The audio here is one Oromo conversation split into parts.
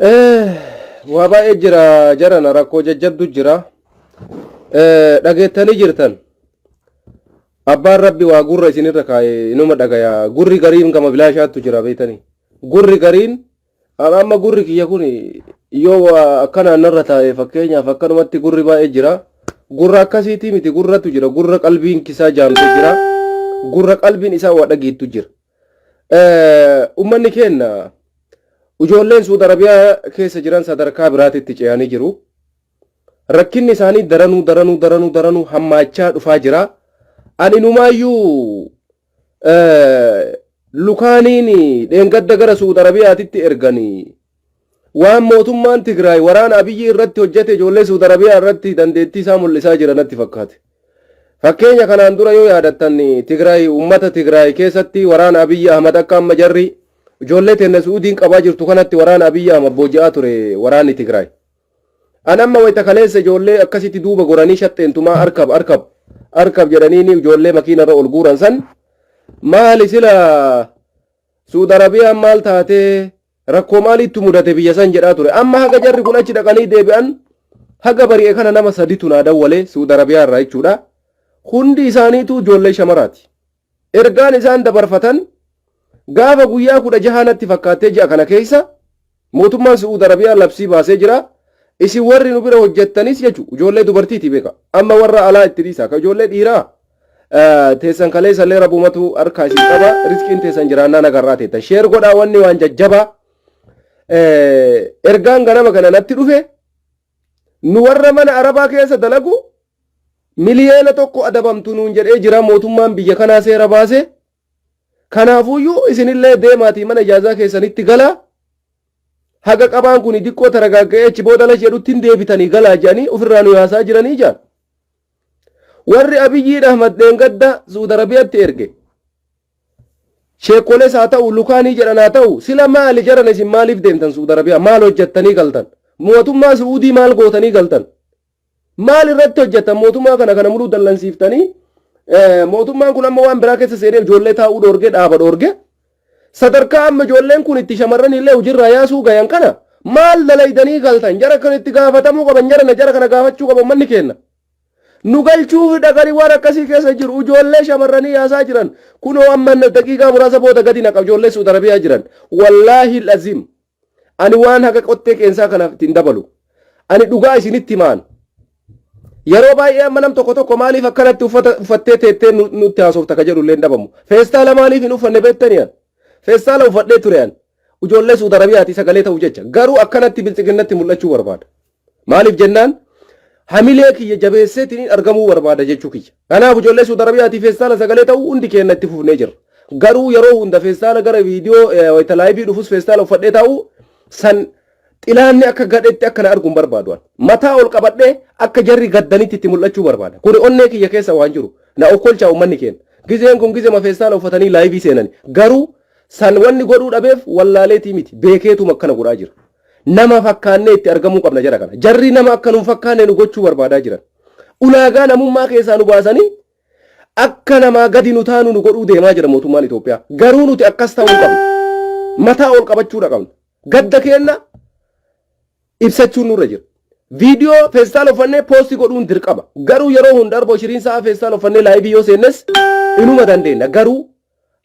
Waa baay'ee jira jarana rakkoo jajjabdu jira. Dhageettanii jirtan. Abbaan Rabbi waa gurra isinirra kaa'e inuma dhagaya. Gurri gariin kama bilaashaattu jira beektanii. Gurri gariin amma gurri kiyya kun yoo akkana narra taa'e fakkeenyaaf akkanumatti gurri baay'ee jira. Gurra akkasiitii miti gurratu jira. Gurra qalbiin kisaa jaamtu jira. Gurra qalbiin isaa waa dhageettu jira. Ummanni keenya ijoolleen Suudi Arabiyaa keessa jiran sadarkaa biraatitti ce'anii jiru. Rakkinni isaanii daranuu hammaachaa dhufaa jira. Ani numaayyuu lukaaniin dheengadda gara Suudi Arabiyaatitti erganii waan mootummaan Tigraay waraana Abiyyi irratti hojjete ijoollee Suudi Arabiyaa irratti dandeettii isaa mul'isaa jira natti fakkaate. Fakkeenya kanaan dura yoo yaadattan Tigraay uummata Tigraay keessatti waraana Abiyyi Ahmad akka amma jarri ijoollee teenne Suudiin qabaa jirtu kanatti waraana Abiyyi Ahmad booji'aa ture waraanni Tigraay. Anamma wayita kaleessa ijoollee akkasitti duuba goranii shaxxeentumaa arkab jedhanii ijoollee makiinarra ol guuran san maali sila Suudi Arabiyaan maal taate rakkoo maaliitti mudate biyya san jedhaa ture. Amma haga jarri kun achi dhaqanii deebi'an haga bari'e kana nama saditu naa dawwalee Suudi Arabiyaa irraa jechuudha. Hundi isaaniitu ijoollee shamaraati. Ergaan isaan dabarfatan gaafa guyyaa 16 natti fakkaattee ji'a kana keessa mootummaan Suudi Arabiyaa labsii baasee jira. Isin warri nu bira hojjettanis jechuudha ijoollee dubartiiti beeka. Amma warra alaa itti dhiisa ka ijoollee dhiiraa teessan kaleessa illee rabumatu harkaa isin qaba riskiin teessan jiraannaan agarraa teettan sheer godhaa wanni waan jajjabaa ergaan ganama kana natti dhufe nu warra mana arabaa keessa dalagu miliyoona 1 adabamtu nuun jedhee jira mootummaan biyya kanaa seera baase. Kanaafuyyuu isinillee deemaatii mana ijaazaa keessanitti galaa. Haga qabaan kun diqqoo taragaaga'ee achi booda la jedhutti deebitanii galaa jedhanii ofirraa nu yaasaa jiranii jaan. Warri Abiyyi Ahmad dheengadda Suudi Arabiyaatti erge. Sheekoles haa ta'u lukaanii jedhan haa ta'u sila maali jaran isin maaliif deemtan Suudi Arabiyaa maal hojjettanii galtan? Mootummaa Suudii maal gootanii galtan? Maal irratti hojjettan mootummaa kana muluu dallansiiftanii? Mootummaan kun amma waan biraa keessa seenee ijoollee taa'uu dhoorge dhaaba dhoorge. Sadarkaa amma ijoolleen kun itti shamarran illee hojirraa yaasuu gayan kana maal dalaydanii galtan jara kan itti gaafatamuu qaban jara kana gaafachuu qaban manni kenna. Nu galchuuf dhaqanii waan akkasii keessa jiru ijoollee shamarranii yaasaa jiran kunoo amma daqiiqaa muraasa booda gadi naqa ijoollee Suudi Arabiyaa jiran. Wallaahi lazim ani waan haga qottee qeensaa kana ittiin dabalu. Ani dhugaa isinitti maan. Yeroo baay'ee amma nam tokko maaliif akkanatti uffattee teettee nutti haasofta ka jedhu illee dhabamu. Feestaala maaliif hin uffanne beektaniyan? Feestaala uffadhee tureyan ijoollee Suudi Arabiyaati sagalee ta'u jecha garuu akkanatti bilxiginnatti mul'achuu barbaada. Maaliif jennaan hamilee kiyya jabeesseetiin argamuu barbaada jechuu kiyya. Kanaaf ijoollee Suudi Arabiyaati feestaala sagalee ta'u hundi keenya itti fufnee jirra. Garuu yeroo hunda feestaala gara viidiyoo wayita laayivii dhufus feestaala uffadhee ta'u san xilaanni akka gadheetti akkana arguun barbaadu. Mataa ol qabadhee akka jarri gaddanitti itti mul'achuu barbaada. Kuni onnee kiyya keessa waan jiru na okkolchaa uummanni keenya. Gizeen kun gizema feestaala uffatanii laayivii seenani. Garuu san wanni godhuu dhabeef wallaaleetii miti beekeetu akkana godhaa jira. Nama fakkaannee itti argamuu qabna jara kana. Jarri nama akka nu fakkaannee nu gochuu barbaadaa jiran. Ulaagaa namummaa keessaa nu baasanii akka namaa gadi nu taanu nu godhuu deemaa jira mootummaan Itoophiyaa. Garuu nuti akkas ta'uu qabna. Mataa ol qabachuudha qabna. Gadda keenya ibsachuun nurra jira. Viidiyoo feestaala uffannee poostii godhuun dirqama. Garuu yeroo hunda arboo 20 sa'a feestaala uffannee laayivii yoo seennes inuma dandeenya. Garuu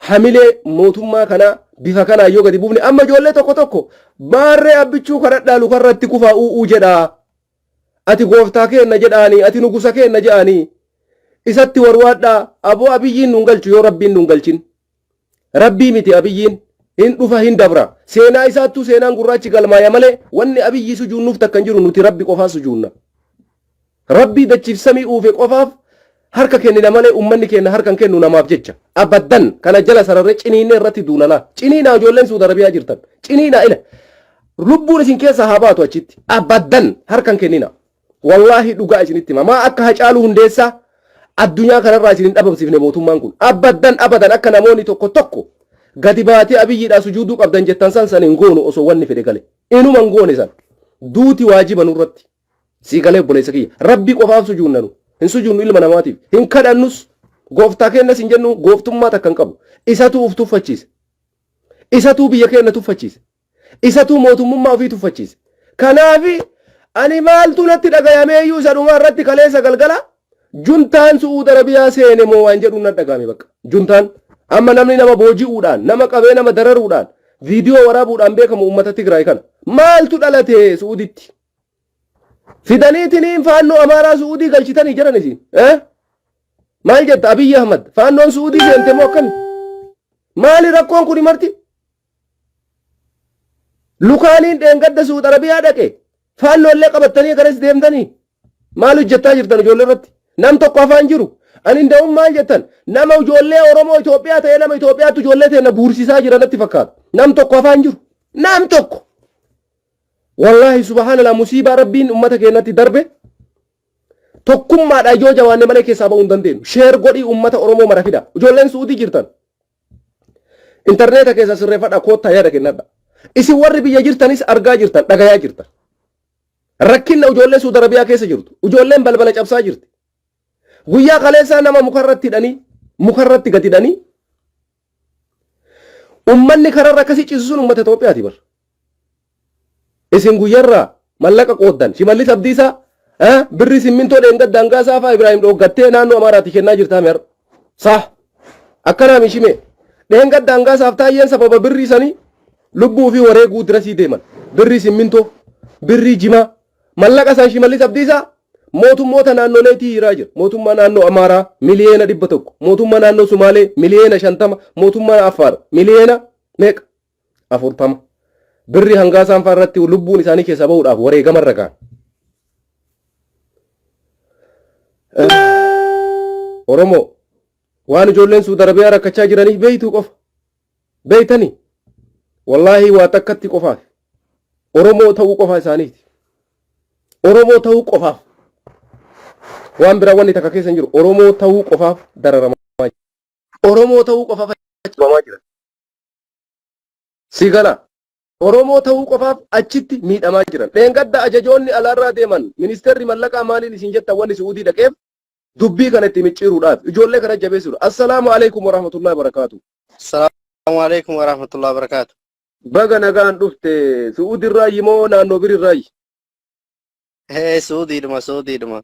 hamilee mootummaa kana bifa kana yoo gadi buufne amma ijoollee tokko baarree abbichuu kadhadhaa lukarratti kufaa u'uu jedhaa. Ati gooftaa keenna jedhaanii ati nugusa keenna jedhaanii isatti warwaadhaa aboo Abiyyiin nuun galchu yoo rabbiin nuun galchin. Rabbii miti Abiyyiin hin dhufa hin dabra. Seenaa isaattuu seenaan gurraachi galmaaya malee wanni Abiyyi sujuunnuuf takkan jiru nuti rabbi qofaa sujuunna. Rabbii dachiif samii uufe qofaaf harka kennina malee ummanni keenya harkan kennu namaaf jecha. Abaddan kana jala sararree ciniinee irratti duunalaa. Ciniinaa ijoolleen Suudi Arabiyaa jirtan. Ciniinaa ila. Lubbuun isin keessa haa baatu achitti. Abaddan harkan kennina. Wallaahi dhugaa isinitti himaa akka Hacaaluu Hundeessaa addunyaa kanarraa isin hin dhabamsiifne mootummaan kun. Abaddan abadan akka namoonni tokko gadi baatee Abiyyiidhaa sujuuduu qabdan jettan san hin goonu osoo wanni fedhe gale. Inuma hin goone san. Duuti waajiba nurratti. Sii galee obboleessa kiyya. Rabbi qofaaf sujuunnanu. Hin sujuunnu ilma namaatiif. Hin kadhannus gooftaa keenyas hin jennu gooftummaa takkan qabu. Isatu uf tuffachiise. Isatu biyya keenya tuffachiise. Isatu mootummaa ofii tuffachiise. Kanaafi ani maaltu natti dhagayamee iyyuu isa dhumaa irratti kaleessa galgala juntaan Su'uud Arabiyaa seene moo waan jedhu na dhagahame bakka. Juntaan amma namni nama booji'uudhaan nama qabee nama dararuudhaan viidiyoo waraabuudhaan beekamu uummata Tigraay kana maaltu dhalate Su'uuditti? Fidaniitiniin faannoo Amaaraa Su'uudii galchitanii jiran isin. Maal jetta Abiyyi Ahmad faannoon Su'uudii seente moo akkami? Maali rakkoon kun marti? Lukaaniin dheengadda Su'uud Arabiyaa dhaqe faannoo illee qabattanii garas deemtanii maal hojjettaa jirtan ijoollee irratti? Nam tokko afaan jiru. Ani nda'uun maal jettan? Nama ijoollee Oromoo Itoophiyaa ta'ee nama Itoophiyaatti ijoollee ta'e na buursisaa jiranatti fakkaata. Nam tokko afaan jiru. Nam tokko. Wallahi subhanallah musiibaa rabbiin ummata keenyatti darbe. Tokkummaadha ijoo jawaanne malee keessaa ba'uu hin dandeenyu. Sheer godhii ummata Oromoo mara fida. Ijoolleen Su'uudii jirtan. Intarneeta keessa sirreeffadha koottaa yaada kennadha. Isin warri biyya jirtanis argaa jirtan dhagayaa jirtan. Rakkinna ijoollee Su'uud Arabiyaa keessa jirtu. Ijoolleen balbala cabsaa jirti. Guyyaa kaleessaa nama mukarratti gad hidhanii ummanni kararra akkasii ciisuun ummata Itoophiyaati bar. Isin guyyarraa mallaqa qooddan Shimallis Abdiisaa birri simmintoo dheengadda hangaa saafaa Ibraahim dhoggattee naannoo Amaaraatti kennaa jirtaa meer. Saah akkanaa mishime dheengadda hangaa saaf taayyeen sababa birri sanii lubbuu fi wareeguu dirasii deeman. Birri simmintoo birri jimaa mallaqa san Shimallis Abdiisaa mootummoota naannoleetii hiraa jira. Mootummaa naannoo Amaaraa miliyeena 100, mootummaa naannoo Sumaalee miliyeena 50, mootummaa Affaar miliyeena meeqa 40. Birri hangaa isaan irratti lubbuun isaanii keessa bahuudhaaf wareegama irra gahan. Oromoo waan ijoolleen Su'uud Arabiyaa rakkachaa jiraniif beeytuu qofa. Beeytanii wallaahi waa takkatti qofaaf. Oromoo ta'uu qofa isaaniiti. Oromoo ta'uu qofaaf. Waan biraa wanni takka keessa hin jiru. Oromoo ta'uu qofaaf dararamaa jira. Oromoo ta'uu qofaaf achitti jira. Sigala. Oromoo ta'uu qofaaf achitti miidhamaa jiran. Dheengadda ajajoonni alaarraa deeman ministeerri mallaqaa maaliin isin jettan wanni Su'uudii dhaqeef dubbii kana itti micciiruudhaaf ijoollee kana jabeessuudha. Assalaamu alaikum wa rahmatullahi wa barakaatu. Assalaamu alaikum wa rahmatullahi wa barakaatu. Baga nagaan dhufte Su'uudirraa moo naannoo biriirraa? Suudiidhuma.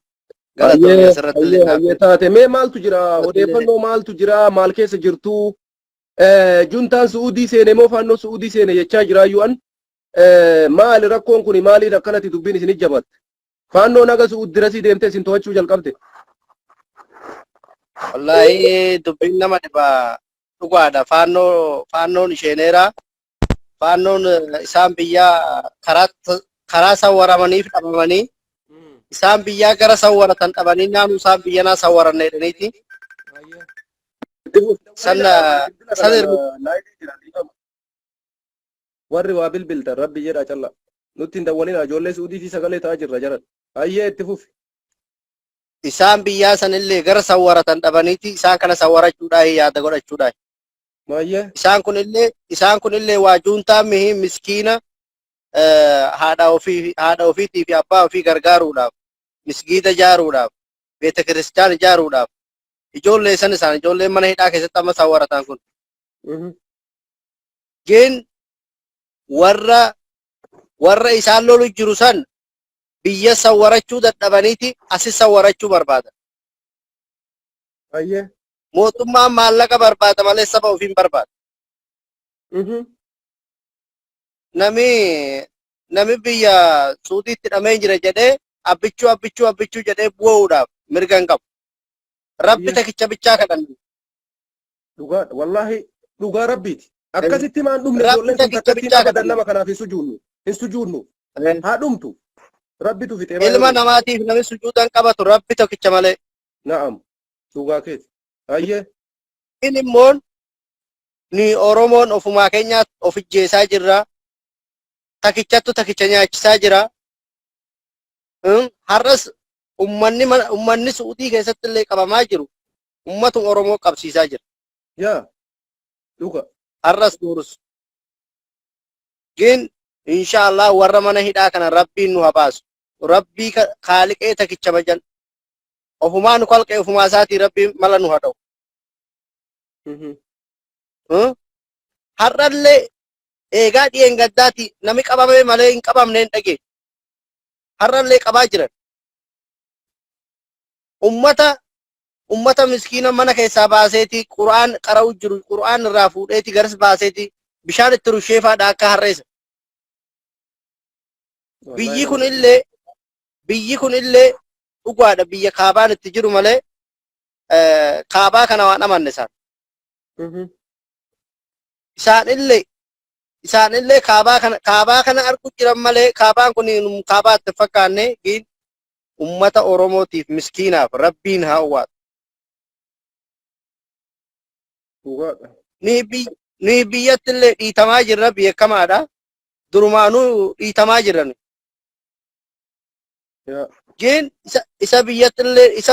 Hayyee taate mee maaltu jira? Odeeffannoo maaltu jira? Maal keessa jirtu? Juntaan Su'uudii seene moo faannoo Su'uudii seene jechaa jiraayyuu an maali rakkoon kun maaliin akkanatti dubbiin isin ijjabatte? Faannoo naga Su'uud dirasii deemtee isin to'achuu jalqabde? Wallahi dubbiin nama dhibaa dhugaadha. Faannoon isheeneera. Faannoon isaan biyyaa karaa sawwaramaniif dhabamanii isaan biyyaa gara sawwaratan dhabanii naannoo isaan biyyanaa sawwaranne jedhaniiti. Warri waa bilbiltan rabbi jedha calla. Nutti hin dawwalina ijoollee Su'uudii fi sagalee ta'aa jirra jaran. Hayyee itti fufi. Isaan biyyaa sanillee gara sawwaratan dhabaniiti isaan kana sawwarachuudhaa yaada godhachuudhaa. Maayye. Isaan kunillee waa juuntaa mihi miskiina haadha ofiitii fi abbaa ofii gargaaruudhaaf misgiida ijaaruudhaaf beeta kiristaan ijaaruudhaaf ijoollee san isaan ijoolleen mana hidhaa keessatti amma sawwaratan kun. Jeen warra isaan lolu jiru san biyya sawwarachuu dadhabaniiti asis sawwarachuu barbaada. Hayyee. Mootummaan maallaqa barbaada malee saba ofiin barbaada. Nami biyya Suudiitti dhamee jira jedhee abbichuu jedhee bu'uudhaaf mirga hin qabu. Rabbi takkicha bichaa kadhannu. Dhugaa wallahi dhugaa rabbiiti. Akkasitti maan dhumne ijoolleen sun takkatti abadan nama kanaaf hin sujuudnu. Haa dhumtu. Rabbitu fixee. Ilma namaatiif nami sujuudan qabatu rabbi tokkicha malee. Na'am. Dhugaa keeti. Hayyee. Inni immoo ni Oromoon ofumaa keenya of ijjeesaa jirra. Takkicha nyaachisaa jira. Har'as ummanni Su'uudii keessatti illee qabamaa jiru. Ummatuma Oromoo qabsiisaa jira. Yaa. Dhuga. Har'as durus. Gin inshallah warra mana hidhaa kana rabbiin nu habaasu. Rabbii kaaliqee takkicha bajan. Ofumaa nu kalqee ofumaa isaatii rabbiin mala nu hada'u. Har'allee eegaa dhiyeen gaddaati nami qabamee malee hin qabamne hin dhagee. Har'allee qabaa jiran. Ummata miskiina mana keessaa baaseeti Qur'aan qara'u jiru Qur'aan irraa fuudheeti garas baaseeti bishaan itti rusheefaadha akka harreessa. Biyyi kun illee dhugaadha biyya kaabaan itti jiru malee kaabaa kana waan amanne isaan. Isaan illee kaabaa kana arguu jiran malee kaabaan kun kaabaa itti fakkaanne giin ummata Oromootiif miskiinaaf rabbiin haa uwwaatu. Ni biyyatti illee dhiitamaa jirra beekamaadha. Durumaanuu dhiitamaa jiran. Giin isa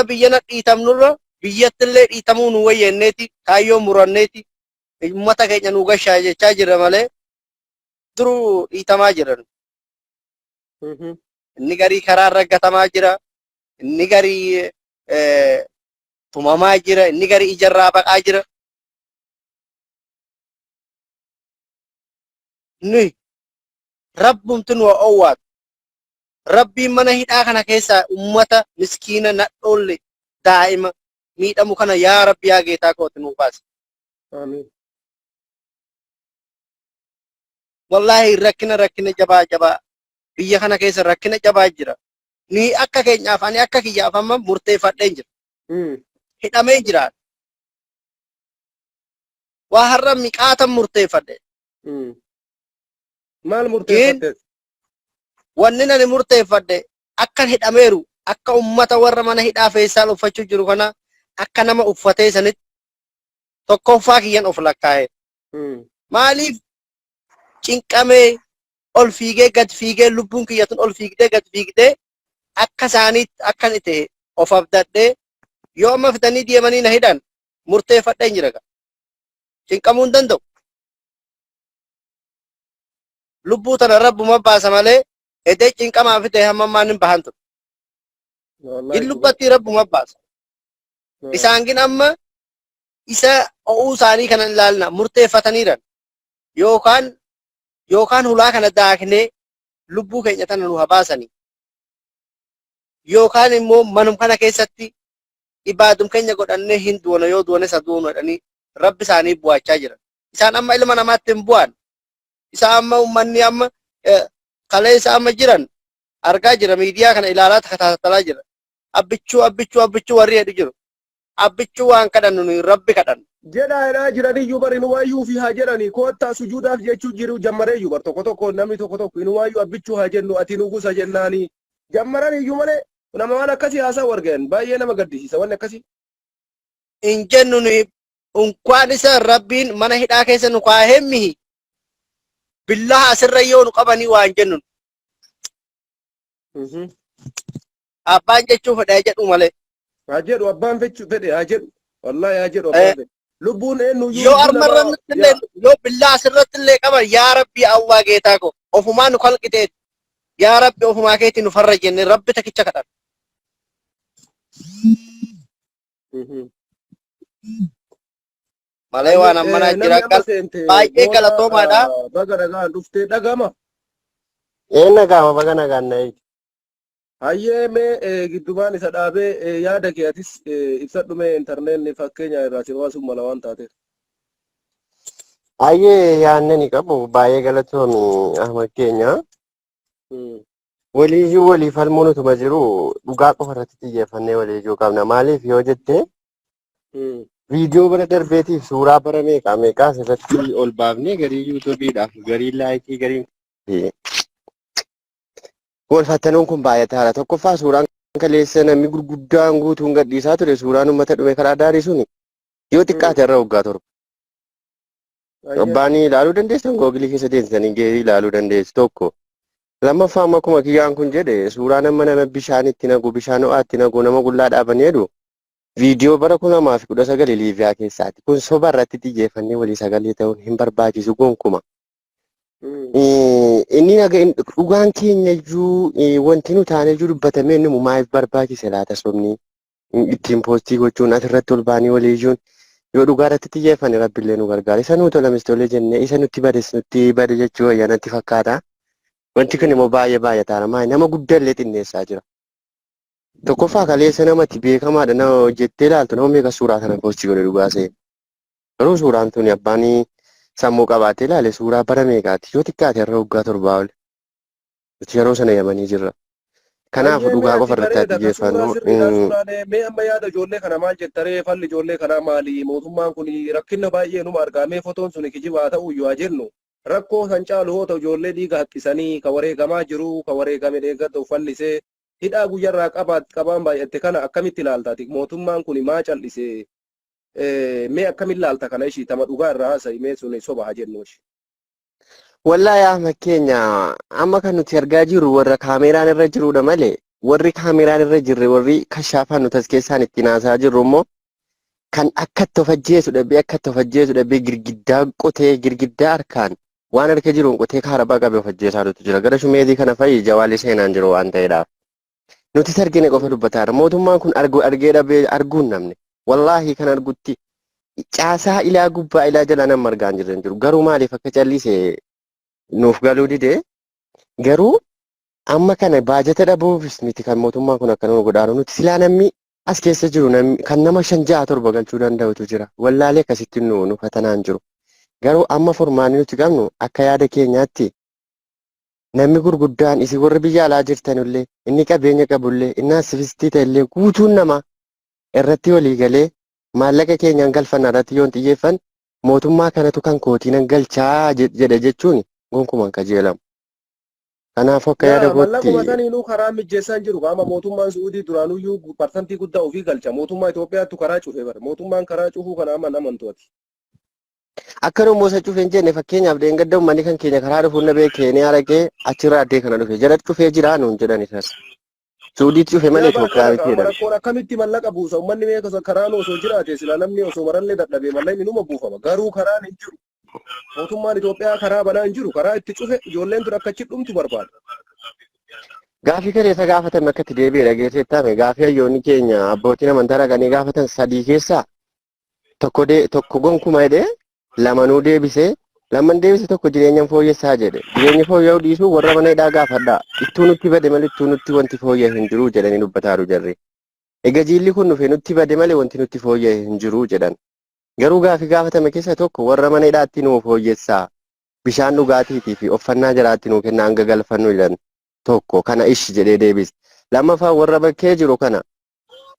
biyyana dhiitamnurra biyyatti illee dhiitamuu nu wayyenneeti kaayyoo muranneeti ummata keenya nu gashaa jechaa jirra malee duruu dhiitamaa jiran. Inni garii karaa raggatamaa jira. Inni garii tumamaa jira. Inni garii ijarraa baqaa jira. Ni rabbumtu nu owwaatu. Rabbiin mana hidhaa kana keessa ummata miskiina nadhoolle daa'ima miidhamu kana yaa Rabbi yaa Geetaa kooti nu baasi. Amiin. Wallahi rakkina jabaa biyya kana keessa rakkina jabaa jira. Ni akka keenyaaf ani akka kiyyaaf amma murteeffadheen jira. Hidhamee jira. Waa har'a miqaatan murteeffadhe. Maal murteeffadhe? Wanni nani murteeffadhe akka hidhameeru akka ummata warra mana hidhaa feesaan uffachuu jiru kana akka nama uffatee sanitti tokkoffaa kiyyan of lakkaa'e. Maaliif cinqamee ol fiigee gad fiigee lubbuun kiyyatun ol fiigdee gad fiigdee akka isaaniitti akkan itti of abdadhee yoo amma fitanii deemanii na hidhan murteeffadheen jira. Cinqamuu hin danda'u. Lubbuu tana rabbuma baasa malee edee cinqamaa fitee hamma maan hin bahan ture. Hin lubbatti rabbuma baasa. Isaan gin amma isa o'uu isaanii kana ilaalna murteeffataniiran yookaan hulaa kana daaknee lubbuu keenya tana nu habaasanii yookaan immoo manum kana keessatti ibaadum keenya godhannee hin duwana yoo duwane isa duunu jedhanii rabbi isaanii bu'achaa jiran. Isaan amma ilma namaatti hin bu'an. Isaan amma ummanni amma kalee isaa amma jiran argaa jira miidiyaa kana ilaalaa takataatalaa jira. Abbichuu warri heddu jiru. Abbichuu waan kadhannu nuyi rabbi kadhannu. Jedhaa jiraniyyuu bari nu waayyuu fi haa jedhanii koottaa sujuudaaf jechuu jiru jammareeyyuu bar tokko namni tokko nu waayyuu abbichuu haa jennu ati nu gusa jennaanii jammaraniyyuu malee nama waan akkasii haasaa wargeen baay'ee nama gaddisiisa wanni akkasii. In jennu nuyi unkwaan isa rabbiin mana hidhaa keessa nu kaahee mihi billaha asirra yoo nu qabanii waan jennu. Abbaan jechuu fedhaa jedhu malee. Haa jedhu abbaan fedhe haa jedhu wallahi haa jedhu abbaan fedhe. Lubbuun eenyuyyuu yoo armarratti illee yoo billaha asirratti illee qaban yaa Rabbi Allah Geetaa ko ofumaa nu kalqitee yaa Rabbi ofumaa keetii nu farra jenne Rabbi takkicha kadhan. Malee waan ammanaa jira baay'ee galatoomaadha. Baga nagaan dhuftee dhagama. Nagaama baga nagaan na eegi. Hayyee mee giddubaan isa dhaabee yaada kee atis ibsadhume intarneetni fakkeenya irraa si baasuun mala waan taateef. Hayyee yaadne ni qabu baay'ee galatoomi Ahmad keenya. Waliiyyuu waliif falmuun utuma jiru dhugaa qofa irratti xiyyeeffannee waliiyyuu qabna. Maaliif yoo jette viidiyoo bara darbeetiif suuraa bara meeqaa asirratti ol baafnee garii yuutuubiidhaaf garii laayikii garii walfattanuun kun baay'ataadha. Tokkoffaa suuraan kaleessa namni gurguddaan guutuun gadhiisaa ture suuraan uummata dhume karaa daarii suni yoo xiqqaate irra waggaa torba. Abbaanii ilaaluu dandeessan googilii keessa deemsanii geerii ilaaluu dandeessu tokko. Lammaffaa amma akkuma kiyyaan kun jedhe suuraan amma nama bishaan itti nagu bishaan ho'aatti nagu nama qullaa dhaabanii jedhu viidiyoo bara 2019 Liiviyaa keessaati. Kun soba irratti xiyyeeffannee walii sagalee ta'uun hin barbaachisu gonkumaa. Inni dhugaan keenya iyyuu wanti nu taane iyyuu dubbatamee inni maaliif barbaachise laata sobni ittiin poostii gochuun asirratti ol baanii waliiyyuun Yoo dhugaarratti xiyyeeffanne rabbiillee nu gargaara. Isa nuti olamis tolee jennee isa nutti bade jechuu wayyaa natti fakkaata. Wanti kun immoo baay'ee baay'ataadha. Maali nama guddaallee xinneessaa jira. Tokkoffaa kaleessa namatti beekamaadha. Nama hojjettee ilaaltu nama meeqa suuraa kana poostii godhe dhugaa se'e. Garuu suuraan tuni abbaan sammuu qabaatee ilaale suuraa bara meeqaati. Yoo xiqqaate irra waggaa 7 oli. Nuti yeroo sana yamanii jirra. Kanaaf dhugaa qofa irratti haa xiyyeeffannu. Mee amma yaada ijoollee kana maal jettaree falli ijoollee kanaa maali? Mootummaan kun rakkina baay'ee numa argaa. Mee fotoon sun kijibaa ta'uu yoo jennu rakkoo san caalu hoo ta'u ijoollee dhiiga haqqisanii ka wareegamaa jiru ka wareegame deeggartu fallisee hidhaa guyyarraa qabaan baay'atte kana akkamitti ilaaltaati? Mootummaan kun maa cal'isee mee akkamitti ilaalta kana ishii tama dhugaa irraa haasa'i mee sun soba haa jennu. Wallaahi amma keenya amma kan nuti argaa jirru warra kaameraan irra jirudha malee warri kaameraan irra jirre warri kashaafaan nuti as keessaan ittiin haasaa jirru immoo kan akka itti of ajjeesu dhabee girgiddaa qotee girgiddaa harkaan waan harka jiruun qotee kaarabaa qabee of ajjeesaa nuti jira. Gara shumeetii kana fa'i jawaalli seenaan jiru waan ta'eedhaaf. Nuti argine qofa dubbataadha. Mootummaan kun argee dhabee arguun namne. Wallaahi kan argutti caasaa ilaa gubbaa ilaa jalaa nama argaa hin jirre jiru. Garuu maaliif akka callisee nuuf galuu didee garuu amma kana baajata dhabuufis miti kan mootummaan kun akka nu godhaanu nuti silaa namni as keessa jiru kan nama 5-6-7 galchuu danda'utu jira. Wallaalee akkasitti nu fatanaan jiru. Garuu amma furmaanni nuti qabnu akka yaada keenyaatti namni gurguddaan isin warri biyya alaa jirtanillee inni qabeenya qabullee inni asifistii ta'ellee guutuun nama irratti walii galee maallaqa keenyaan galfanna irratti yoon xiyyeeffan mootummaa kanatu kan kootiinan galchaa jedha jechuun gonkumaan kajeelamu. Kanaaf akka yaada gootti. Mallaquma saniinuu karaa mijjeessaan jiru qaama mootummaan Suudii duraanuyyuu parsantii guddaa ofii galcha. Mootummaa Itoophiyaattu karaa cufee bara. Mootummaan karaa cufuu kana amma amantooti. Akka nu moosa cufee hin jenne fakkeenyaaf deengadda uummanni kan keenya karaa dhufuun na beekee ni argee achirraa addee kana dhufe jala cufee jira nuun jedhan isas. Suudiitti cufe malee Itoophiyaa miti jedhan. Rakkoon akkamitti mallaqa buusa uummanni meeqa karaan osoo jiraate sila namni osoo marallee dadhabee mallaqni numa buufama. Garuu karaan hin jiru. Mootummaan Itoophiyaa karaa banaa hin jiru. Karaa itti cufe ijoolleen tun akkachi dhumtu barbaada. Gaafii kaleessa gaafatan akka itti deebi'ee dhageessee taame gaafii hayyoonni keenya abbootiin amantaa dhaqanii gaafatan 3 keessaa tokko gonkumaa jedhee lamanuu deebisee laman deebise tokko jireenyaan fooyyessaa jedhe. Jireenyi fooyya'uu dhiisuu warra mana hidhaa gaafadhaa. Ittuu nutti bade malee ittuu nutti wanti fooyya'e hin jiru jedhanii dubbataaru jarri. Egaa jiilli kun dhufe nutti bade malee wanti nutti fooyya'e hin jiru jedhan. Garuu gaafii gaafatame keessa tokko warra mana hidhaatti nuu fooyyessaa bishaan dhugaatiitii fi uffannaa jalaatti nuu kenna hanga galfannu jedhan tokko kana ishi jedhee deebise. Lammaffaa warra bakkee jiru kana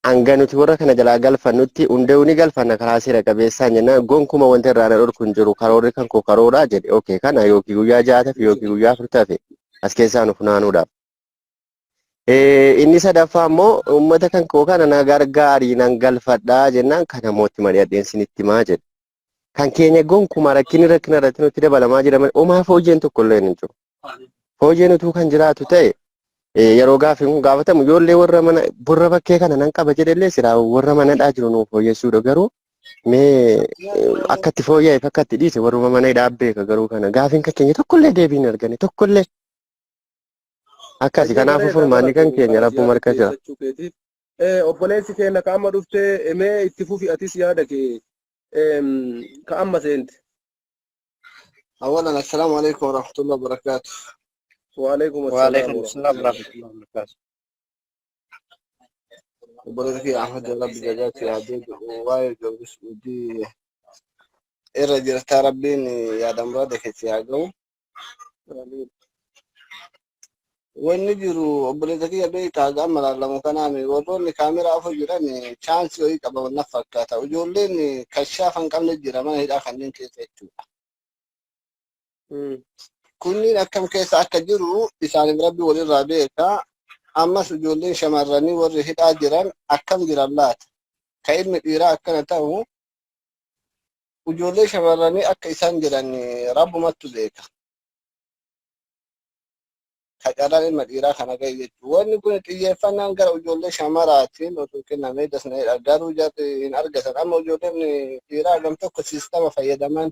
hanga nuti warra kana jalaa galfannutti hundee ni galfanna karaa seera qabeessaan jennaan gonkuma wanti irraa na dhorku hin jiru karoorri kan koo karooraa jedhe okee kana yookiin guyyaa 6 fi yookiin guyyaa 4 as keessaa nu funaanuudhaaf. Inni sadaffaa immoo uummata kan koo kana na gargaarii nan galfadhaa jennaan kana mootti mari'adheen sinitti maa jedhe. Kan keenya gonkuma rakkina irratti nutti dabalamaa jira malee omaa fooyyeen tokko illee hin jiru. Fooyyeen utuu kan jiraatu ta'e yeroo gaafiin kun gaafatamu ijoollee warra mana burra bakkee kana nan qaba jedhellee siraa warra manadhaa jiru nuuf fooyyessuudha garuu mee akka itti fooyya'eef akka itti dhiise warruma mana hidhaa beeka garuu kana gaafiin kan keenya tokkollee deebiin argane tokkollee akkasi kanaafuu furmaanni kan keenya rabbuu marka jira. Obboleessi keenya ka amma dhuftee mee itti fufi atis yaada kee ka amma seente. أولا السلام عليكم ورحمة الله وبركاته. وعليكم وعليكم السلام السلام ورحمة الله وبركاته. وبركاته يا أحمد ربي جزاك يا عبيد ووايد ودي الرجل ربين يا دمرادك يا جو ونجرو وبركاته يا بيت أجمل على مكانامي وروني كاميرا أفجرني chance يويك أبغى نفكر وجولني كشافا كم نجرا ما هي داخلين كيف kunniin akkam keessa akka jiru isaaniif rabbi walirraa beeka. Ammas ijoolleen shamarranii warri hidhaa jiran akkam jiran laata? Ka ilmi dhiiraa akkana ta'u ijoollee shamarranii akka isaan jiran rabbumattu beeka. Ka carraan ilma dhiiraa kana gahe jechuudha. Wanni kun xiyyeeffannaan gara ijoollee shamarraatiin osoo kennamee dasna'edha. Garuu jarri hin argatan. Amma ijoolleen dhiiraa gam tokko siistama fayyadaman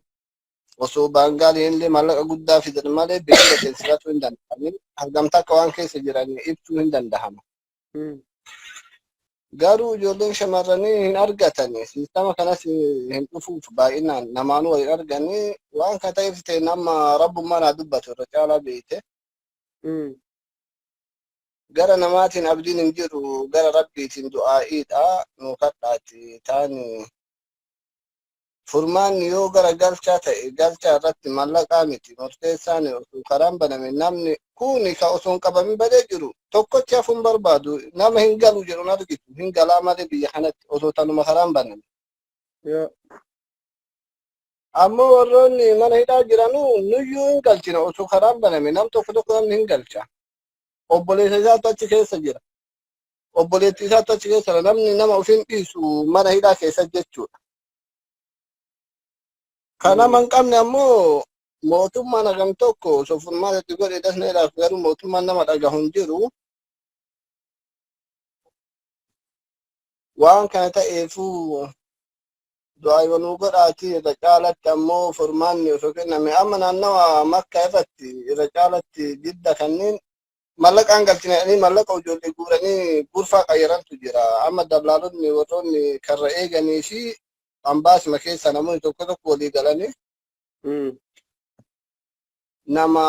osoo baangaaliin illee maallaqa guddaa fidan malee beeksisa teessifachuu hin danda'amin argamtaa akka waan keessa jiran ibsuu hin danda'ama. garuu ijoolleen shamarranii hin argatanii siistama kanas hin dhufuuf baay'inaan namaanuu hin arganii waan kana ta'eef ta'e nama rabbummaan haa dubbatu irra caalaa beekte gara namaatiin abdiin hin jiru gara rabbiitiin du'aa'iidha nu kadhaati taani furmaanni yoo gara galchaa ta'e galchaa irratti mallaqaa miti murteessaan osoo karaan baname namni kuni ka osoo hin qabamin badee jiru tokkochi hafuun barbaadu nama hin galu jedhu argitu hin galaa malee biyya kanatti osoo tanuma karaan baname. Ammoo warroonni mana hidhaa jiranuu nuyyuu hin galchina osoo karaan baname nam tokko namni hin galcha. Obboleessa isaatu achi keessa jira. Obboleettii isaatu achi keessa jira namni nama ofiin dhiisu mana hidhaa keessa jechuudha. Kana man qabne ammoo mootummaan hagam tokko osoo furmaata itti godhe dasneedhaaf garuu mootummaan nama dhagahu hin jiru. Waan kana ta'eefuu du'aayiwanuu godhaati irra caalatti ammoo furmaanni osoo kenname amma naannawa Makkaa irratti irra caalatti Jidda kanneen mallaqaan galchine mallaqa ijoollee guuranii gurfaa qayyarantu jira. Amma dallaalonni warroonni karra eeganii fi ambaasuma keessa namoonni tokko walii galanii nama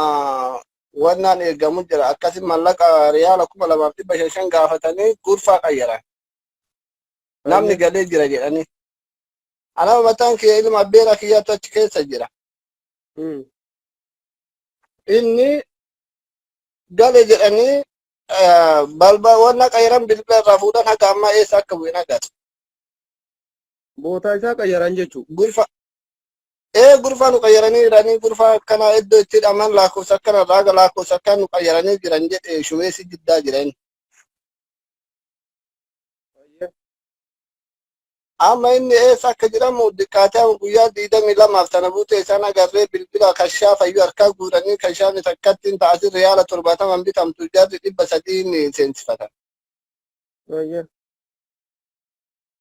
wannaan eegamu jira akkasii mallaqa riyaala 2,500 gaafatanii gurfaa qayyaran namni galee jira jedhanii anama mataan kiyya ilma abbeera kiyyaatu achi keessa jira inni galee jedhanii balba wanna qayyaran bilbila irraa fuudhan haga ammaa eessa akka bu'e agarra. Bootaa isaa qayyaran jechuudha. Gurfaa nu qayyaranii jiranii gurfaa akkana iddoo itti hidhaman lakkoofsa akkana raaga lakkoofsa akkan nu qayyaranii jiran jedhe shubeessi Jiddaa jiran. Amma inni eessa akka jedhamu diqqaatee guyyaa 22 tana buutee isaan agarree bilbila kashaa fayyuu harkaa guuranii kashaafni takkattiin ta'asii riyaala 70 bitamtu jarri 300 seensifatan.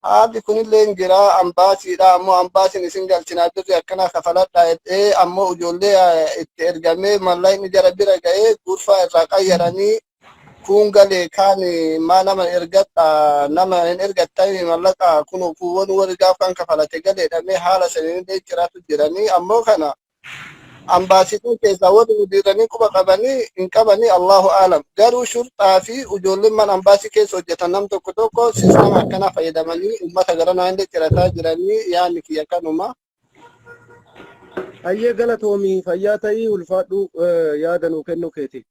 Haalli kunillee hin jira ambaasiidha ammoo ambaasiin isin galchinaa jirri akkana kafaladha jedhee ammoo ijoollee itti ergamee mallaqni jara bira ga'ee gurfaa irraa qayyaranii kun galee kaan maa nama ergadha nama hin ergattanii mallaqa kun kuuwwan warri gaaf kan kafalate galeedhamee haala sanillee jiraatu jiranii ammoo kana ambaasiitiin keessaa warri mudiiranii quba qabanii hin qabanii Allahu aalam garuu shurxaa fi ijoolleen mana ambaasii keessa hojjetan nam tokko siistama akkanaa fayyadamanii uummata gara naannoo jirataa jiranii yaanni kiyya kanuma. Ayyee galatoomii fayyaa ta'ii ulfaadhu yaada nuu kennu keeti.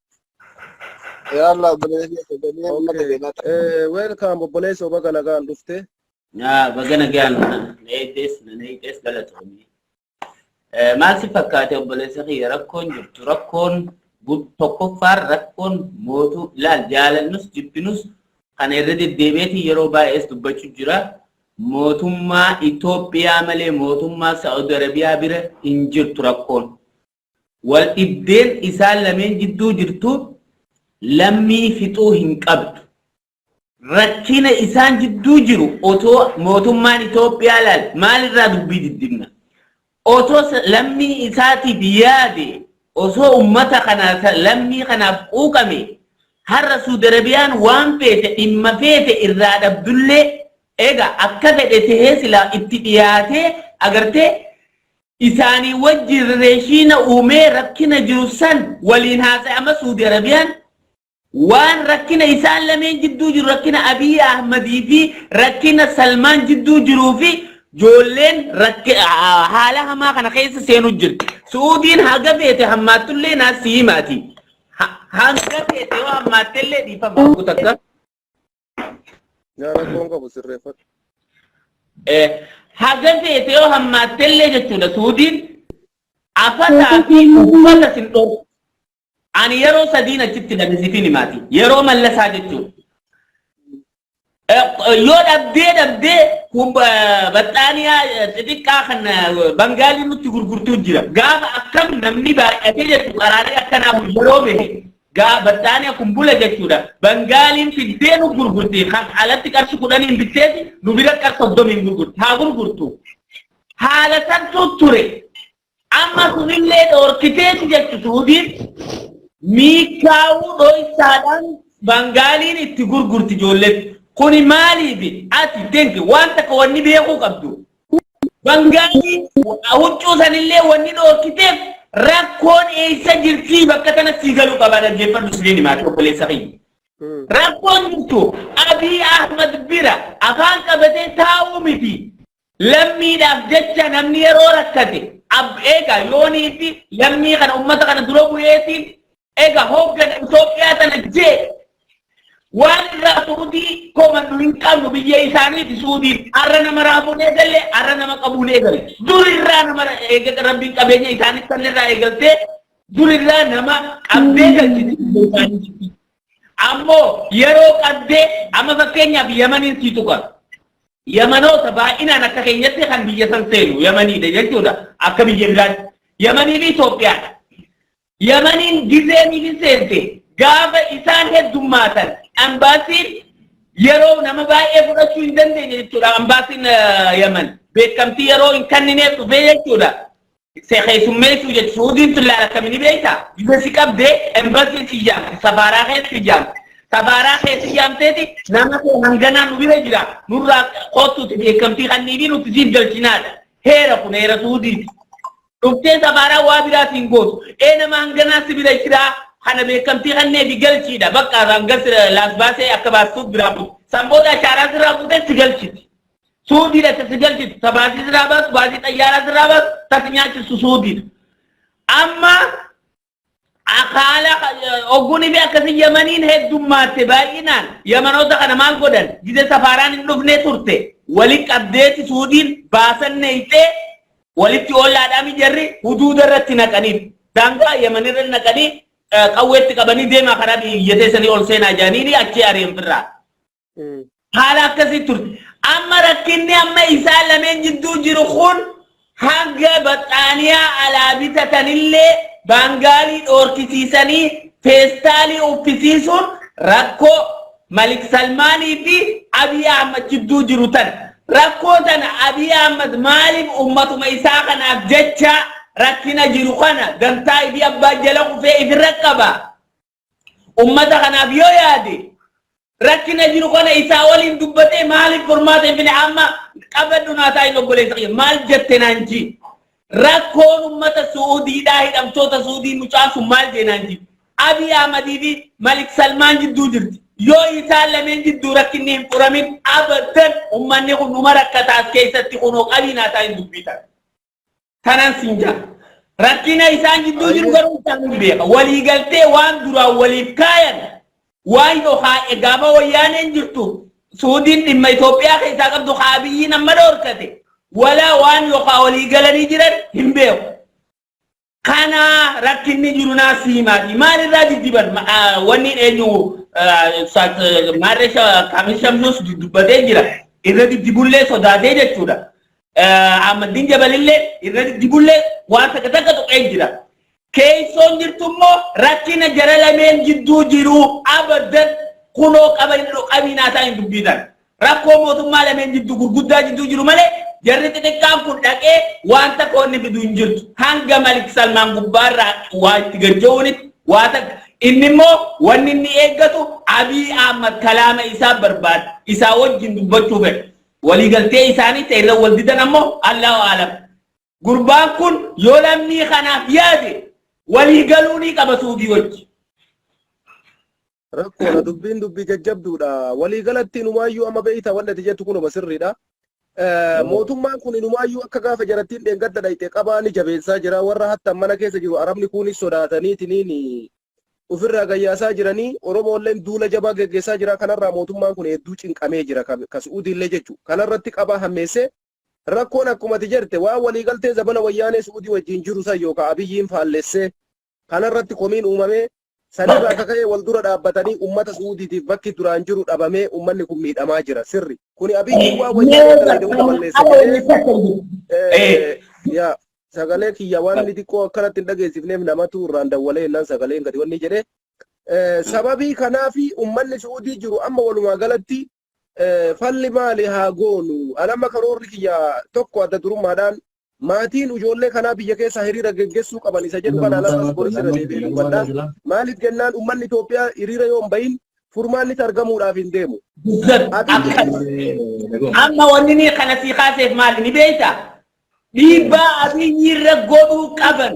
Yalla obboleessa welcome obboleessa baga nagaan dhufte. Baga nagaan neetes galatoomii. Maal si fakkaate obboleessa kiyya rakkoon jirtu rakkoon tokkoffaan rakkoon mootu laal jaalannus jibbinus kana irra deddeebi'eeti yeroo baay'ees dubbachuu jira mootummaa Itoophiyaa malee mootummaa Saudi Arabiyaa bira hin jirtu rakkoon wal dhibdeen isaan lameen jidduu jirtu lammii fixuu hin qabdu rakkina isaan jidduu jiru otoo mootummaan Itoophiyaa laal maalirraa dubbii diddimna otoo lammii isaatiif yaade osoo ummata kana lammii kanaaf quuqame har'a Saudi Arabiyaan waan feete dhimma feete irraa dhabdullee egaa akka fedhe tahee silaa itti dhiyaatee agartee isaanii wajjin reeshiina uumee rakkina jiru san waliin haasa'ama Saudi Arabiyaan waan rakkina isaan lameen jidduu jiru rakkina Abiy Ahmadii fi rakkina Salmaan jidduu jiruu fi joolleen haala hamaa kana keessa seenuu jirti. Suudiin haga feete hammaatullee naas himaati. Hanga feete yoo hammaattellee dhiifama takka. Rakkoon qabu sirreeffatu. Haga feete yoo hammaattellee jechuudha Suudiin afataa fi uffata sin dhoobu. Ani yeroo sadiin achitti dhabisitiin himaati. Yeroo mallasaa jechuudha. Yoo dhabdee baxxaaniyaa xixiqqaa kan Bangaalii nutti gurgurtuu jira. Gaafa akkam namni baay'atee jettu qaraaree akkanaaf yeroo bahe baxxaaniyaa kun bula jechuudha. Bangaaliin fiddee nu gurgurti. Kan alatti qarshi 10 bitteeti nu bira qarshi 30 gurgurti. Haa gurgurtu. Haala santu ture. Amma sunillee dhoorkiteeti jettu Suudiin miikaawuu dho'isaadhaan Bangaaliin itti gurgurti ijoolletti. kuni maaliifi ati denki wanta ka wanni beekuu qabdu bangaali huccuu sanillee wanni dhoorkiteef rakkoon eessa jirtii bakka kana sii galuu qaba dhaggeeffadhu sileeni maatii obboleessa kiyya. Rakkoon jirtu Abiy Ahmad bira afaan qabatee taa'uu miti lammiidhaaf jecha namni yeroo rakkate eega yoonii fi lammii kana ummata kana dura bu'eetiin eega hoggana Itoophiyaa tana jee waan irraa Suudii komandu hin qabnu biyya isaaniiti Suudiin har'a nama raabuun eegalle har'a nama qabuun eegale durirraa nama eega rabbiin qabeenya isaanii sanirraa eegaltee durirraa nama qabdee galchiti ammoo yeroo qabdee amma fakkeenyaaf Yamaniin sii tuqa Yamanoota baay'inaan akka keenyatti kan biyya san seenu Yamaniidha jechuudha akka biyya biraatti Yamanii fi Itoophiyaadha Yamaniin gizeenii fi seente gaafa isaan heddummaatan ambaasiin yeroo nama baay'ee fudhachuu hin dandeenye jechuudha ambaasiin Yaman beekamtii yeroo hin kennineef dhufee jechuudha keessummeessuu jechuudha Suudiin tullaala akkamini beektaa gizesi qabdee ambaasiin si jaamte safaaraa keessa si jaamte safaaraa keessa si jaamteeti nama kee hanganaan nu bira jira nurraa qottuuti beekamtii kanniifi nuti siif galchinaadha heera kun heera Suudiiti dhuftee safaaraa waa biraatiin gootu nama hanganaa si bira jiraa kana beekamtii kanneefi galchiidha bakka rangas laas baasee akka baastuuf biraa buutu sanboota ashaaraa sirraa buutee si galchiti Suudiidha si galchiti tabaasii sirraa baasu baasii xayyaaraa sirraa baasu tasi nyaachisu Suudiidha amma akaala ogguni fi akkasii Yamaniin heddummaate baay'inaan Yamanoota kana maal godhan gide safaaraan hin dhufnee turte walitti qabdeeti Suudiin baasanneeytee walitti ollaadhaami jarri huduuda irratti naqaniif daangaa Yamanirra naqanii qawweetti qabanii deemaa karaa biyya teessanii ol seenaa jaaniini achi ari'an firraa. Haala akkasii turte. Amma rakkinni amma isaan lameen jidduu jiru kun hanga baxaaniyaa alaa bitatanillee baangaalii dhoorkisiisanii feestaalii uffisiisuun rakkoo Malik Salmaanii fi Abiy Ahmad jidduu jiru tan. Rakkoo tana Abiy Ahmad maaliif ummatuma isaa kanaaf jecha rakkina jiru kana gantaa ifi abbaa jala kufee ifirra qaba ummata kanaaf yoo yaade rakkina jiru kana isaa waliin dubbatee maaliif furmaata hin fine amma qabadhu naa taa'in obboleessa kiyya maal jette naanji rakkoon ummata Suudiidhaa hidhamtoota Suudii mucaasu maal jee naanji Abiy Ahmadii fi Malik Salmaan jidduu jirti yoo isaan lameen jidduu rakkinni hin furamin abadan ummanni kun numa rakkataas keessatti kunoo qabii naa taa'in dubbitan tanan sinja rakkina isaan jidduu jiru garuu isaan hin beeka walii galtee waan duraan waliif kaayan waan yoo gaafa wayyaaneen jirtu Suudiin dhimma Itoophiyaa keessaa qabdu Abiyyiin amma dhoorkate walaa waan yoo walii galanii jiran hin beeku kana rakkinni jiru naa siimaati maalirraa diddiban wanni eenyu maarreesha Kamishamnus dubbatee jira irra diddibullee sodaatee jechuudha Ahmadin Jabalillee irra dibullee waan takka tuqee jira. Keessoon jirtummoo rakkina jara lameen jidduu jiru abadan kunoo qabiinaa isaa hin dubbitan. Rakkoo mootummaa lameen jidduu gurguddaa jidduu jiru malee jarri xixiqqaan kun dhaqee waan takka inni fidu hin jirtu. Hanga Malik Salmaan gubbaarraa waa itti gajja'uunitti waa takka inni immoo wanni inni eeggatu Abiy Ahmad kalaama isaa barbaada isaa wajjin dubbachuu fedha. waliigaltee isaanii ta'e irra wal didan ammoo Allahu aalam gurbaan kun yoo lamni kanaaf yaade waliigaluu ni qaba Suudii wajji rakkoona dubbiin dubbii jajjabduudha waliigalatti numaayyuu amma beeyta wanda jettu kun basirriidha mootummaan kun numaayyuu akka gaafa jarattiin dheengadda dhayte qabaa ni jabeessaa jira warra hatta mana keessa jiru arabni kunis sodaataniitiniin ufirraa gayyaasaa jiranii Oromoolleen duula jabaa geggeessaa jira kanarraa mootummaan kun hedduu cinqamee jira ka Suudiillee jechu kanarratti qabaa hammeesse rakkoon akkuma tijerte waa waliigaltee zabana wayyaanee Suudii wajjin jiru san yookaan Abiyyiin faallesse kanarratti komiin uumamee sanirraa akka ka'ee wal dura dhaabbatanii ummata Suudiitiif bakki duraan jiru dhabamee ummanni kun miidhamaa jira sirri kuni Abiyyiin waa wayyaanee dalagaa balleesse yaa sagalee kiyya waan ni xiqqoo akkanatti hin dhageessifneef namatu irraan dawwalee innaan sagaleen gadi wanni jedhe sababii kanaafi ummanni Suudii jiru amma walumaa galatti falli maali haa goonu anama karoorri kiyya tokko adda durummaadhaan maatiin ijoollee kanaa biyya keessa hiriira geggeessuu qaban isa jedhu kana lamas borisira deebi'ee dubbadhaan maaliif jennaan ummanni Itoophiyaa hiriira yoo hin bahin furmaanni argamuudhaaf hin deemu. Amma wanni ni kana si kaaseef maali ni beekta? Dhiibbaa Abiyyi irra godhuu qaban.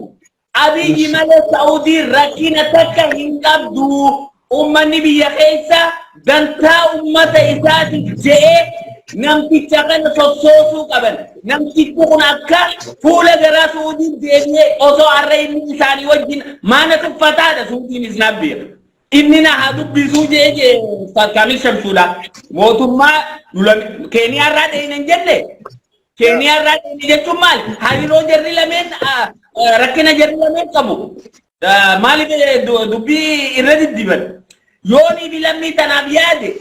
Abiyyi malee Saa'udii rakkina takka hin qabdu. Uummanni biyya keessa dantaa uummata isaatiif je'ee namticha kana sossoosuu qaban. Namtichi kun akka fuula gara Saa'udii deebi'ee osoo har'a inni isaanii wajjin maana tuffataadha Saa'udiinis nabbiira. Inni na haa dubbisuu jee fakkaamil shamsuudha. Mootummaa Keeniyaa irraa dheeyne hin jenne. Keeniyaa irraa dheeyne jechuun maali? Hariiroo jarri lameen rakkina jarri lameen qabu. Maaliif dubbii irra diddiban? Yoonii fi lammii tanaaf yaade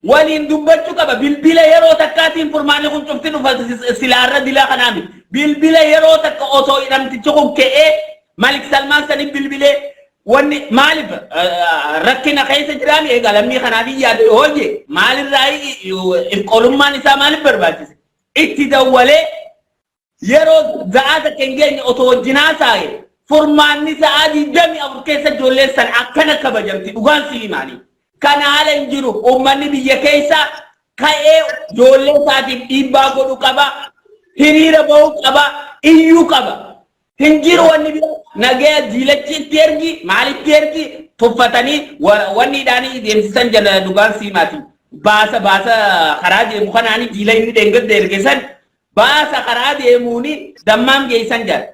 waliin dubbachuu qaba. Bilbila yeroo takkaatiin furmaanni kun cufti dhufa silaarra dilaa kanaami. Bilbila yeroo takka osoo namtichi kun ka'ee Malik Salmaan saniif bilbilee wanni maaliif rakkina keessa jiraan egaa lammii kanaaf yaade hojii maalirraa qolummaan isaa maaliif barbaachise? Itti dawwalee yeroo za'aata kengeenye otoo wajjinaa taa'e furmaanni sa'aa 24 keessa ijoolleessan akkana kabajamti dhugaan si himaanii. Kana haala hin jiru uummanni biyya keessa ka'ee ijoollee isaatiif dhiibbaa godhu qaba, hiriira bahuu qaba, iyyuu qaba. Hin jiru wanni biraa nagaya jiilachiitti ergi maalitti ergi tuffatanii wanni hidhaanii deemsisan jala dhugaan si himaati. Baasa karaa deemu kanaanii jiila inni deengadda ergeessan baasa karaa deemuuni dammaam geessan jala.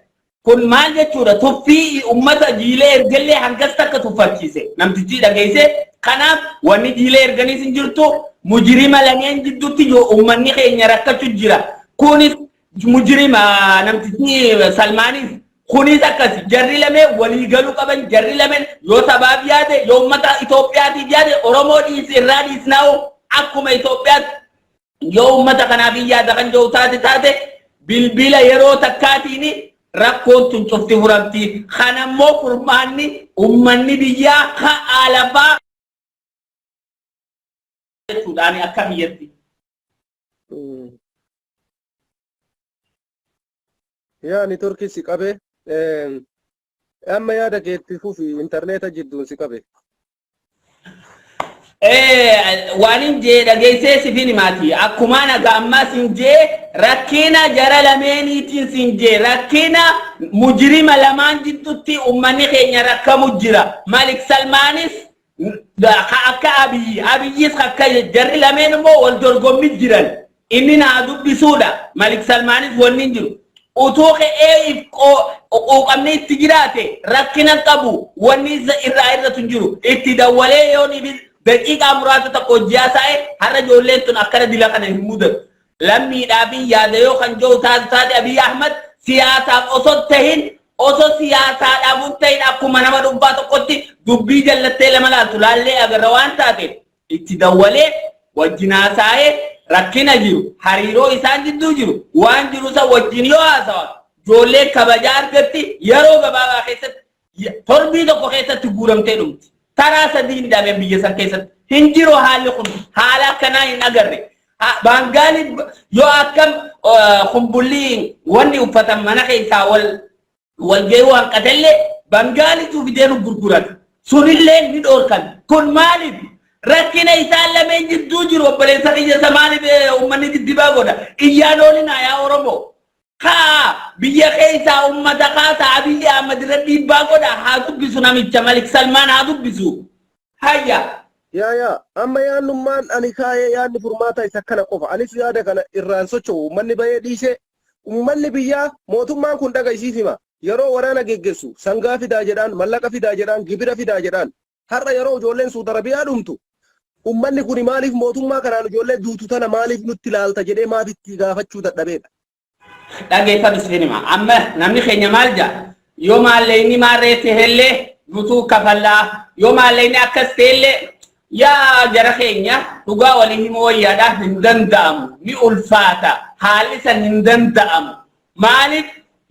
Kun maal jechuudha tuffii uummata jiilee ergallee hangas takka tuffachiise namtichi dhageesse. Kanaaf wanni jiilee erganiis hin jirtu mujirima lameen jidduutti uummanni keenya rakkachuu jira. Kunis mujirima namtichi Salmaanis kunis akkasi jarri lameen walii galuu qaban jarri lameen yoo sabaaf yaade yoo uummata Itoophiyaatiif yaade Oromoo irraa dhiisnaa'u akkuma Itoophiyaatti yoo uummata kanaaf yaada kan jiru taate bilbila yeroo takkaatiin rakkoon tun cufti furamti. Kanammoo furmaanni uummanni biyyaa haa lafaa jechuudhaan akka biyyatti. Yaani Turkii si qabe amma yaada keetti fufi intarneeta jidduun si qabe. Waan hin jee dhageessee sifin himaati. Akkuma naga ammaa sin jee rakkina jara lameeniitiin sin jee rakkina mujirima lamaan jidduutti uummanni keenya rakkamu jira. Malik Salmaanis akka Abiyyis akka jarri lameen immoo wal dorgommii jiran. Inni naa dubbisuudha. Malik Salmaanis wanni hin jiru. Utuu ka'ee quuqamni itti jiraate rakkina qabu wanni irraa irratu hin jiru. Itti dawwalee yoo daqiiqaa muraasa tokko hojjaasaa'e har'a ijoolleen tun akkana dila kana hin mudatu. Lammiidhaaf yaada yoo kan jiru taate Abiy Ahmad siyaasaaf osoo siyaasaadhaaf hin ta'in akkuma nama dhuunfaa tokkotti dubbii jallattee lama laaltu laallee agarra waan taateef itti dawwalee wajjin haasaa'ee rakkina jiru hariiroo isaan jidduu jiru waan jiru isa wajjin yoo haasawan ijoollee kabajaa argatti yeroo gabaabaa keessatti torbii tokko keessatti guuramtee dhumti. Taraa sadiin dhaabee biyya san keessatti hin jiru haalli kun haala akkanaa hin agarre. Baangaali yoo akkam kumbulli wanni uffatan mana keessaa wal geeruu hanqatellee baangaalitu fidee nu gurgurata. Sunillee ni dhoorkan. Kun maaliif? Rakkina isaan lameen jidduu jiru obboleessa kiyya maaliif uummanni diddibaa godha? Iyyaan oolinaa yaa Oromoo. Haa biyya keessa uummata kaasaa Abiy Ahmad irra dhiibbaa godha haa dubbisu namicha Malik Salmaan haa dubbisu. Hayya. Yaa amma yaannummaan ani kaayee yaadni furmaata isa kana qofa anis yaada kana irraan socho'u uummanni bahee dhiisee uummanni biyyaa mootummaan kun dhagaysiisima yeroo waraana geggeessu sangaa fidaa jedhaan mallaqa fidaa jedhaan gibira fidaa jedhaan har'a yeroo ijoolleen Suudi Arabiyaa dhumtu uummanni kun maaliif mootummaa kanaan ijoollee duutu tana maaliif nutti ilaalta jedhee maaf itti gaafachuu dadhabeedha. Dhageeffatu sinima amma namni keenya maal jaa yoo maalleeyni maarreetti hellee nutuu kafallaa yoo maalleeyni akkas ta'ellee yaa jara keenya dhugaa walii himoo wayyaadhaa hin danda'amu ni ulfaata haalli san hin danda'amu maaliif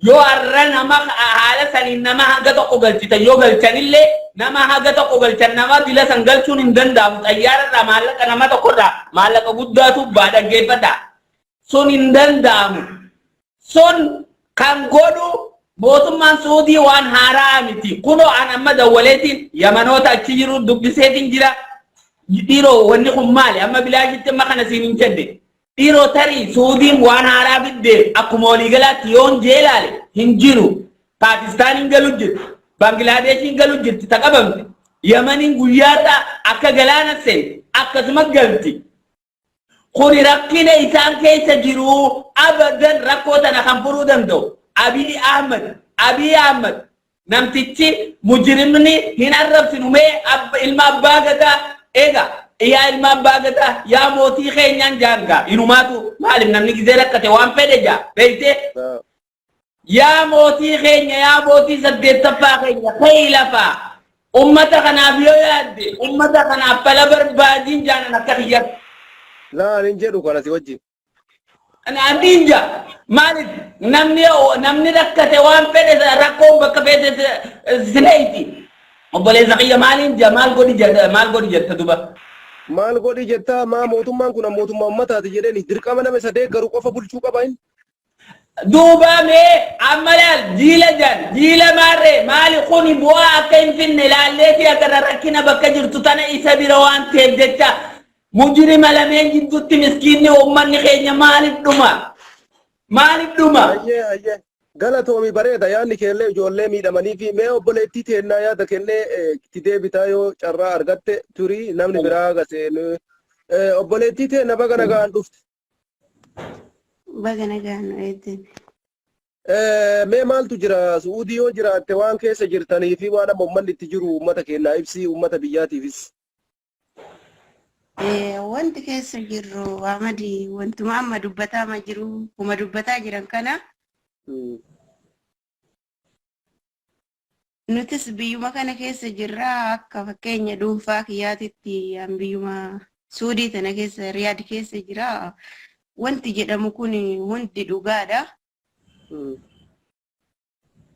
yoo har'a nama haala saniin nama haga tokko galchitan yoo galchanillee nama haga tokko galchan nama dila san galchuun hin danda'amu xayyaararraa maallaqa nama tokkorraa maallaqa guddaatu baa dhaggeeffadha sun hin danda'amu. Sun kan godhu mootummaan Suudii waan haaraa miti. Kunoo an amma dawwaleetiin Yamanoota achi jiru dubbiseetiin jira. dhiiroo wanni kun maali amma bilaajitti amma kana siin hin jenne dhiiroo tarii suudiin waan haaraa biddee akkuma waliigalaatti yoon jeelaale hin jiru Paakistaan galu jirti Bangladesh galu jirti taqabamte Yamanin guyyaadha akka galaana seen akkasuma galti kuni rakkina isaan keessa jiru abadan rakkoo tana kan furuu danda'u Abiy Ahmed namtichi mujrimni hin arrabsinu mee ilma abbaa gadaa eega yaa ilma abbaa gadaa yaa mootii keenyaan jaanga inumaatu maalim namni gizee rakkate waan fedhe jaa beeyte yaa mootii keenya yaa mootii saddeettaffaa keenya ka'ii lafaa ummata kanaaf yoo yaadde ummata kanaaf fala barbaadiin jaanan akka kiyyatti laa nin jedhu kana si wajjin Nadinja maalif namni rakkate waan fedhe rakkoon bakka fedhe sineeti obboleessa kiyya maal godhi jetta duba maal godhi jetta maa mootummaan kun mootummaa ummataati jedheni dirqama nama sadee garuu qofa bulchuu qaba hin duuba mee ammalal jiila maarree maali kuni bu'aa akka hin finne laalleeti agarra rakkina bakka jirtu tana isa bira waan ta'eef jecha mujrima lameen jidduutti miskiinni uummanni keenya maaliif dhuma ayyee galatoomi bareeda yaadni keellee ijoollee miidhamanii fi mee obboleettii teennaa yaada kennee itti deebitaa yoo carraa argatte turii namni biraa gaseen obboleettii teenna baga nagaan dhufte baga nagaan eeddeen mee maaltu jira suudii yoo jiraatte waan keessa jirtanii fi waan amma uummanni itti jiru uummata keenyaa ibsii uummata biyyaatiifis wanti keessa jirru Amadi wantuma amma dubbataa jiru kuma dubbataa jiran kana nutis biyyuma kana keessa jirra akka fakkeenya dhuunfaa kiyyaatitti biyyuma Suudii tana keessa Riyaad keessa jira wanti jedhamu kun hundi dhugaadha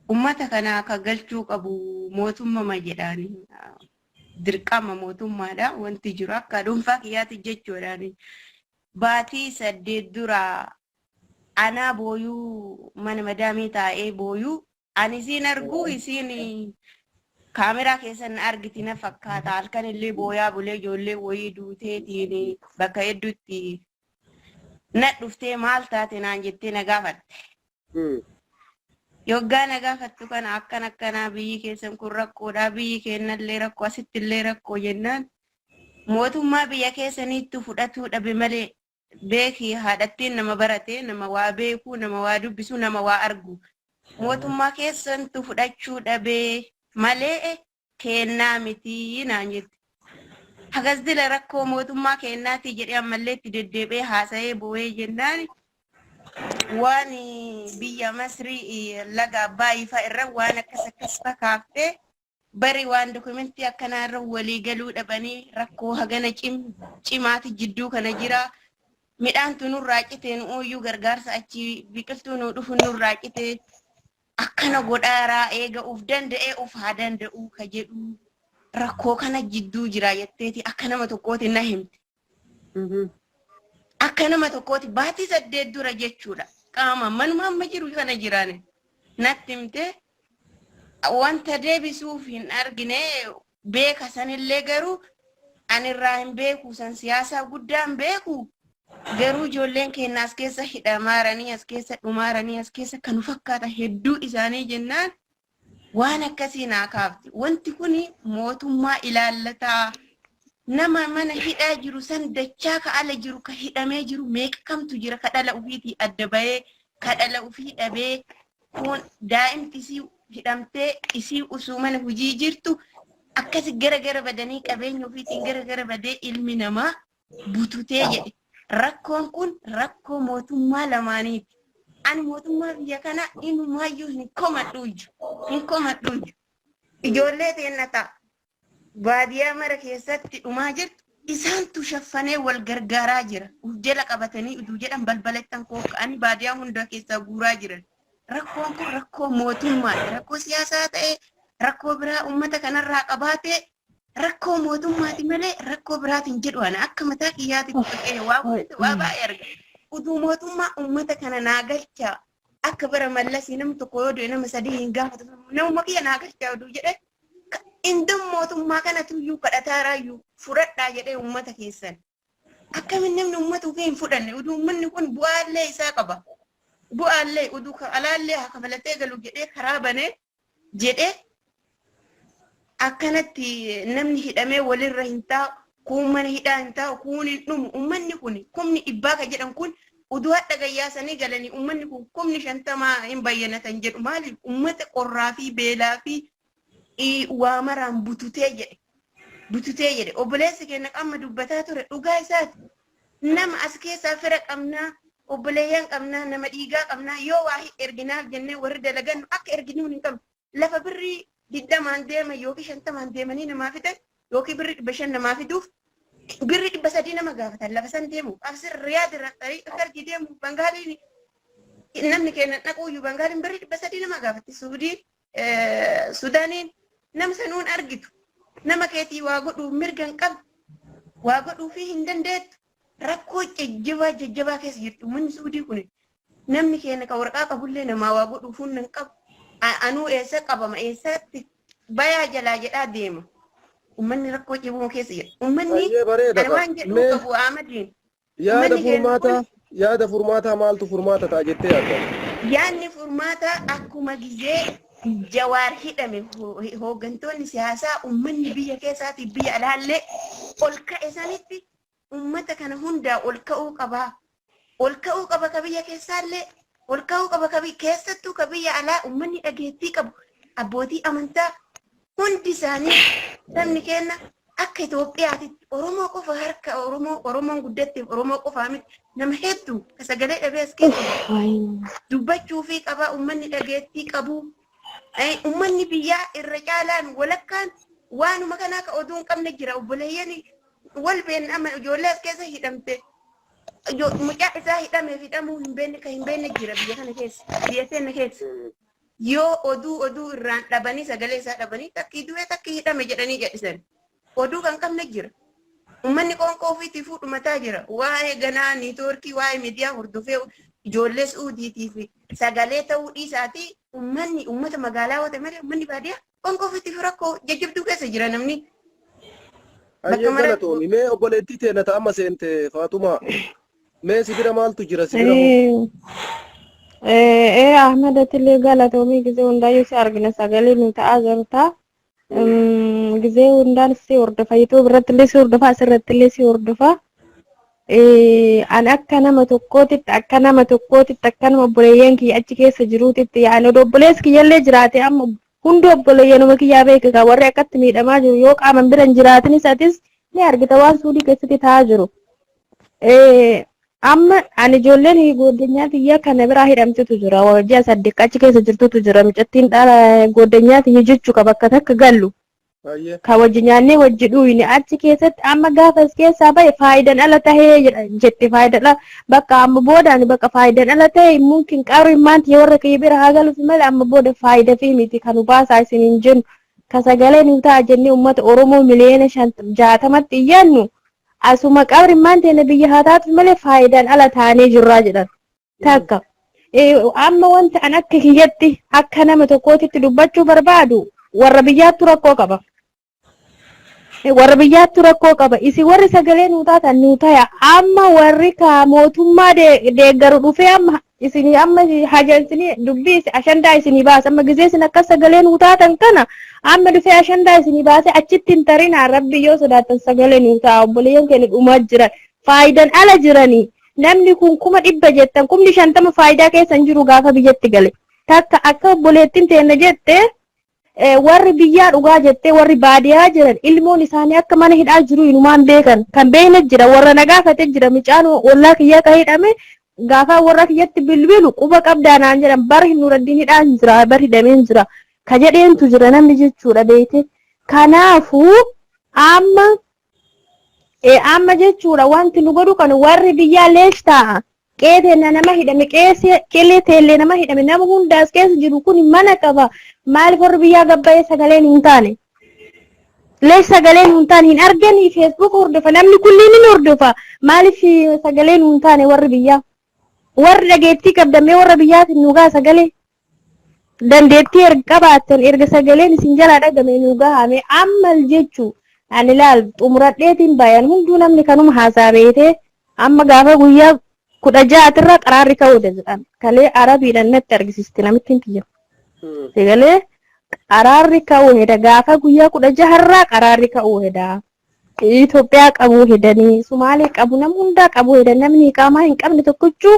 ummata kana akka galchuu qabu mootummaa jedhaani dirqama mootummaadha wanti jiru akka dhuunfaa kiyyaatti jechuudhaan baatii 8 dura ana booyuu mana madaamii taa'ee booyuu ani isin argu isin kaameraa keessan argiti na fakkaata halkan illee booyaa bulee ijoollee wayii duuteetiin bakka hedduutti na dhuftee maal taate naan jettee na gaafatte yoggaa na gaafattu kana akkana biyyi keessan kun rakkoodha biyyi kennallee rakkoo asittillee rakkoo jennaan mootummaa biyya keessaniitti fudhatuu dhabe malee beekii haadhattiin nama barate nama waa beekuu nama waa dubbisu nama waa argu mootummaa keessantu fudhachuu dhabee malee kennaa miti naan jette hagas dila rakkoo mootummaa kennaati jedhee ammallee itti deddeebee haasa'ee boo'ee jennaan waan biyya Masrii laga Abbaayifa irra waan akkas fakkaate bari waan dokumentii akkana irra walii galuu dhabanii rakkoo hagana cimaati jidduu kana jira midhaan tunurraa citeen ooyyuu gargaarsa achi biqiltuu nu dhufu nurraa citee akkana godhaaraa eega uf danda'ee uf haa danda'u ka jedhu rakkoo kana jidduu jira jetteeti akka nama tokkooti na himte akka nama tokkooti baatii 8 dura jechuudha qaama manuma amma jiru kana jiraan natti himte wanta deebisuuf hin argine beeka sanillee garuu anirraa hin beeku san siyaasaa guddaan beeku garuu ijoolleen keenya as keessa hidhamaaranii as keessa dhumaaranii as keessa kan fakkaata hedduu isaanii jennaan waan akkasii naa kaafti wanti kuni mootummaa ilaallataa nama mana hidhaa jiru san dachaa ka ala jiru ka hidhamee jiru meeqa kamtu jira ka dhala ufiitii adda bahee ka dhala ufii dhabee kun daa'imti isii hidhamtee isii usuu mana hujii jirtu akkasi gara badanii qabeenya ufiitiin gara badee ilmi namaa bututee jedhe rakkoon kun rakkoo mootummaa lamaaniiti ani mootummaa biyya kana inumaayyuu hin komadhu ijoollee teenna baadiyaa mara keessatti dhumaa jirtu isaantu shaffanee wal gargaaraa jira uf jala qabatanii uduu jedhan balbalattan kookka'anii baadiyaa hunda keessaa guuraa jiran rakkoon kun rakkoo mootummaa rakkoo siyaasaa ta'e rakkoo biraa ummata kanarraa qabaate rakkoo mootummaati malee rakkoo biraatiin jedhu ana akka mataa kiyyaatti qoqqee waa baay'ee arga uduu mootummaa ummata kana naagalcha akka bara mallasii nam tokko yoo du'e nama sadii hin gaafatu nama kiyya naagalcha uduu jedhe indum mootummaa kanatu iyyuu kadhataaraayyuu fudhadhaa jedhee uummata keessan akkamiin namni uummata ofii hin fudhanne uduu uummanni kun bu'aallee isaa qaba bu'aallee uduu alaallee haa kafalatee galu jedhee karaa banee jedhee akkanatti namni hidhamee walirra hin taa'u kun mana hidhaa hin taa'u kun hin dhumu uummanni kun kumni dhibbaa ka jedhan kun uduu hadha gayyaasanii galanii uummanni kun kumni 50 hin bayyanatan jedhu maaliif uummata qorraa fi beelaa fi waa maraan bututee jedhe obboleessi keenya qamma dubbataa ture dhugaa isaati nama as keessaa fira qabnaa obboleeyyan qabnaa nama dhiigaa qabnaa yoo waa erginaaf jennee warri dalagan akka erginuu hin qabnu lafa birrii 20 deema yookiin 50 deemanii namaa fitan yookiin birrii 500 namaa fiduuf birrii 300 nama gaafatan lafa san deemu asir riyaad irratti argi deemu bangaaliin namni keenya dhaquuyyuu bangaaliin birrii 300 nama gaafatti suudaaniin nam sanuun argitu nama keetii waa godhuu mirgan qab waa godhuu fi hin dandeettu rakkoo jajjabaa keessa jirtu uummanni suudii kun namni keenya ka waraqaa qabullee namaa waa godhuu hundan qabu anuu eessa qabama eessatti bayaa jalaa jedhaa deema uummanni rakkoo jabuu keessa jira uummanni ana waan jedhuu qabu Ahmadiin yaada furmaataa maaltu furmaata ta'a jettee yaadda yaadni furmaataa akkuma gizee Jawaar hidhame hooggantoonni siyaasaa uummanni biyya keessaatii biyya alaallee ol ka'e sanitti uummata kana hundaa ol ka'uu qaba ka biyya keessaallee ol ka'uu qaba ka keessattuu ka biyya alaa uummanni dhageettii qabu abbootii amantaa hundi isaanii sabni keenya akka Itoophiyaatitti Oromoo qofa harka Oromoon guddatteef Oromoo qofaa miti nama hedduu ka sagalee dhabee as keessa dubbachuu fi qaba uummanni dhageettii qabu. Uummanni biyyaa irra caalaan walakkaan waanuma kanaa ka oduu hin qabne jira obboleeyyan wal beekna amma ijoollee as keessa hidhamte mucaa isaa hidhameef hidhamuu hin beekne jira biyya kana keessa biyya keenya keessa yoo oduu irraan dhabanii sagalee isaa dhabanii takkii du'ee takkii hidhame jedhanii jedhisan oduu kan qabne jira uummanni qoonqoo ofiitii fuudhumataa jira waa'ee ganaa niitoorkii waa'ee miidiyaa hordofee ijoollee suudiitii fi sagalee ta'uu dhiisaatii uummanni uummata magaalaa wate malee uummanni baadiyyaa qoonqoo ofiitii fi rakkoo jajjabduu keessa jira namni. Ayyee galatoomi mee obboleettii teenya ta'a amma seente Faatumaa mee sibira maaltu jira sibira moo? Ahmed Atillee galatoomi gisee hundaayyuu si argina sagalee nu ta'aa jirta. Gisee hundaan si hordofa YouTube irrattillee si hordofa asirrattillee si hordofa. An akka nama tokkootitti akka nama obboleeyyan kiyya achi keessa jiruutitti yaa'an obboleessi kiyyallee jiraate amma hundi obboleeyyanuma kiyyaa beeka warri akkatti miidhamaa jiru yoo qaaman bira hin jiraatinis atis ni argita waan suudii keessatti ta'aa jiru. Amma ani ijoolleen goddanyaa kiyya kana biraa hidhamtetu jira ji'a 8 achi keessa jirtutu jira mucattiin dhala goddanyaa kiyya jechuu qaba akka takka gallu. Ka wajji nyaannee wajji dhuyne achi keessatti amma gaafa as keessaa bahe faayidaan ala tahee jette faayidaan bakka amma boodaan bakka faayidaan ala tahee mungkin qaru imaanti warra kiyya bira haa galuuf malee amma booda faayidaa fi miti kan baasaa isin hin jennu ka sagalee nu ta'a jennee uummata Oromoo miliyoona 60tti iyyannu asuma qaru imaanti na biyya haa taatu malee faayidaan ala taanee jirraa jedhan takka amma wanti an akka kiyyatti akka nama tokkootitti dubbachuu barbaadu warra biyyaattu rakkoo qaba. Warra biyyaattu rakkoo qaba. Isi warri sagalee nu taatan nu taya amma warri ka mootummaa deeggaru dhufee amma isinii amma hajansini dubbii ashandaa isinii baasa amma gisee isin akka sagalee nu taatan kana amma dhufee ashandaa isinii baase achitti hin tarinaa rabbi yoo sodaatan sagalee nu ta'a obboleeyyan keenya dhumaa jiran faayidaan ala jiranii namni kun 100 jettan 50 faayidaa keessa hin jiru gaafa biyyatti gale takka akka obboleettiin teenya jette warri biyyaa dhugaa jettee warri baadiyaa jiran ilmoon isaanii akka mana hidhaa jiru inumaan beekan kan beekne jira warra nagaafate jira micaan wallaa kiyyaa ka hidhame gaafa warra kiyyatti bilbilu quba qabdaanaan jedhan bari nuraddiin hidhaan jira bari hidhameen jira ka jedheentu jira namni jechuudha beekte kanaafuu amma jechuudha wanti nu godhu kan warri biyyaa lees ta'a qeeteena nama hidhame qeelee teellee nama hidhame nama hundaas keessa jiru kun mana qaba maaliif warri biyyaa gabbayee sagaleen hin taane lees sagaleen hin taane hin arganii Facebook hordofa namni kulliin ni hordofa maaliif sagaleen hin taane warri biyyaa warri dhageettii qabdamee warra biyyaatiin nugaa sagalee dandeettii erga qabaattan erga sagaleen isin jalaa dhagame nu gahame ammal jechuu ani laal xumuradheetiin bayan hunduu namni kanuma haasaa beekee amma gaafa guyyaa 16 irra qaraarri ka'uudha jedhan kalee arabiidhaan natti argisiisti namitti hin tiyya. Sagalee qaraarri ka'uu heda gaafa guyyaa 16 irraa qaraarri ka'uu heda. Itoophiyaa qabuu hedanii Sumaalee qabu nama hundaa qabuu hedan namni iqaamaa hin qabne tokkochuu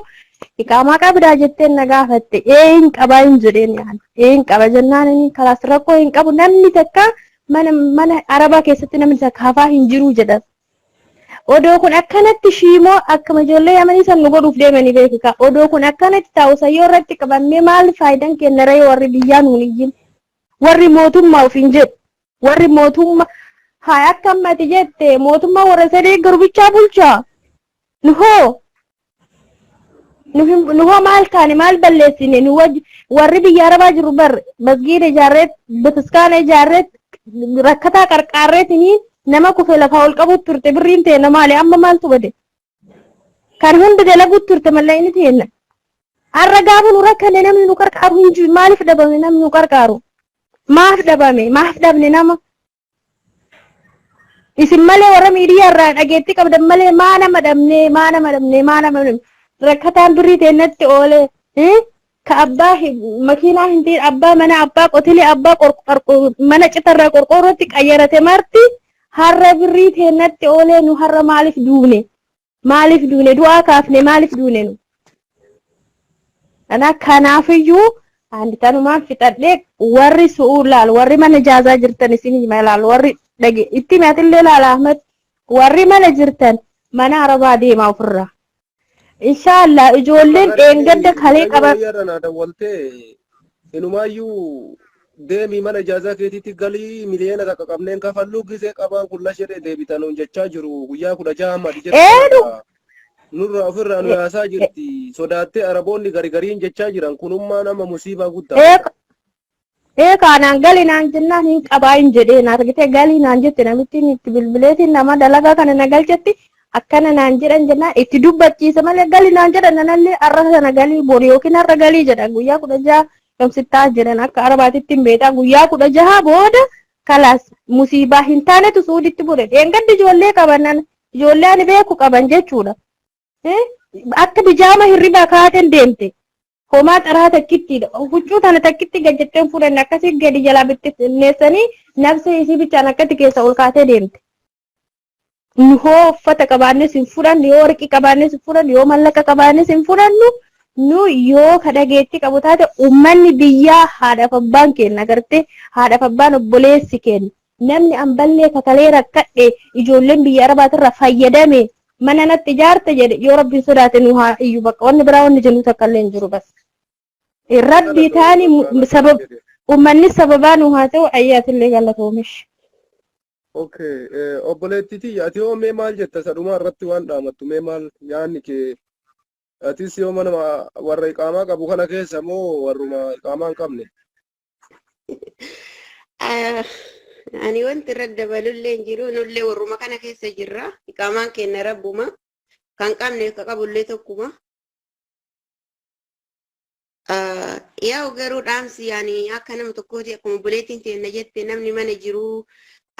iqaamaa qabdaa jetteen na gaafatte hin qabaa hin jedheen yaada hin qaba jennaan inni kalaas rakkoo hin qabu namni takka mana arabaa keessatti namni takka hafaa hin jiru jedhan. Odoo kun akkanatti shiimoo akkuma ijoollee yamanii san nu godhuuf deemanii beekaa odoo kun akkanatti taa'u sayyoo irratti qabamee maal faayidaan kenna ree warri biyyaa nuun iyyin warri mootummaa ofiin jedhu warri mootummaa haa akkamati jette mootummaa warra sadii garbichaa bulchaa nuhoo maal taane maal balleessine nu warri biyya arabaa jiru bar masgiida ijaarreet bataskaana ijaarreet rakkataa qarqaarreetini nama kufe lafaa ol qabuut turte birriin teena maali amma maaltu bade kan hunda dalaguut turte mallee inni teena har'a gaafa nu rakkane namni nu qarqaaru hin jiru maaliif dhabame namni nu qarqaaru maaf dhabame maaf dhabne nama isin malee warra miidiyaa irraa dhageetti qabdan malee maa nama dhabne rakkataan birrii teennatti oole ka abbaa makiinaa hin ta'in abbaa mana abbaa qotilee abbaa mana citarraa qorqoorrootti qayyarate marti har'a birrii teennatti oole nu har'a maaliif duune du'aa kaafne maaliif duune nu kanaafiyyuu andi tanumaan fixadhee warri su'uu laal warri mana jaazaa jirtan isin laal warri dhage itti maatillee laal Ahmed warri mana jirtan mana arabaa deemaa ofirraa inshallah ijoolleen dheengadda kalee qaban yarana dawwalte inumaayyuu deemi mana ijaazaa keetiitti galii miliyoona takka qabneen kafalluu gisee qabaan kulla shedhe deebitanuun jechaa jiru guyyaa 16 madi jedhu nurra ofirraa nu yaasaa jirti sodaattee araboonni garigariin jechaa jiran kunummaa nama musiibaa guddaa kaanaan galinaan jennaan hin qabaa hin jedheen argite galinaan jette namittiin itti bilbileetiin nama dalagaa kana na galchetti akkana naan jedhan jennaan itti dubbachiisa malee galinaan jedhan nanallee arra sana galii bor yookiin har'a galii jedhan guyyaa 16 yomsittaa jedhan akka arabaatitti hin beekaa guyyaa 16 booda kalaas musiibaa hin taanetu suuditti bude dheengaddi ijoollee qaban ijoollee ani beeku qaban jechuudha. Akka bijaama hirriba kaaten deemte homaa xaraa takkittidha huccuu tana takkitti gajjetteen fuudhan akkasii gadi jalaa bittinneessanii nafsa isii bichaan akkatti keessa ol kaatee deemte. Nu hoo uffata qabaannes hin fudhannu yoo warqii qabaannes hin fudhannu yoo mallaqa qabaannes hin fudhannu nu yoo kadhageetti qabu taate uummanni biyyaa haadhaaf abbaan kenna gartee haadhaaf abbaan obboleessi kenna namni amballee kakalee rakkadhe ijoolleen biyya arabaatirra fayyadame mana natti ijaarte jedhe yoo rabbiin sodaate nu haa iyyuu bakka wanni biraa wanni jennu takka illee hin jiru bas rabbii taani sabab uummanni sababaa nu haa ta'u ayyaatillee gallatoomish. Okay, obboleettiti ati yoo mee maal jetta sadhumaa irratti waan dhaamattu mee maal yaanni kee atis yoo mana warra iqaamaa qabu kana keessa moo warruma iqaamaa hin qabne? Ani wanti irra dabalullee hin jiru nullee warruma kana keessa jirra iqaamaan kenna rabbuma kan qabne ka qabullee tokkuma. Yaa garuu dhaamsi yaani akka nama tokkooti akkuma obboleettiin teenna jette namni mana jiru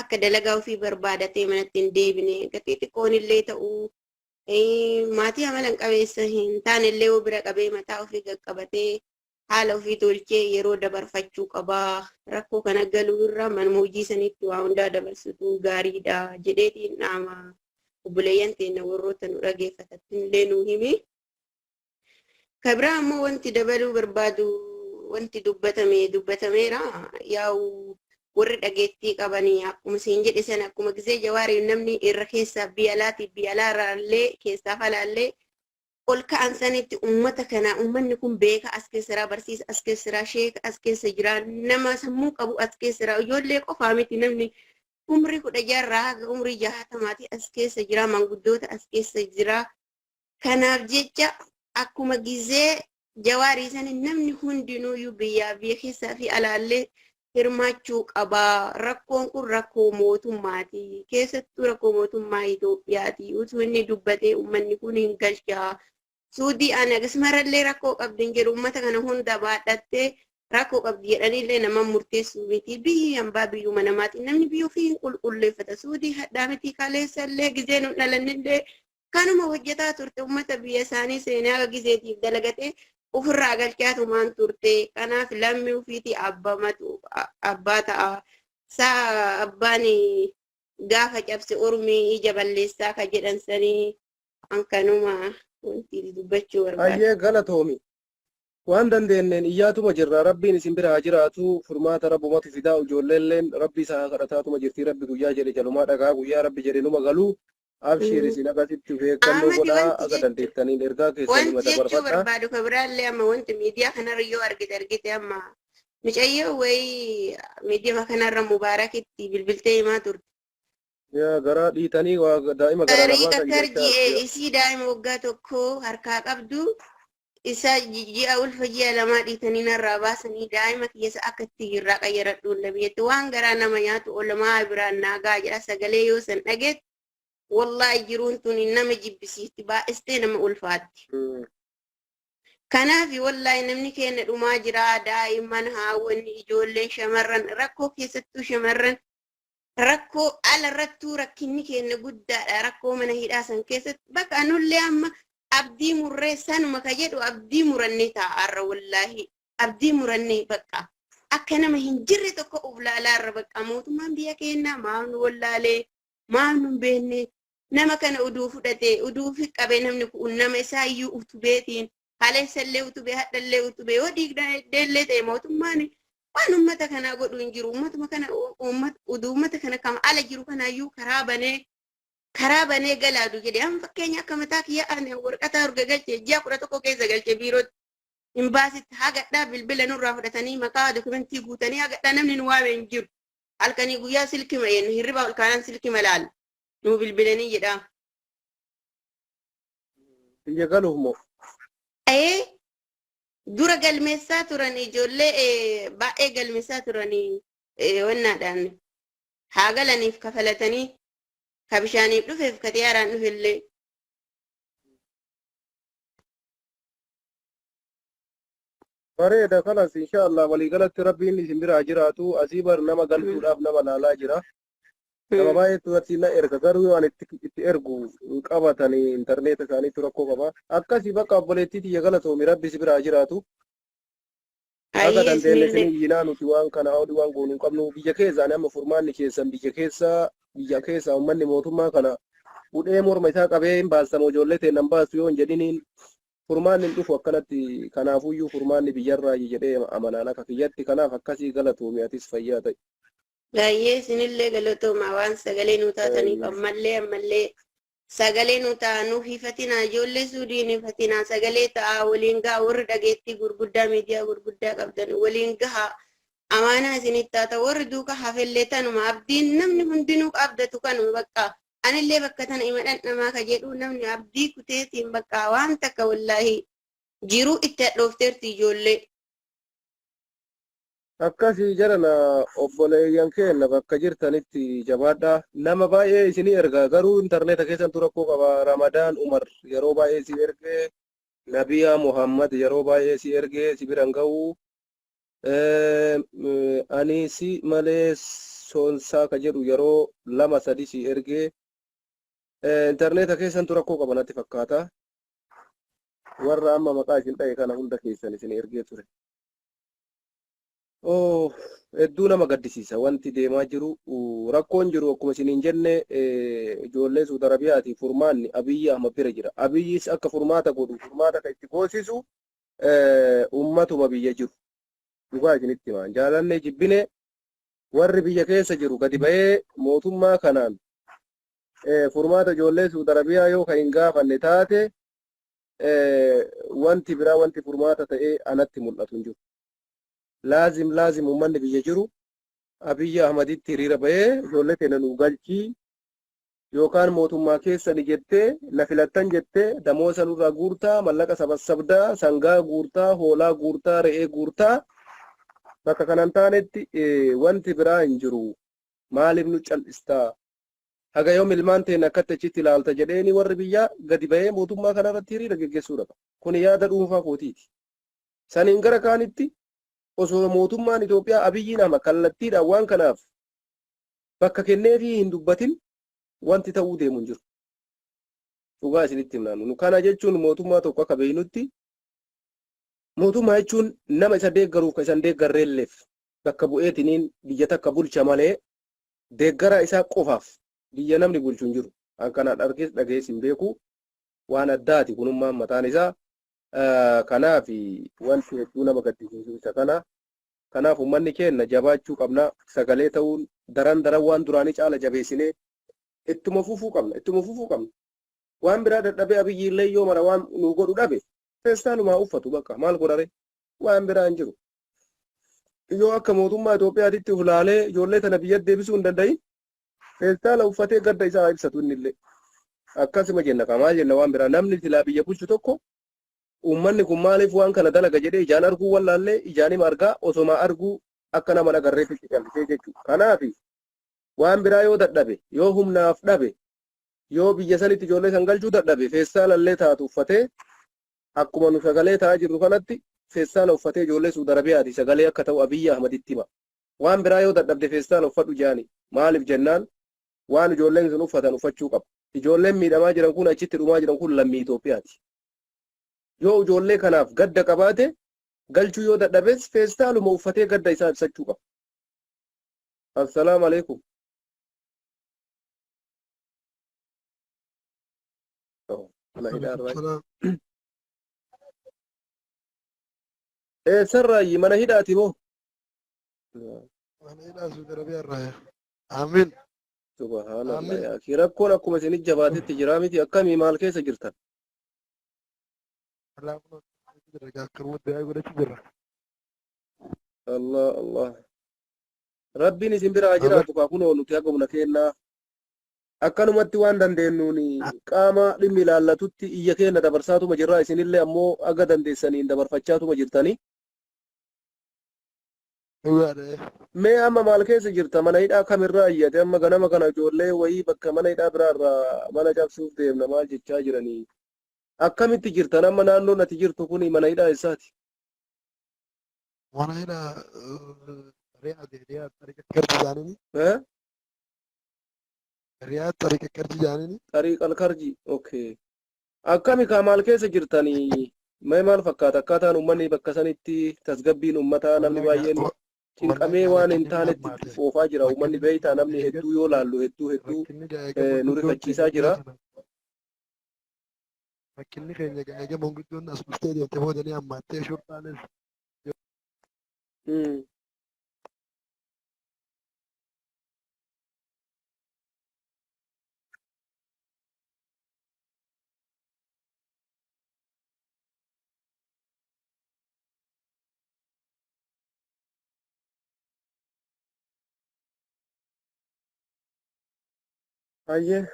akka dalagaa ofii barbaadatee manatti hin deebine gatii xiqqoon illee ta'uu maatii amalan qabeessa hin taane illee yoo bira qabee mataa ofii qaqqabatee haala ofii tolchee yeroo dabarfachuu qabaa rakkoo kana galuu irra manuma hojii sanitti waa hundaa dabarsitu gaariidha jedheetiin dhaama obboleeyyan teenna warroota nu dhageeffatatti illee nu himi. Kabira ammoo wanti dabaluu barbaadu wanti dubbatameera yaa'u warri dhageettii qabanii akkuma siin jedhe sana akkuma gisee jawaariin namni irra keessaa biyya alaarraallee keessaa falaallee ol ka'an sanitti ummata kana ummanni kun beeka as keessaa barsiisa as keessaa sheeka as keessa jira nama sammuu qabu as keessaa ijoollee qofaa miti namni umrii 16 haga umrii 60 as keessa jira manguddoota as keessa jira kanaaf jecha akkuma gisee jawaarii sanii namni hundinuu biyya keessaa fi alaallee hirmaachuu qabaa rakkoon kun rakkoo mootummaati keessattuu rakkoo mootummaa Itoophiyaati utuu inni dubbatee uummanni kun hin galchaa suudii ani akkasumarallee rakkoo qabdin jedhu uummata kana hunda baadhattee rakkoo qabdi jedhanillee nama murteessuu miti biyyi hambaa biyyuma namaati namni biyyuu fi qulqulleeffata suudii hadhaa miti kaleessallee gizee nu dhalannillee kanuma hojjetaa turte ummata biyya isaanii seenaa akka gizeetiif dalagate ofirraa galchaatumaan turte kanaaf lammii ofiiti abbaa ta'a saa abbaan gaafa cabse ormii ija balleessaa ka jedhan sanii hankanuma wanti dubbachuu barbaada. Ayyee galatoomi. Waan dandeenyeen iyyaatuma jirra rabbiin isin bira haa jiraatu furmaata rabbumatu fidaa ijoolleelleen rabbi isaa kadhataatuma jirti rabbi guyyaa jedhe jalumaa dhagaa guyyaa rabbi jedhe numa galuu abshiir isin akkasitti beekannoo godhaa akka dandeettaniin ergaa keessanii mata wanti jechuu barbaadaa. barbaadu ka biraallee amma wanti miidiyaa kanarra yoo argite amma mucayyoo wayii miidiyaa kanarra mubaarakitti bilbiltee himaa turte. Yaa garaa dhiitanii waa daa'ima garaa lamaa Riiqa kan tarji'ee isii daa'ima waggaa tokko harkaa qabdu isa ji'a ulfa ji'a lamaa dhiitanii narraa baasanii daa'ima keessa akka itti irraa qayyaradhuun labiyyatti waan garaa nama nyaatu olamaa biraan naagaa jedha sagalee yoo san dhageet wallaahi jiruun tun nama jibbisiisti baay'istee nama ulfaatti. Kanaaf wallaahi namni keenya dhumaa jira daa'imman haawwanni ijoolleen shamarran rakkoo keessattuu shamarran rakkoo alarrattuu rakkinni keenya guddaadha rakkoo mana hidhaa san keessatti bakka anullee amma abdii murree sanuma ka jedhu abdii murannee taa'arra wallaahi abdii murannee bakka akka nama hin jirre tokko of laalaarra bakka mootummaan biyya keenyaa maafnu wallaalee maafnu beenne nama kana uduu fudhate uduu fi qabee namni kun nama isaa iyyuu utubeetiin haleessallee utubee hadhallee utubee yoo diigdeellee ta'e mootummaan waan ummata kana godhu hin jiru ummatuma kana ummata kana kama ala jiru kanaayyuu karaa banee galaadu jedhe amma fakkeenya akka mataa kiyyaa warqataa urga galchee ji'a 11 keessa galchee biirootti hin baasitti hagadhaa bilbila nurraa fudhatanii maqaa dokumentii guutanii hagadhaa namni nu waame hin jiru halkanii guyyaa silkima yennu hirriba olkaanaan silkima laal nu bilbilanii jedha. Biyya galuuf moo? Dura galmeessaa turan ijoollee baay'ee galmeessaa turanii wannaadhaan haa galaniif kafalatanii ka bishaaniif dhufeef ka xiyyaaraan dhufellee. Bareeda kanas inshaallah waliigalatti rabbiin isin bira jiraatu asii bar nama galchuudhaaf nama laalaa jira. Nama baay'eetu asiin erga garuu yoo ani itti ergu qabatanii intarneeta isaaniitti rakkoo qaba. Akkasii bakka obboleettii xiyya galatoomi rabbi si bira jiraatu. Akka dandeenye isin yinaa nuti waan kana oduu waan goonuu qabnu biyya keessaan amma furmaanni keessan biyya keessa uummanni mootummaa kana udhee morma isaa qabee hin baasamu ijoollee ta'e baasu yoo hin jedhiniin furmaanni hin dhufu akkanatti kanaafuyyuu furmaanni biyyarraa jedhee amanaan akka kiyyatti kanaaf akkasii galatoomi atis fayyaa ta'e. Baay'ee isinillee galatooma waan sagalee nu taataniif ammallee sagalee nu taa'anuuf hifatina ijoollee suudiin hifatina sagalee ta'a waliin gahaa warri dhageettii gurguddaa miidiyaa gurguddaa qabdan waliin gahaa amaanaa isinitti taata warri duuka hafellee tanuma abdiin namni hundinuu qabdatu kanuma bakka anillee bakka tana ima dhandhamaa ka jedhu namni abdii kuteetiin bakka waan takka wallaahi jiruu itti hadhoofteerti ijoollee. Akkasii jarana obboleeyyan keenya bakka jirtanitti jabaadhaa nama baay'ee isinii erga garuu intarneeta keessan rakkoo qaba Ramadaan Umar yeroo baay'ee si ergee Nabiyaa Muhammad yeroo baay'ee si ergee si biran ga'u ani si malee soonsaa ka jedhu yeroo 2-3 si ergee intarneeta keessan rakkoo qaba natti fakkaata warra amma maqaa isin dha'e kana hunda keessan isin ergee ture. Hedduu nama gaddisiisa wanti deemaa jiru rakkoon jiru akkuma isiniin jenne ijoollee Suudi Arabiyaati furmaanni Abiyyi Ahmad bira jira. Abiyyis akka furmaata godhu furmaata kan itti goosisu ummatuma biyya jiru. Dhugaa isinitti himaan jaalanne jibbine warri biyya keessa jiru gadi ba'ee mootummaa kanaan furmaata ijoollee Suudi Arabiyaa yoo kan hin gaafanne taate wanti biraa wanti furmaata ta'ee anatti mul'atu hin jiru. Laazim ummanni biyya jiru Abiyyi Ahmaditti hiriira ba'ee ijoollee keenya nu galchii yookaan mootummaa keessa ni jettee na filattan jettee damoosa nurraa guurtaa mallaqa sabassabdaa sangaa guurtaa hoolaa guurtaa re'ee guurtaa bakka kanan taanetti wanti biraa hin jiru maaliif nu cal'istaa haga yoom ilmaan teenya akkatti achitti ilaalta jedheeni warri biyyaa gadi ba'ee mootummaa kanarratti hiriira geggeessuudha. Kun yaada dhuunfaa kootiiti. Saniin gara kaanitti osoo mootummaan Itoophiyaa Abiyyi nama kallattiidhaan waan kanaaf bakka kenneefii hin dubbatin wanti ta'uu deemu hin jiru. Dhugaa isinitti himnaa nu kana jechuun mootummaa tokko akka beeynutti mootummaa jechuun nama isa deeggaruuf kan isa hin deeggarreelleef bakka bu'eetiniin biyya takka bulcha malee deeggara isaa qofaaf biyya namni bulchu hin jiru. An kana dhagees hin beeku waan addaati kunummaan mataan isaa. Kanaaf wanti hedduu nama gaddisiisu isa kana. Kanaaf uummanni keenya jabaachuu qabna. Sagalee ta'uun daran waan duraanii caala jabeessinee ittuma fufuu qabna. Waan biraa dadhabee Abiyyi illee yoo mara waan nu godhu dhabe feestaalumaa uffatu bakka maal godhare waan biraa hin jiru. Yoo akka mootummaa Itoophiyaatitti ulaalee ijoollee tana biyyatti deebisuu hin danda'in feestaala uffatee gadda isaa ibsatu innillee. Akkasuma jenna maal jenna waan biraa namni silaa biyya bulchu tokko uummanni kun maaliif waan kana dalaga jedhee ijaan arguu wallaallee ijaanim argaa osoma arguu akka nama nagarreetti callisee jechuudha. Kanaaf waan biraa yoo dadhabe yoo humnaaf dhabe yoo biyya sanitti ijoollee san galchuu dadhabe feestaalallee taatu uffatee akkuma nu sagalee taa'aa jirru kanatti feestaala uffatee ijoollee Suudi Arabiyaati sagalee akka ta'u Abiyyi Ahmaditti hima. Waan biraa yoo dadhabde feestaala uffadhu jaani maaliif jennaan waan ijoolleen sun uffatan uffachuu qaba. Ijoolleen miidhamaa jiran kun achitti dhumaa jiran kun lammii Itoophiyaati. Yoo ijoollee kanaaf gadda qabaate galchuu yoo dadhabes feestaaluma uffatee gadda isaa ibsachuu qaba. Assalaamu alaikum. Sarraayi mana hidhaati moo? Mana hidhaa Suudi Arabiyaa irraa. Amiin. Subhaanallah yaa akhi rakkoon akkuma isin jabaatetti jira miti akkamii maal keessa jirtan? Allah. Rabbiin isin biraa jiraatu kaa kunoo nuti akka humna kennaa akkanumatti waan dandeenyuun qaama dhimmi ilaallatutti iyya keenya dabarsaatuma jirra isinillee ammoo aga dandeessaniin dabarfachaatuma jirtanii. Mee amma maal keessa jirta mana hidhaa kamirraa iyyate amma ganama kana ijoollee wayii bakka mana hidhaa biraarraa mana cabsuuf deemna maal jechaa jiranii. Akkamitti jirtan amma naannoon ati jirtu kun mana hidhaa eessaati? Mana hidhaa Riyaad Tariqa Karji jaanini. Riyaad Tariqa Karji jaanini. Tariqa Karji okay. Akkami kaa maal keessa jirtanii? Mee maal fakkaata akkaataan uummanni bakka sanitti tasgabbiin uummataa namni baay'een cinqamee waan hin taanetti foofaa jira uummanni beeytaa namni hedduu yoo laallu hedduu nu rifachiisaa jira. Fakkinni keenya egaa manguddoon as dhuftee deemte boodanii hammaattee shurtaanis. Ayyee.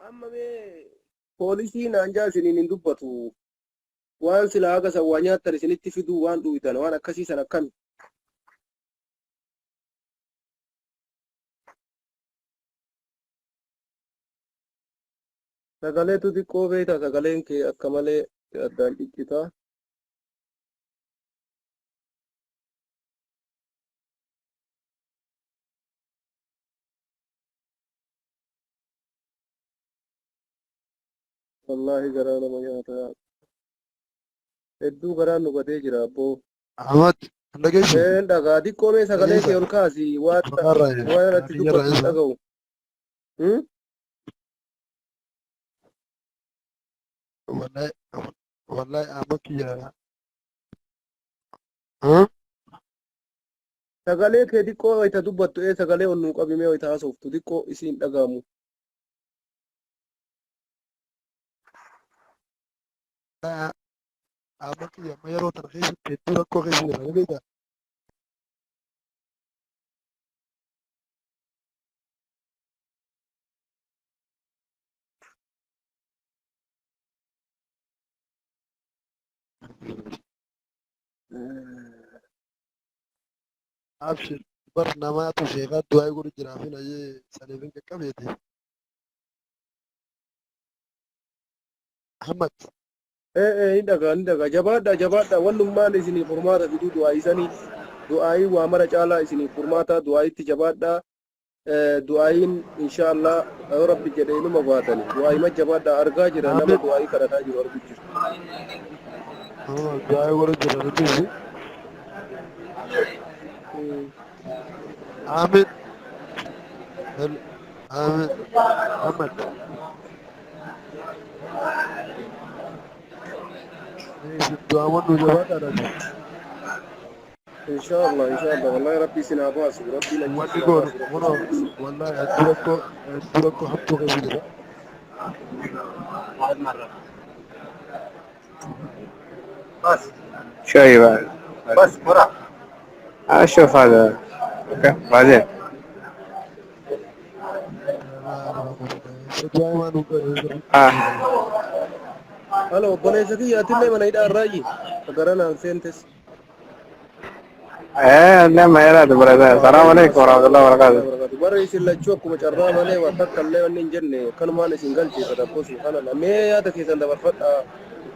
Amma mee poolisii naanjaa isiniin hin dubbatu waan silaa haga sawwaa nyaattan isinitti fiduu waan dhuwitan waan akkasiisan akkami? Sagaleetu xiqqoo beektaa sagaleen kee akka malee addaan ciccitaa. Wallahi garaa nama nyaataa. Hedduu garaan nu badee jira abboo. Ahmad, dhageessu. Dhagaa xiqqoo mee sagalee kee ol kaasi waan irratti dubbatu dhaga'u. Wallahi Ahmad kiyya. Sagalee kee xiqqoo wayita dubbattu sagalee ol nuu qabimee wayita haasoftu xiqqoo isiin dhaga'amu. Ahmad kiyya amma yeroo tana keessatti hedduu rakkoo keessa jira ni beektaa? Abshir bar namaatu sheekaa du'aa godhu jiraafin ayyee saniifin qaqqabeete. Ahmad. Ni daga jabaadha wannummaan isinii furmaata fiduu du'aayisanii du'aayii waa mara caalaa isinii furmaata du'aayitti jabaadha du'aayin inshallah rabbi jedhee numa baatani du'aayi ma jabaadha argaa jira nama Amin. du'aayi kadhataa jiru argu jiru. Gaya warra jiranitti. Amin. Amin. Ahmad. Doa wannu jabaadha. inshallah wallahi rabbi isinaa baasu rabbi Wanni lakkii goonu isinaa kunoo baasu. wallahi dura ko hamtuu qabu jira. شوي بعد بس مرة اشوف هذا اوكي بعدين Doa waan ugganu. اه Halo obboleessa kiyyaatillee mana hidhaa irraayi garanaan seentes. ايه لما يلا برادر السلام عليكم ورحمة الله وبركاته Bara isin lachuu akkuma carraa malee waan takka illee wanni hin jenne kanumaan isin galcheeffata akkoo subhaanallah mee yaada keessan dabarfadha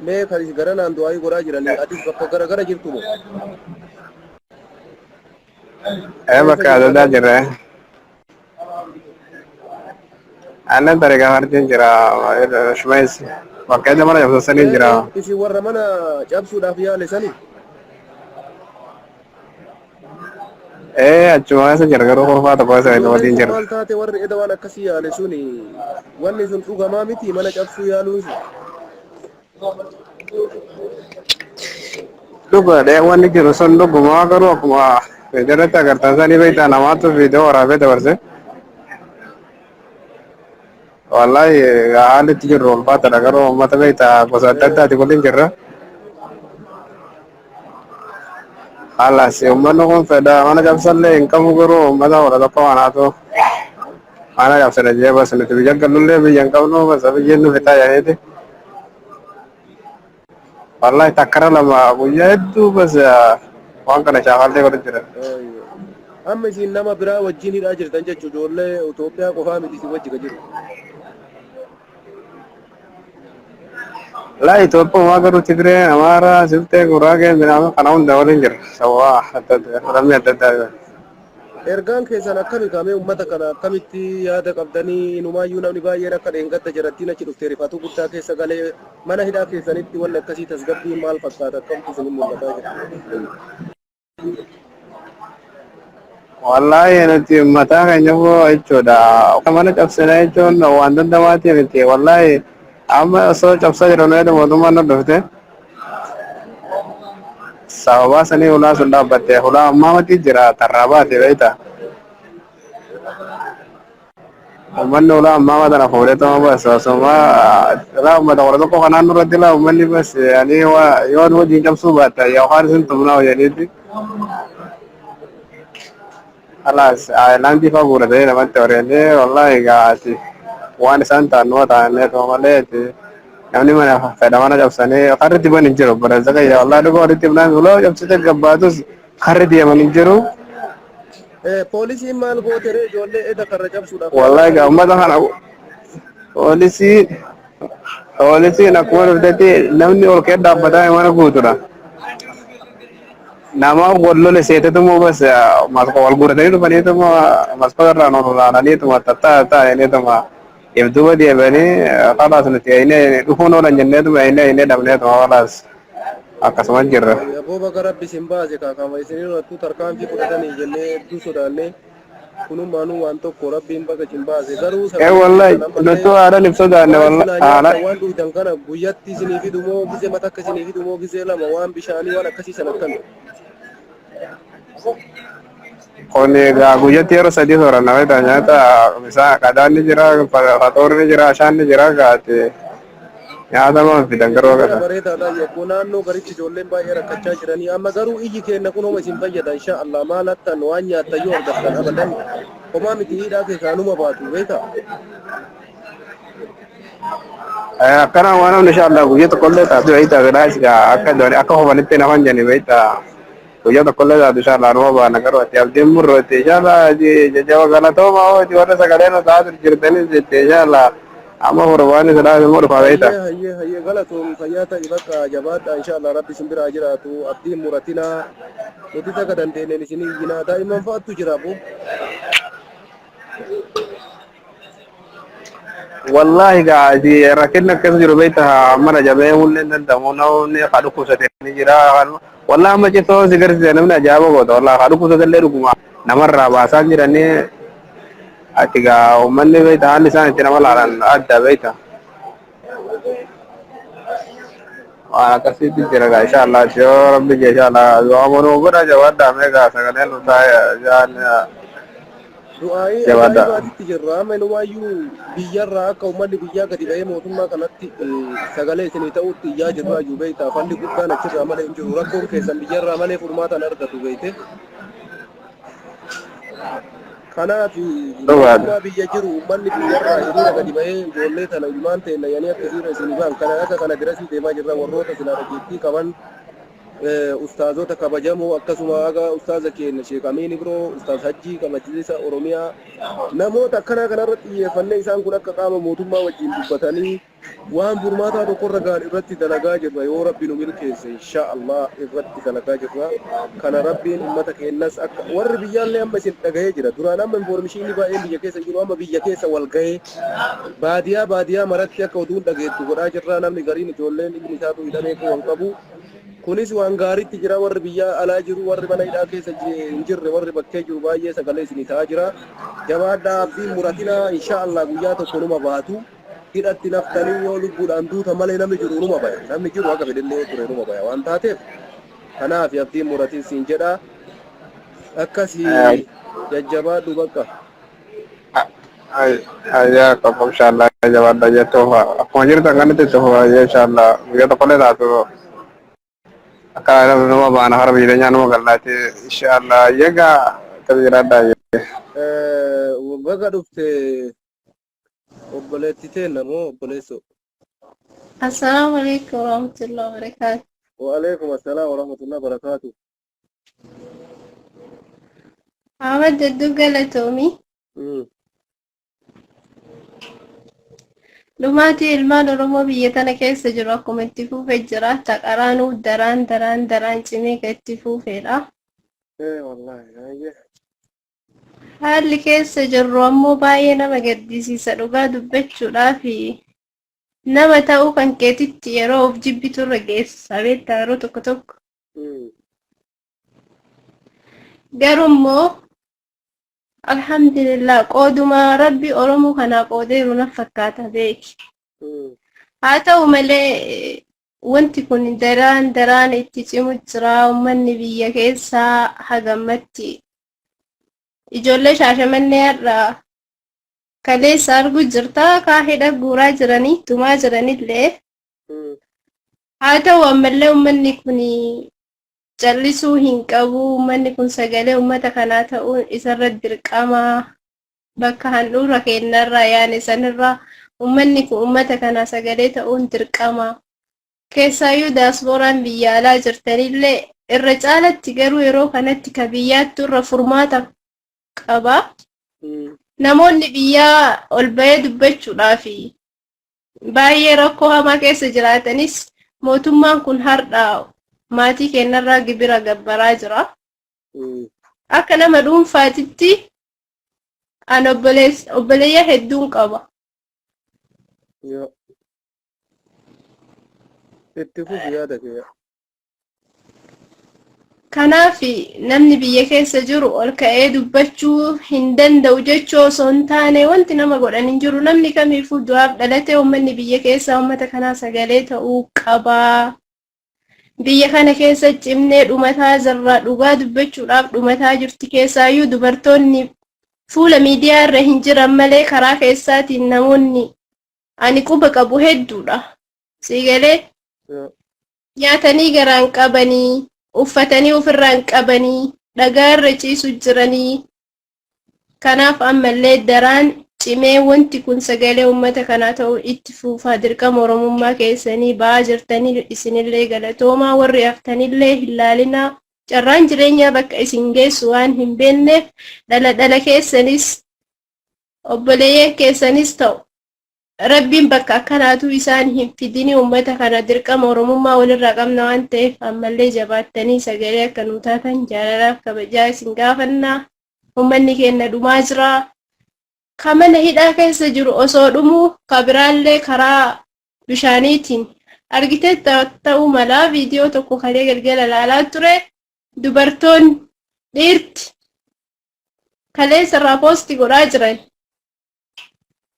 mee kan isin garanaan du'aayii godhaa jiranii atis bakka gara jirtu moo ايه بكا هذا جرى انا طريقة هرجين جرى شميس وكذا مرة يفضل سنين جرى isin warra mana cabsuudhaaf yaale sani ايه اجمع سجر قرو خرفات كويس ايضا ودين ijoolleen kun جرى maal taate warri eda waan akkasii yaale suni wanni sun dhugamaa miti mana cabsuu yaaluun sun lugu deh wani jiru son lugu mau karo kuma video ta kartan sani baita nama tu video ora beta verse wallahi hali tidur rol pata da karo mata baita kosa tata ti kodin jirra ala si umano kon feda mana jam salle kamu karo mata ora da pa ana to mana jam salle je bas ne tu jaga lulle bi yang kau no bas abi jenu beta ya ite wallahi takara lama buya itu bas wan kana chawal de kodin jirra amma isin nama biraa wajjin hidhaa jirtan jechuu ijoollee Itoophiyaa qofaa miti isin wajji ka jiru لا يتوقع ما قالوا تدري أمارة سلطة قراقة بنام قناون دولين جر سوا حتى رمي حتى ergaan keessan akkami kaamee ummata kana akkamitti yaada qabdanii inumaayyuu namni baay'een akka dheengadda jarattiin achi dhuftee rifatuu guddaa keessa galee mana hidhaa keessanitti wanni akkasii tasgabbiin maal fakkaata akkamtu isin mul'ataa jira والله نتي متى كان يبغى يجودا كمان تفسير يجون وعند دماتي نتي والله أما أصلا تفسير جرونه ده مدوما ندفته سوا سني ولا سندا بته ولا أما ما تيجرا ترابا تبيتا ومن ولا أما ما تنا فوري تو بس سما لا ما تقول تو كنا نور دلا ومن بس يعني هو يوم هو جيم سوبات يا خارج تمنا ويعني خلاص nanti favore deh nama teorinya wallahi gati wan santa nuota ne to malete namni mana feda mana jabsane kharti ban injiro baraza ya wallahi do gori timna gulo jabsate gabatus kharti ya man injiro poolisiin maal gootere ijoollee eda karra cabsuudhaaf wallahi ga umma kana polisi na kuwa dete namni ol kedda bada mana gutura nama gollo le sete tumo bas mas ko wal gura tani bani tumo mas ko rano rana ni tumo tata ta ini tumo yebdu dia bani khalas nati ini duhono lan jenne tumo ini damne tumo khalas akas manjir abooba garabbi sin baase kaakama isinii rattuu tarkaanfii fudhatanii jennee hedduu sodaanne kunummaanuu waan tokko rabbiin baga sin baase garuu wallahi nutu ada nipso danne wallahi ala waan dhuydan kana guyyatti isinii fidumoo gisee mata akka isinii fidumoo gisee lama waan bishaanii waan akkasii san akkami koni ga guyati ero sadi sora na weta nyata bisa kadang ni jira fator ni jira shan ni jira gati nyata ma fidan garo ga bareedaadha yogguu naannoo garitti ijoolleen baay'ee rakkachaa jiranii amma garuu iyyi keenna kunoma isin fayyada insha Allah maal hattan waan nyaattan yoo argattan abadan homaa miti hidhaa keessaanuma baatu beeka kana wana insha Allah guyata kolle ta do ita ga dai ga akka dore akka ho banitte na manjani beita guyata kolle ta insha Allah no ba na garo ati abde murro te insha Allah je jawa gala to ma o di wala sagale no ta dir jirtani je te insha Allah amma furbaani sadhaa immoo dhufaa beekta. Hayyee galatoom fayyaa ta'i bakka jabaadha inshallah rabbi simbiraa jiraatu abdiin muratinaa nuti taka dandeenyeen isinii iyyinaa daa'imman fa'aattu jira bu. Wallahi gaasi rakkinni akkas jiru beekta mana jabee mullee dandamu namni haa dhukkubsate ni jira. Wallahi amma citoo si garsiise namni ajaa'iba goota wallahi haa dhukkubsate illee dhuguma namarraa baasaa jiranii ati gaa uummanni beekta haalli isaan itti nama laalan adda beekta. Waan akkasitti jira gaa inshallah yoo rabbi jee inshallah yoo amanuu godha jabaadhaa meegaa sagalee nu taa'e Du'aayi ajaa'ibaatitti jirra amma inni waayyuu biyyarraa akka uummanni biyyaa gadi ba'ee mootummaa kanatti sagalee isinii ta'utti iyyaa jirra iyyuu beektaa falli guddaan achirraa malee hin jiru rakkoon keessan biyyarraa malee furmaatan argatu beekte. Kanaaf mootummaa biyya jiru uummanni biyyarraa hiriira gadi ba'ee ijoollee tana ilmaan ta'e layyanii akkasiirra isinii ba'an kana akka kana birasii deemaa jirra warroota silaa dhageettii qaban ustaazota kabajamoo akkasuma aga ustaaza keenya Sheek Amiin Ibiroo ustaaz Hajjii kabachiisa Oromiyaa namoota akkanaa kanarratti xiyyeeffannee isaan kun akka qaama mootummaa wajjin dubbatanii waan furmaataa tokkorra gaan irratti dalagaa jirra yoo rabbi nu milkeesse inshaallah irratti dalagaa jirra kana rabbiin ummata keenyas akka warri biyyaallee amma isin dhagahee jira duraan amma informishinii baay'een biyya keessa jiru amma biyya keessa wal gahee baadiyaa maratti akka oduun dhageettu godhaa jirra namni gariin ijoolleen ilmi isaatu hidhamee waan qabu kunis waan gaariitti jira warri biyya alaa jiru warri mana hidhaa keessa hin jirre warri bakkee jiru baay'ee sagalee isinii ta'aa jira jabaadhaa abdiin muratinaa inshaallah guyyaa tokko numa baatu hidhatti naftanii yoo lubbuudhaan duuta malee namni jiru numa baya namni jiru akka fedhillee ture numa baya waan taateef kanaaf abdiin muratiin siin jedha akkasii jajjabaadhu bakka. Ayyaa qofa inshallah jabaadha jettuu akkuma jirtan kanatti tufu inshallah guyyaa tokkollee taatu akka nama baana hara miidhagaa nama galnaati inshallah yegaa tabiiraadha. Baga dhufte obboleetti teenna moo obboleesso? Assalamu alaikum warahmatullahi wabarakatuh. Wa alaikum assalam warahmatullahi wabarakatuh. Ahmad Jaddu galatoomi. Dhumaati ilmaan Oromoo biyya tana keessa jiru akkuma itti fufee jira taqaraanuu daraan cimee kan itti fufeedha. Haalli keessa jirru ammoo baay'ee nama gaddisiisa dhugaa dubbachuudhaaf nama ta'uu kan keetitti yeroo of jibbitu irra geessa beektaa yeroo tokko tokko. Garuu immoo alhamdulillah qooduma rabbi Oromoo kanaa qoodeeru na fakkaata beeki. Haa ta'u malee wanti kun daraan itti cimu jira uummanni biyya keessaa hagammatti. Ijoollee Shaashamannee irraa kaleessa arguu jirta kaahidha guuraa jiranii tumaa jiranillee. Haa ta'u ammallee uummanni kun callisuu hin qabu uummanni kun sagalee uummata kanaa ta'uun isarra dirqama bakka handhuura kennarraa yaane sanirraa uummanni kun uummata kanaa sagalee ta'uun dirqama keessaayyuu daasbooraan biyya alaa jirtanillee irra caalatti garuu yeroo kanatti ka biyyaattu irra furmaata qaba namoonni biyyaa ol bahee dubbachuudhaaf baay'ee rakkoo hamaa keessa jiraatanis mootummaan kun har'a maatii kennarraa gibira gabbaraa jira. Akka nama dhuunfaatitti an obboleeyya hedduun qaba. Itti fufi yaada kee. Kanaaf namni biyya keessa jiru ol ka'ee dubbachuu hin danda'u jechuu osoo hin taane wanti nama godhan hin jiru namni kamiifuu du'aaf dhalatee uummanni biyya keessaa uummata kanaa sagalee ta'uu qaba. Biyya kana keessa cimnee dhumataa jirra dhugaa dubbachuudhaaf dhumataa jirti keessaayyuu dubartoonni fuula miidiyaa irra hin jiran malee karaa keessaatiin namoonni ani quba qabu hedduudha. Siigalee nyaatanii garaan qabanii uffatanii ofirraan qabanii dhagaa irra ciisu jiranii kanaaf ammallee daraan cimee wanti kun sagalee uummata kanaa ta'uu itti fufaa dirqama Oromummaa keessanii ba'aa jirtanii isinillee galatoomaa warri haftanillee hin laalinaa carraan jireenyaa bakka isin geessu waan hin beekneef dhala keessanis obboleeyyan keessanis ta'u rabbiin bakka akkanaatu isaan hin fidini uummata kana dirqama oromummaa walirraa qabna waan ta'eef ammallee jabaattanii sagalee akka nu taatan jaalalaaf kabajaa isin gaafannaa. Uummanni keenya dhumaa jira. Ka mana hidhaa keessa jiru osoo dhumuu ka biraallee karaa bishaaniitiin argitee ta'uu mala viidiyoo tokko kalee galgala ilaalaa ture. Dubartoonni dhiirti kalee sarraa poostii godhaa jiran.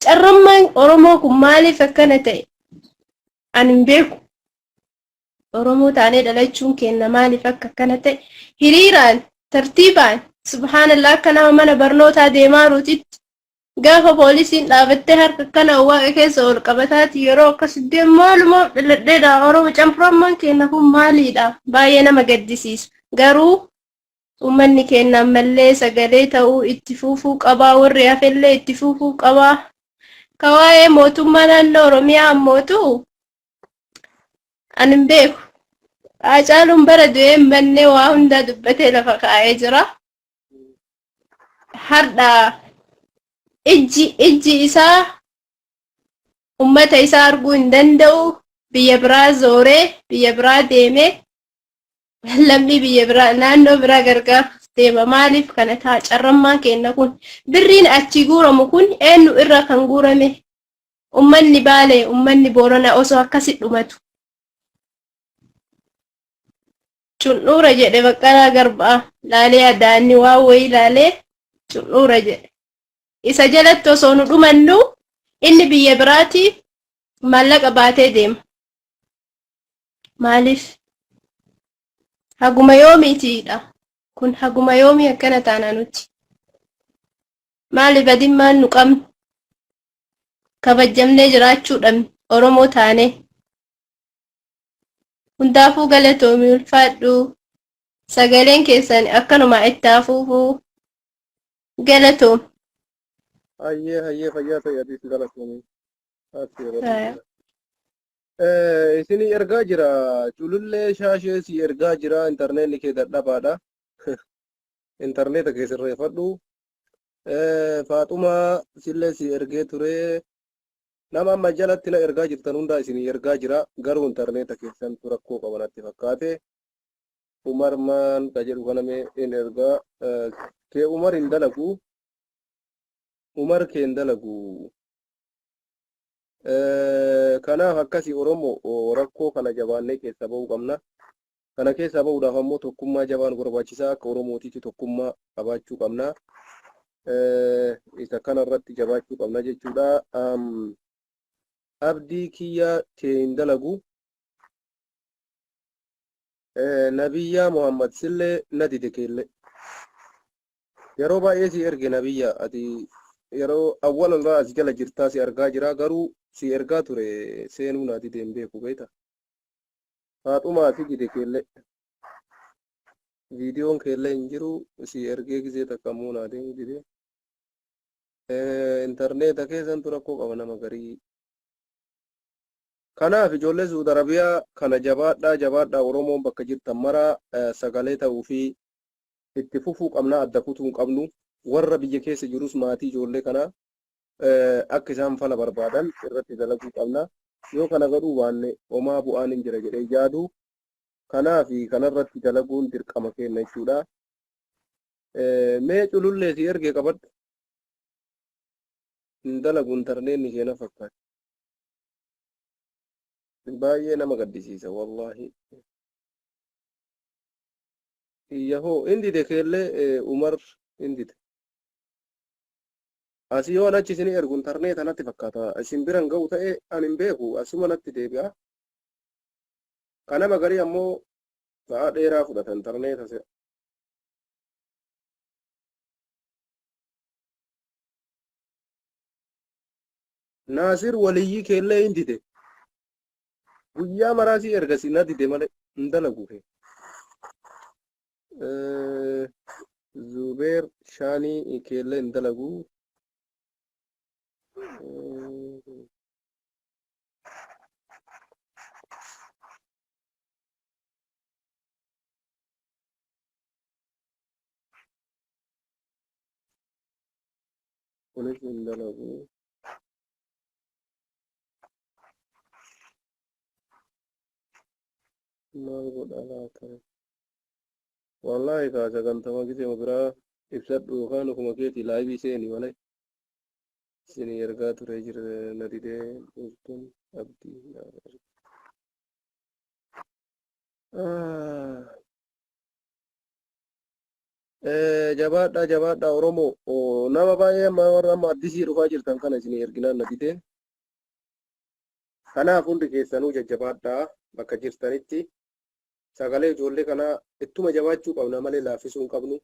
Carrammaan Oromoo kun maaliif akkana ta'e? Ani hin beeku. Oromoo taanee dhalachuun keenya maaliif akka akkana ta'e? Hiriiraan, tartiibaan, subhaanallah akka nama mana barnootaa deemaa jirutti gaafa poolisiin dhaabattee harka kana waaqa keessa ol qabataati yeroo akkasitti maaluma dhaladheedha. Oromoo campurammaan keenya kun maaliidha? Baay'ee nama gaddisiisa. Garuu uummanni keenya ammallee sagalee ta'uu itti fufuu qabaa. Warri hafellee itti fufuu qabaa. Kawaa'ee mootummaa naannoo Oromiyaa ammootu ani hin beeku. Haacaaluun bara du'ee mannee waa hundaa dubbatee lafa kaa'ee jira. Har'a ijji isaa uummata isaa arguu hin danda'u. Biyya biraa zooree biyya biraa deemee lammii biyya biraa naannoo biraa gargaaruuf deema. Maaliif kana ta'a? Carrammaan keenya kun birriin achi guuramu kun eenyu irra kan guurame? Uummanni Baalee, uummanni Booranaa osoo akkasi dhumatu. Cun'uura jedhe Baqqalaa Garbaa laalee adaanni waa wayii laalee cun'uura jedhe. Isa jalatti osoo nu dhumannu inni biyya biraatiif maallaqa baatee deema. Maaliif? Haguma yoomiitiidha. Kun haguma yoomii akkana taana nuti. Maaliif adimmaan nu qabnu? Kabajamnee jiraachuu dhabne Oromoo taane. Hundaafuu galatoomii ulfaadhu. Sagaleen keessan akkanuma itti hafuufuu galatoom. Hayyee fayyaa ta'e adiis galatoomii. Isinii ergaa jira. Culullee shaashee si ergaa jira. Intarneetni kee dadhabaadha. Intarneeta kee sirreeffadhu. Faaxumaa sillee si ergee ture. Nama amma jalatti na ergaa jirtan hundaa isinii ergaa jira. Garuu intarneeta keessantu rakkoo qabanatti fakkaate. Umar maan ka jedhu kaname in ergaa kee Umar hin dalagu. Umar kee hin dalagu. Kanaaf akkasii Oromoo rakkoo kana jabaannee keessa ba'uu qabna. Kana keessa ba'uudhaaf ammoo tokkummaa jabaan barbaachisaa. Akka Oromootiitti tokkummaa qabaachuu qabna. Isa kanarratti jabaachuu qabna jechuudha. Abdii kiyya kee hin dalagu. Nabiyyaa Muhammad sillee na dide keelle. Yeroo baay'ee si erge nabiyya ati yeroo awwal irraa as jala jirtaa si argaa jira. Garuu si ergaa ture seenuu naa dide hin beeku beekta. Faaxumaa si dide keelle. Viidiyoon keelle hin jiru si ergee gisee takkamuu naa dide. Intarneeta keessantu rakkoo qaba nama garii. Kanaaf ijoollee Suudi Arabiyaa kana jabaadhaa Oromoon bakka jirtan maraa sagalee ta'uu fi itti fufuu qabna. Adda kutuu hin qabnu. Warra biyya keessa jirus maatii ijoollee kana akka isaan fala barbaadan irratti dalaguu qabna. Yoo kana godhuu baanne homaa bu'aan hin jira jedhee yaadu. Kanaaf kanarratti dalaguun dirqama keenya jechuudha. Mee culullee si ergee qabadhu. Hin dalagu intarneetni ishee na fakkaata. Baay'ee nama gaddisiisa wallahi. Yahoo indite keellee Umar indite. Asii yoo achi isin ergu intarneeta natti fakkaata. Isin biran ga'u ta'e ani hin beeku. Asuma natti deebi'a. Kanama garii ammoo sa'a dheeraa fudhata intarneeta se'a. Naasir waliyyii keellee indite. Guyyaa maraasii ergasii na dide malee hin dalagu. Zubeer Shaanii keellee hin dalagu. Kunis hin dalagu. maal godha laata wallahi ka sagantama gisee biraa ibsadhu yookaan ofuma keetii laayivii seeni malee isinii ergaa ture jira na didee dhuftuun abdii jabaadha Oromoo nama baay'ee warra amma addisii dhufaa jirtan kana isinii erginaan na didee kanaaf hundi keessanuu jajjabaadhaa bakka jirtanitti sagalee ijoollee kanaa ittuma jabaachuu qabna malee laaffisuu hin qabnu.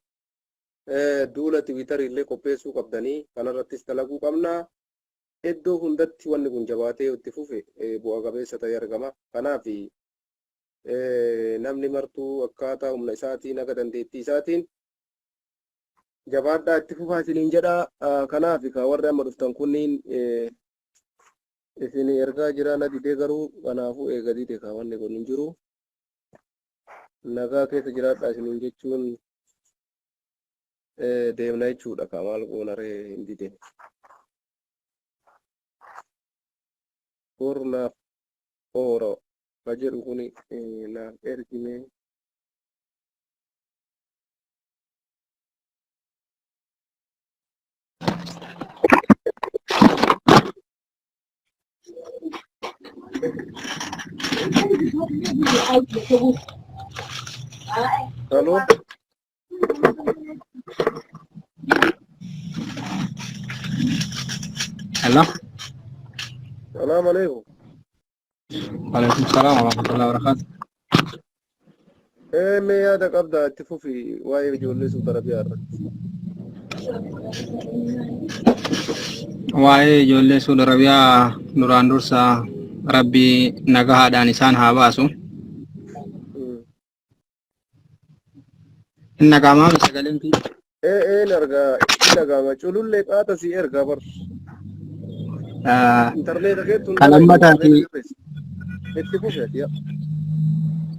Duula Tiwiitarii illee qopheessuu qabdanii kanarrattis dalaguu qabna. Iddoo hundatti wanni kun jabaatee itti fufe bu'aa qabeessa ta'ee argama. Kanaaf namni martuu akkaataa humna isaatiin akka dandeettii isaatiin jabaadhaa itti fufaa isiniin jedha. Kanaaf warri amma dhuftan kunniin isin ergaa jira na didee garuu kanaafuu eega dide wanni kun hin jiru. Nagaa keessa jiraadhaa isiniin jechuun deemna jechuudha ka maal goonaree hin dide. Kurnaaf ooro ka jedhu kun naaf ergime. Halo? Halo? Assalamualaikum. Waalaikumsalam warahmatullahi wabarakatuh. Me yaada qabda itti fufi waa'ee ijoollee Saudi Arabiyaa irratti. Waa'ee ijoollee Saudi Arabiyaa duraan dursa Rabbii nagahaadhaan isaan haa baasu. Inni nagaamaa sagaleen fi ergaa culullee qaata si ergaa bar. Interneeta keetu itti fufi.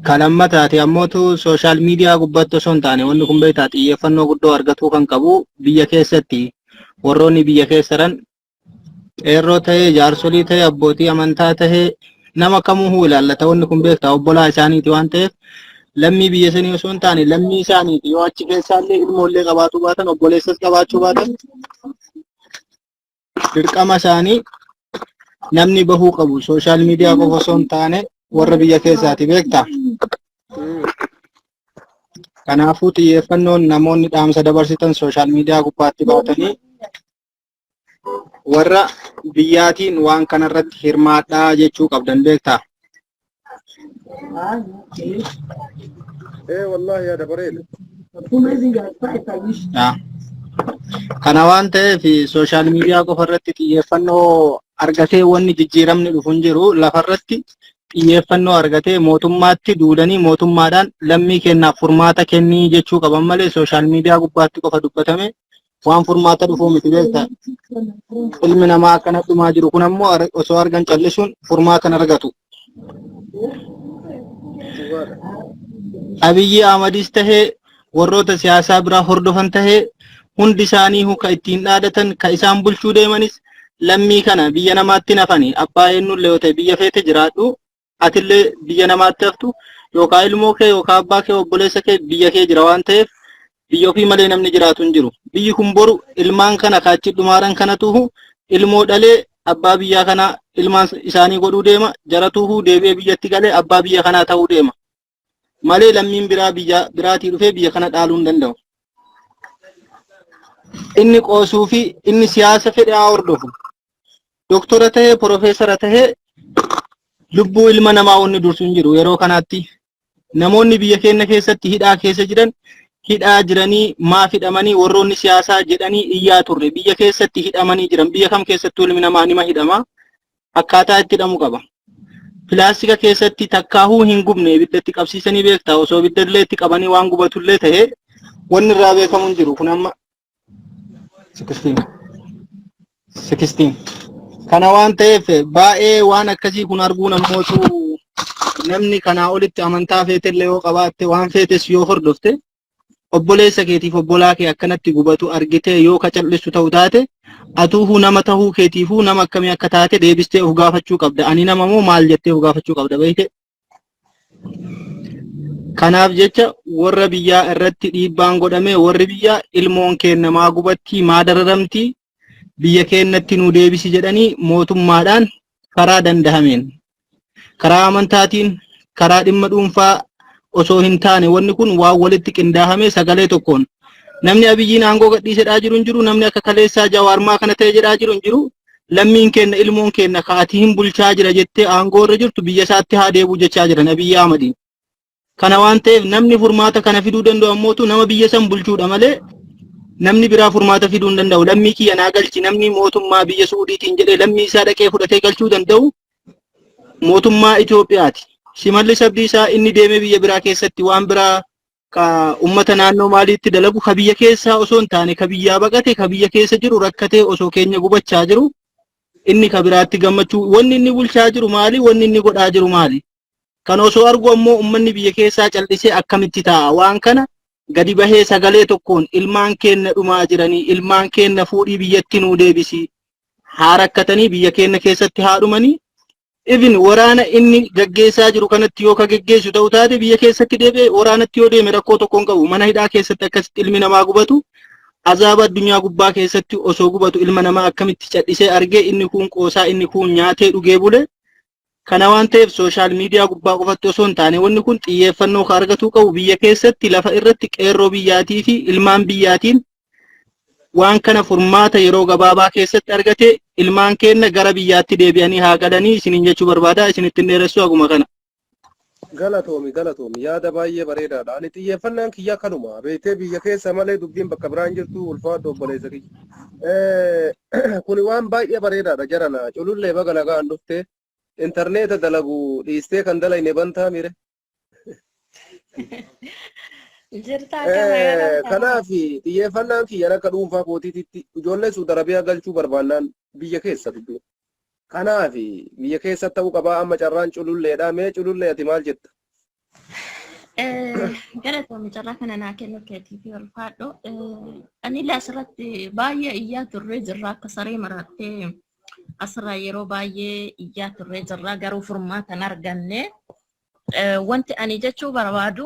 Kalammataati ammootu sooshaal miidiyaa gubbaatti osoo hin taane wanni kun beektaa xiyyeeffannoo guddoo argatuu kan qabu biyya keessatti warroonni biyya keessa jiran qeerroo ta'ee jaarsolii ta'ee abbootii amantaa ta'ee nama kamuu ilaallata wanni kun beektaa obbolaa isaaniiti waan ta'eef lammii biyya sanii osoo hin taane lammii isaaniiti yoo achi keessaallee ilmoollee qabaachuu baatan obboleessas qabaachuu baatan dirqama isaanii namni bahuu qabu sooshaal miidiyaa qofa osoo hin taane warra biyya keessaati beektaa. Kanaafuu xiyyeeffannoon namoonni dhaamsa dabarsitan sooshaal miidiyaa gubbaatti baatanii warra biyyaatiin waan kanarratti hirmaadhaa jechuu qabdan beektaa. Wallahi yaada bareeda. Kana waan ta'eef sooshaal miidiyaa qofa irratti xiyyeeffannoo argatee wanni jijjiiramni dhufu hin jiru lafarratti xiyyeeffannoo argatee mootummaatti duudanii mootummaadhaan lammii kennaaf furmaata kennii jechuu qaban malee sooshaal miidiyaa gubbaatti qofa dubbatame waan furmaata dhufuu miti beektaa. Ilmi namaa akkana dhumaa jiru kun ammoo osoo argan callisuun furmaata argatu. Abiyyi Ahmadis tahee warroota siyaasaa biraa hordofan tahee hundi isaanii ka ittiin dhaadatan ka isaan bulchuu deemanis lammii kana biyya namaatti nafani abbaa eenyullee yoo ta'e biyya feete jiraadhu atillee biyya namaatti haftu yookaan ilmoo kee yookaan abbaa kee obboleessa kee biyya kee jira waan ta'eef biyya ofii malee namni jiraatu hin jiru. Biyyi kun boru ilmaan kana kaachi dhumaaran kanatu ilmoo dhalee abbaa biyyaa kana ilmaan isaanii godhuu deema jaratuhu deebi'ee biyyatti galee abbaa biyya kanaa ta'uu deema. Malee lammiin biraa biyya biraatii dhufee biyya kana dhaaluu hin danda'u. Inni qoosuu fi inni siyaasa fedhe haa hordofu. Doktora ta'ee profeesara ta'ee lubbuu ilma namaa wanni dursu hin jiru yeroo kanaatti. Namoonni biyya keenya keessatti hidhaa keessa jiran hidhaa jiranii maaf hidhamanii warroonni siyaasaa jedhanii iyyaa turre biyya keessatti hidhamanii jiran biyya kam keessatti ilmi namaa nima hidhama akkaataa itti hidhamu qaba. Pilaastika keessatti takkaahuu hin gubne ibiddatti qabsiisanii beektaa osoo ibiddallee itti qabanii waan gubatullee ta'ee wanni irraa beekamu hin jiru kun amma 16 kana waan ta'eef baay'ee waan akkasii kun arguun ammootu namni kanaa olitti amantaa feetellee yoo qabaatte waan feetes yoo hordofte obboleessa keetiif obbolaa kee akkanatti gubatu argitee yoo kacallissu ta'u taate atuuhu nama tahuu keetiifuu nama akkamii akka taate deebistee of gaafachuu qabda. Ani nama moo maal jettee of gaafachuu qabda beekte. Kanaaf jecha warra biyyaa irratti dhiibbaan godhame warri biyyaa ilmoon keenya maa gubatti maa dararamti biyya keenyatti nu deebisi jedhanii mootummaadhaan karaa dandahameen karaa amantaatiin karaa dhimma dhuunfaa osoo hin taane wanni kun waan walitti qindaahame sagalee tokkoon namni abiyyiin aangoo gadhiisedhaa jiru hin jiru namni akka kaleessaa jawaarmaa kana ta'e jedhaa jiru hin jiru lammiin keenya ilmoon keenya kaatii hin bulchaa jira jettee aangoo irra jirtu biyya isaatti haa deebi'u jechaa jiran Abiyyi Ahmadiin. Kana waan ta'eef namni furmaata kana fiduu danda'u ammootu nama biyya san bulchuudha malee namni biraa furmaata fiduu hin danda'u. Lammii kiyya naa galchi namni mootummaa biyya Suudiitiin jedhee lammii isaa dhaqee fudhatee galchuu danda'u mootummaa Itoophiyaati. Shimallis Abdiisaa inni deemee biyya biraa keessatti waan biraa ka ummata naannoo maaliitti dalagu ka biyya keessaa osoo hin taane ka biyyaa baqate ka biyya keessa jiru rakkatee osoo keenya gubachaa jiru inni ka biraatti gammachuu wanni inni bulchaa jiru maali wanni inni godhaa jiru maali kan osoo argu ammoo ummanni biyya keessaa cal'isee akkamitti ta'a waan kana gadi bahee sagalee tokkoon ilmaan keenya dhumaa jiranii ilmaan keenya fuudhii biyyatti nuu deebisi haa rakkatanii biyya keenya keessatti haa dhumanii even waraana inni gaggeessaa jiru kanatti yoo ka gaggeessu ta'u taate biyya keessatti deebi'ee waraanatti yoo deeme rakkoo tokkoon qabu mana hidhaa keessatti akkasitti ilmi namaa gubatu azaaba addunyaa gubbaa keessatti osoo gubatu ilma namaa akkamitti cal'isee argee inni kun qoosaa inni kun nyaatee dhugee bule kana waan ta'eef sooshaal miidiyaa gubbaa qofatti osoo hin taane wanni kun xiyyeeffannoo ka argatuu qabu biyya keessatti lafa irratti qeerroo biyyaatii fi ilmaan biyyaatiin waan kana furmaata yeroo gabaabaa keessatti argate ilmaan keenya gara biyyaatti deebi'anii haa galanii isiniin jechuu barbaada isinitti dheeressuu aguma kana. Galatoomi yaada baay'ee bareedaadha. Ani xiyyeeffannaan kiyya kanuma beektee biyya keessa malee dubbiin bakka biraan jirtu ulfaadhu obboleessa kiyya. Kuni waan baay'ee bareedaadha jarana culullee baga nagaan dhufte intarneeta dalagu dhiistee kan dalayne bantaa mire. Kanaaf xiyyeeffannaan kiyya akka dhuunfaa kootiitti ijoollee Suudi Arabiyaa galchuu barbaannaan biyya keessa dubbii. Kanaaf biyya keessa ta'uu qabaa amma carraan cululleedha mee culullee ati maal jetta? Galatoomii carraa kana naa kennu keetii fi ulfaadho. Ani asirratti baay'ee iyyaa turree jirra akka saree marattee asirraa yeroo baay'ee iyyaa turree jirra garuu furmaata hin arganne. Wanti ani jechuu barbaadu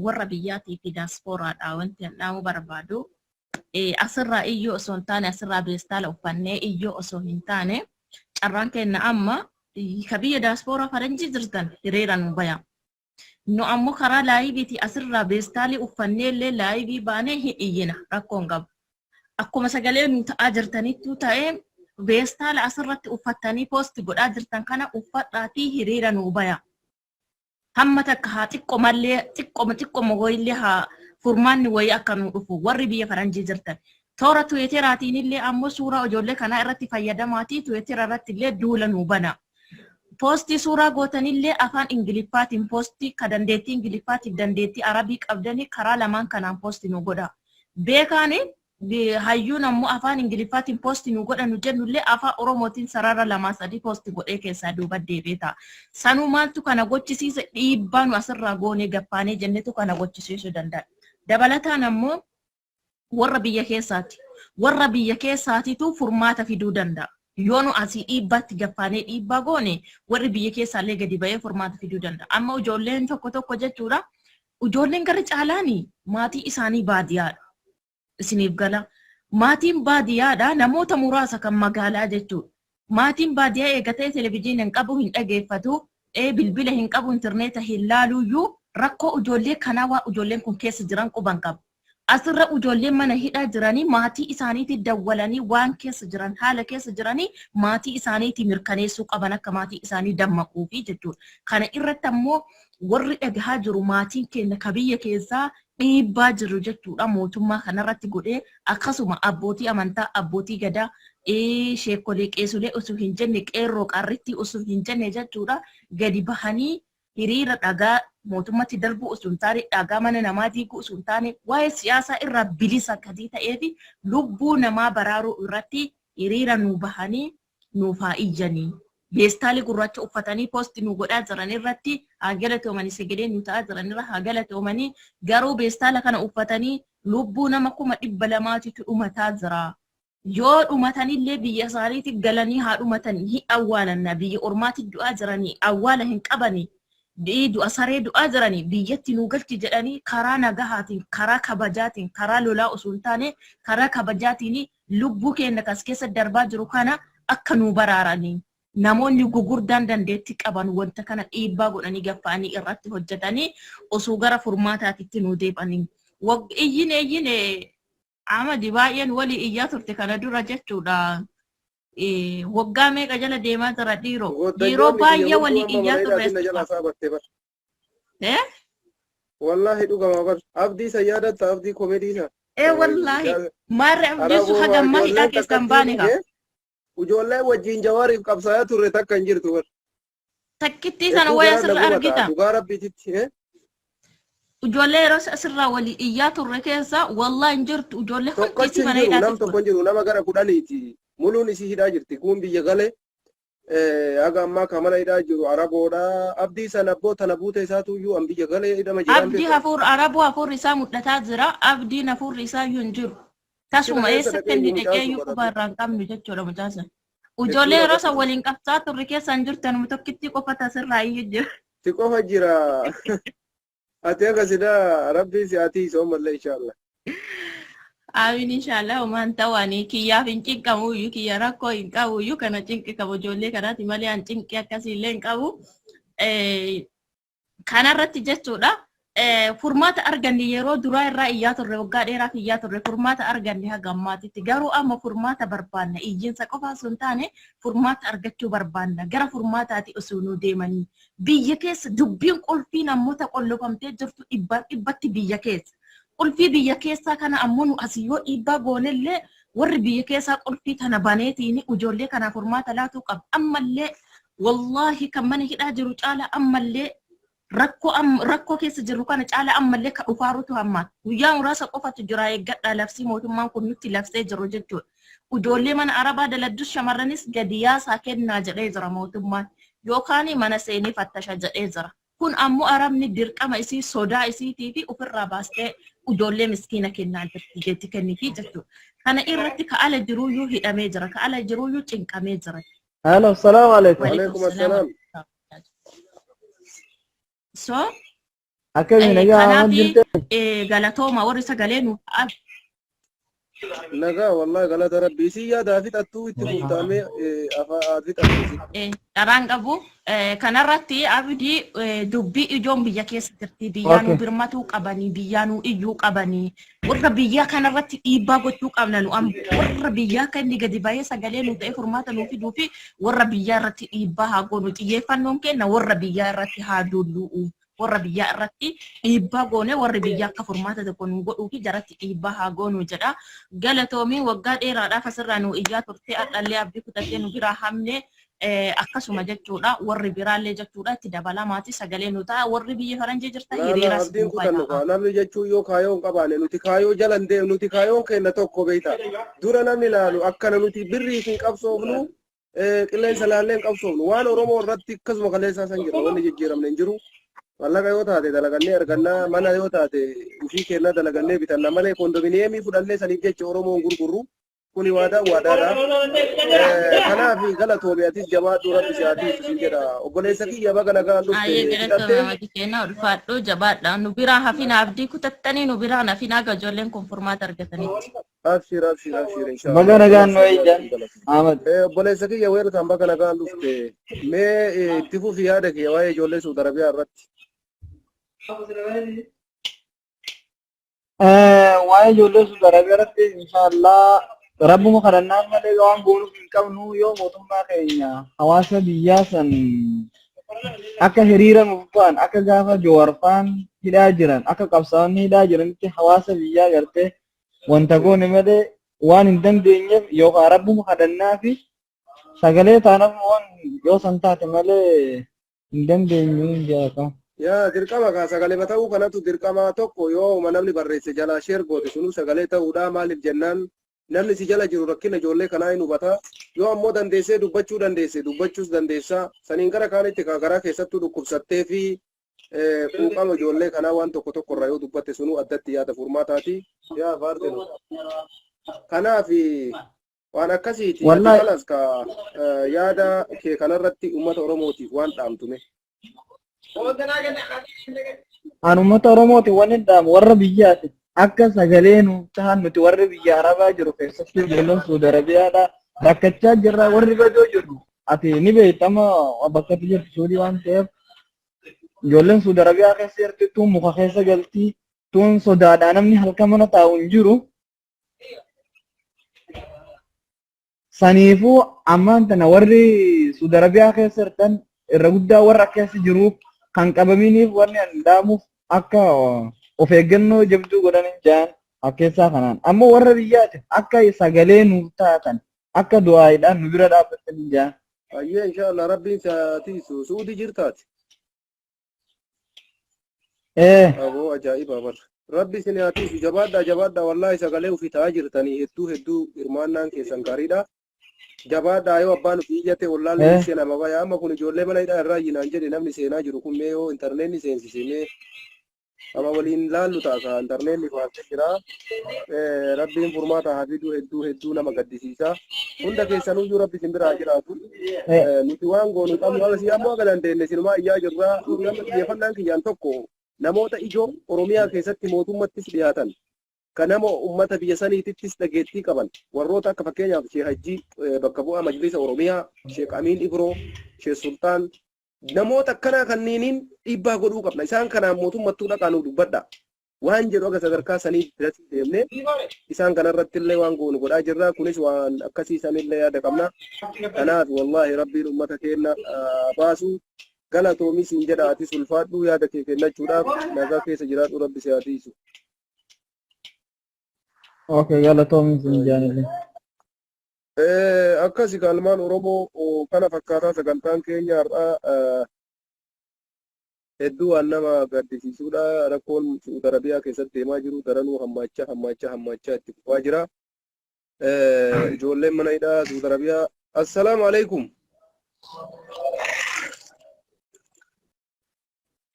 warra biyyaatii fi daaspooraadha wanti ani dhaamuu barbaadu. Asirraa iyyoo osoo hin taane asirraa beestaala uffannee iyyoo osoo hin taane carraan keenya amma ka biyya daaspooraa faranjii jirtan hiriira nu baya. Nu ammoo karaa laayibiiti asirraa beestaalii uffannee illee laayibii baanee hin iyyina rakkoon qabu. Akkuma sagalee nu ta'aa jirtanittuu ta'ee beestaala asirratti uffattanii poosti godhaa jirtan kana uffadhaatii hiriira nu baya. Hamma takka haa xiqqooma wayillee haa furmaanni wayii akka nu dhufu warri biyya faranjii jirtan. Toora tuweeteraatiin illee ammoo suuraa ijoollee kanaa irratti fayyadamaatii tuweetera irratti illee duula nu bana. Poostii suuraa gootanillee afaan Ingiliffaatiin poostii ka dandeettii Ingiliffaatiif dandeettii Arabii qabdanii karaa lamaan kanaan poostii nu godha. Beekaani hayyuun ammoo afaan Ingiliffaatiin poostii nu godha nu jennullee afaan Oromootiin sarara lamaa sadii poostii godhee keessaa duuba deebiita. Sanuu maaltu kana gochisiisa dhiibbaa nu asirraa goonee gaffaanee jennetu kana gochisiisuu danda'a. Dabalataan ammoo warra biyya keessaati. Warra biyya keessaatiitu furmaata fiduu danda'a. Yoo nu asii dhiibbaatti gaffaanee dhiibbaa goone warri biyya keessaallee gadi ba'ee furmaata fiduu danda'a. Amma ijoolleen tokko jechuudha. Ijoolleen gara caalaanii maatii isaanii baadiyyaadha. Isiniif gala. Maatiin baadiyyaadha namoota muraasa kan magaalaa jechuudha. Maatiin baadiyyaa eegatee televezyiinii hin qabu hin dhageeffatu. Bilbila hin qabu intarneeta hin laaluyyuu rakkoo ijoollee kanaa waa ijoolleen kun keessa jiran quban qabu. Asirra ijoolleen mana hidhaa jiranii maatii isaaniitti dawwalanii waan keessa jiran haala keessa jiranii maatii isaaniitti mirkaneessuu qaban akka maatii isaanii dammaquufi jechuudha. Kana irratti ammoo warri dhagahaa jiru maatiin keenya ka biyya keessaa dhiibbaa jiru jechuudha mootummaa kanarratti godhee akkasuma abbootii amantaa abbootii gadaa sheekolee qeesolee osoo hin jenne qeerroo qarritti osoo hin jenne jechuudha gadi bahanii hiriira dhagaa mootummatti darbuu osoo hin taane dhagaa mana namaa diiguu osoo hin taane waa'ee siyaasaa irraa bilisa akkasii ta'ee fi lubbuu namaa baraaruu irratti hiriira nu bahanii nuuf haa iyyanii. Beestaalii gurraacha uffatanii poosti nu godhaa jiran irratti haa galatoomanii sagalee nu ta'aa jiran irra haa galatoomanii garuu beestaala kana uffatanii lubbuu nama 200,000 dhumataa jira. Yoo dhumatanillee biyya isaaniitti galanii haa dhumatan hin awwaalanna biyya ormaatti du'aa jiranii awwaala hin qabani. du'a saree du'aa jiranii biyyatti nu galchi jedhanii karaa nagahaatiin karaa kabajaatiin karaa lolaa osoo hin taane karaa kabajaatiin lubbuu keenya kas keessa darbaa jiru kana akka nu baraaranii namoonni gugurdaan dandeetti qaban wanta kana dhiibbaa godhanii gaffa'anii irratti hojjetanii osoo gara furmaataatitti nu deebanii iyyin Amadi baay'een walii iyyaa turte kana dura jechuudha. Waggaa meeqa jala deemaa jira dhiiroo? Dhiiroo baay'ee walii iyyaa turre. Wallahi dhugama bar. Abdii sayyadatta abdii komediisa. Wallahi maarree abdii su hagamma hidhaa keessan baane haa. Ijoollee wajjin jawaariif qabsaa'aa turre takka hin jirtu bar. Takkittii sana waya sirra argita. Dhugaa rabbiititti. Ijoollee yeroo asirraa walii iyyaa turre keessa wallahi hin jirtu ijoollee hundisi mana hidhaa nam tokko jiru nama gara 10ti muluun isii hidhaa jirti kun biyya gale aga ammaa ka mana hidhaa jiru araboodha abdii sana abboo tana buute isaatu iyyuu an biyya gale hidhama jiran abdii hafuur araboo hafuurri isaa mudhataa jira abdiin hafuurri isaa iyyuu hin jiru tasuma eessatti inni dhaqee iyyuu quba irraa hin qabnu jechuudha mucaasa ijoollee yeroo san waliin qabsaa turre keessa hin jirtan tokkitti qofa tasirraa iyyuu jira. Si qofa jira. Ati aga sida rabbi siati somalle inshallah. Amin inshallah man tawani kiyya fin cinqamu yu kiyya rakko hin qabu yu kana cinqi qabu ijoollee kanaati malee an cinqi akkasii illee hin qabu. Kanarratti jechuudha. Furmaata arganne yeroo duraa irraa iyyaa turre waggaa dheeraaf iyyaa turre furmaata arganne haga ammaatitti garuu amma furmaata barbaanna iyyiinsa qofaa osoo hin taane furmaata argachuu barbaanna gara furmaataati osoo nu deemanii biyya keessa dubbiin qulfii namoota qollofamtee jirtu dhibbatti biyya keessa qulfii biyya keessaa kana ammoo nu asii yoo dhiibbaa goonellee warri biyya keessaa qulfii tana baneetiin ijoollee kana furmaata laatuu qaba ammallee wallahi kan mana hidhaa jiru caala ammallee rakkoo keessa jiru kana caala ammallee ka dhufaarutu hamma guyyaa muraasa qofatu jira eeggadhaa labsii mootummaan kun nutti labsee jiru jechuudha. Ijoollee mana arabaa daladdus shamarranis gadi yaasaa kennaa jedhee jira mootummaan yookaan mana seenii fattasha jedhee jira. Kun ammoo arabni dirqama isii sodaa isiitii fi ofirraa baastee ijoollee miskiina kennaa jirti kennitii jechuudha. Kana irratti ka ala jiruyyuu hidhamee jira ka ala jiruyyuu cinqamee jira. Hello, assalamu alaikum. Waalaikum assalam. So, Akkami nagaa waan jirte? Galatooma warri sagalee nu Nagaa wallahi galata rabbii si yaada fixattuu itti fuftaamee afaa fixattu. Dharaan qabu kanarratti abdii dubbii ijoon biyya keessa jirti biyyaanuu birmatuu qabanii biyyaanuu iyyuu qabanii warra biyyaa kanarratti dhiibbaa gochuu qabna nu warra biyyaa kan inni gadi baay'ee sagalee nu ta'e furmaata nuu fiduu fi warra biyyaa irratti dhiibbaa haa goonu xiyyeeffannoon kenna warra biyyaa irratti haa dullu'u. Warra biyyaa irratti dhiibbaa goone warri biyyaa akka furmaata tokko nu godhuu fi jaratti dhiibbaa haa goonu jedha. Galatoomiin waggaa dheeraadhaaf asirraa nu iyyaa turte adhallee abdii kutattee nu biraa hamne akkasuma jechuudha warri biraallee jechuudha itti dabalamaati sagalee nu ta'a warri biyya faranjii jirta hiriiras abdiin kutannu namni jechuun yoo kaayoo hin qabaanne nuti kaayoo jalan deemu nuti kaayoon kenna tokko beekta dura namni ilaalu akkana nuti birrii hin qabsoofnu qilleensa laallee hin qabsoofnu waan oromoo irratti akkasuma kaleessaa san jira wanni jijjiiramne hin jiru. Wallaga yoo taate dalagannee argannaa mana yoo taate ufii kennaa dalagannee bitanna malee kondominiyeemii fudhannee saniif jecha oromoon gurgurru kuni waadaadha. Kanaaf galatoomi atis jabaadhu rabbi si'aatii isin jedha obboleessa kiyya baga nagaan dhufte. Kenna ulfaadhu jabaadha nu biraa hafina abdii kutattanii nu biraa hafina ijoolleen kun furmaata argatanitti. Abshir inshallah. Baga nagaan nu eeyyan. Ahmad. Obboleessa kiyya weelkaan baga nagaan dhufte mee itti fufi yaada kiyya waa'ee ijoollee Saudi Arabiyaa irratti. Waa'ee ijoollee Saudi Arabiyaa irratti inshallah rabbuma kadhannaan malee waan goonuuf hin qabnu yoo mootummaa keenya hawaasa biyyaa san akka hiriira nuuf ba'an akka gaafa Jawaarfaan hidhaa jiran akka qabsaa'onni hidhaa jiranitti hawaasa biyyaa gartee wanta goone malee waan hin dandeenyeef yookaan rabbuma kadhannaa fi sagalee taanaaf waan yoo san taate malee hin dandeenyu jaaka. Yaa dirqama ka sagalee ta'uu kanatu dirqama tokko yoo namni barreesse jala sheer goote sunu sagalee ta'uudha maaliif jennaan namni si jala jiru rakkina ijoollee kanaa hin hubata yoo ammoo dandeessee dubbachuu dandeesse dubbachuus dandeessa saniin gara kaanitti garaa keessattuu dhukkubsattee fi quuqama ijoollee kanaa waan tokko irraa yoo dubbatte sunu addatti yaada furmaataati yaa faarte kanaaf waan akkasiiti kanas ka yaada kee kanarratti uummata oromootiif waan dhaamtume. An uummata Oromooti wanni dhaamu warra biyyaati. Akka sagalee nu tahan nuti warri biyya Arabaa jiru keessatti ijoolleen Suudi Arabiyaadha. Rakkachaa jirra warri badoo jirru. Ati ni beektama bakka itti jirtu Suudii waan ta'eef ijoolleen Suudi Arabiyaa keessa jirti tun muka keessa galtii tun sodaadhaa namni halkan mana taa'u hin jiru. Saniifuu ammaan tana warri Suudi Arabiyaa keessa jirtan irra guddaa warra keessa jiruuf kan qabaminiif warri andaamuuf akka of eeggannoo jabduu godhanii jaan akkeessaa kanaan ammoo warra biyyaati akka sagalee nuuf taatan akka du'aayiidhaan nu bira dhaabbatanii jaan. Ayyee inshallah rabbiin saatiisu Suudii jirtaati. Aboo ajaa'iba bar. Rabbi isin haatiisu jabaadhaa wallahi sagalee ofii ta'aa jirtanii hedduu hirmaannaan keessan gaariidha. Jabaadhaa yoo abbaan ofii iyyate wallaallee seenaa mabayaa amma kun ijoollee mana hidhaa irraa yinaan jedhe namni seenaa jiru kun mee yoo intarneetni seensisee ama waliin laallu ta'a intarneetni faafte jira. Rabbiin furmaata hafiduu hedduu nama gaddisiisa. Hunda keessanuyyuu rabbi isin biraa jiraatu. Nuti waan goonu qabnu alasii ammoo aga dandeenne sinumaa iyyaa jirraa nama xiyyeeffannaan kiyyaan tokko namoota ijoo Oromiyaa keessatti mootummattis dhiyaatan. Kan nama ummata biyya saniitittis dhageettii qaban warroota akka fakkeenyaaf Sheekh Hajjii bakka bu'aa Majlisa Oromiyaa, Sheekh Amiin Ibroo, Sheekh Sultaan namoota akkanaa kanneeniin dhiibbaa godhuu qabna. Isaan kanaan mootummattuu dhaqaa nu dubbadha. Waan jedhu aga sadarkaa sanii biratti deemne isaan kanarratti illee waan goonu godhaa jirra. Kunis waan akkasii sanillee yaada qabna. Kanaaf wallahi rabbiin ummata keenya baasu galatoomi siin jedha ati sulfaadhuu yaada kee kennachuudhaaf nagaa keessa jiraadhu rabbi si haatiisu. Okay, galatoomi siin jaanillee. Akkasi kalmaan Oromoo kana fakkaataa sagantaan keenya har'aa hedduu waan nama gaddisiisuudha. Rakkoon Suudi Arabiyaa keessatti deemaa jiru daranuu hammaachaa itti fufaa jira. Ijoolleen mana hidhaa Suudi Arabiyaa. Assalaamu alaikum.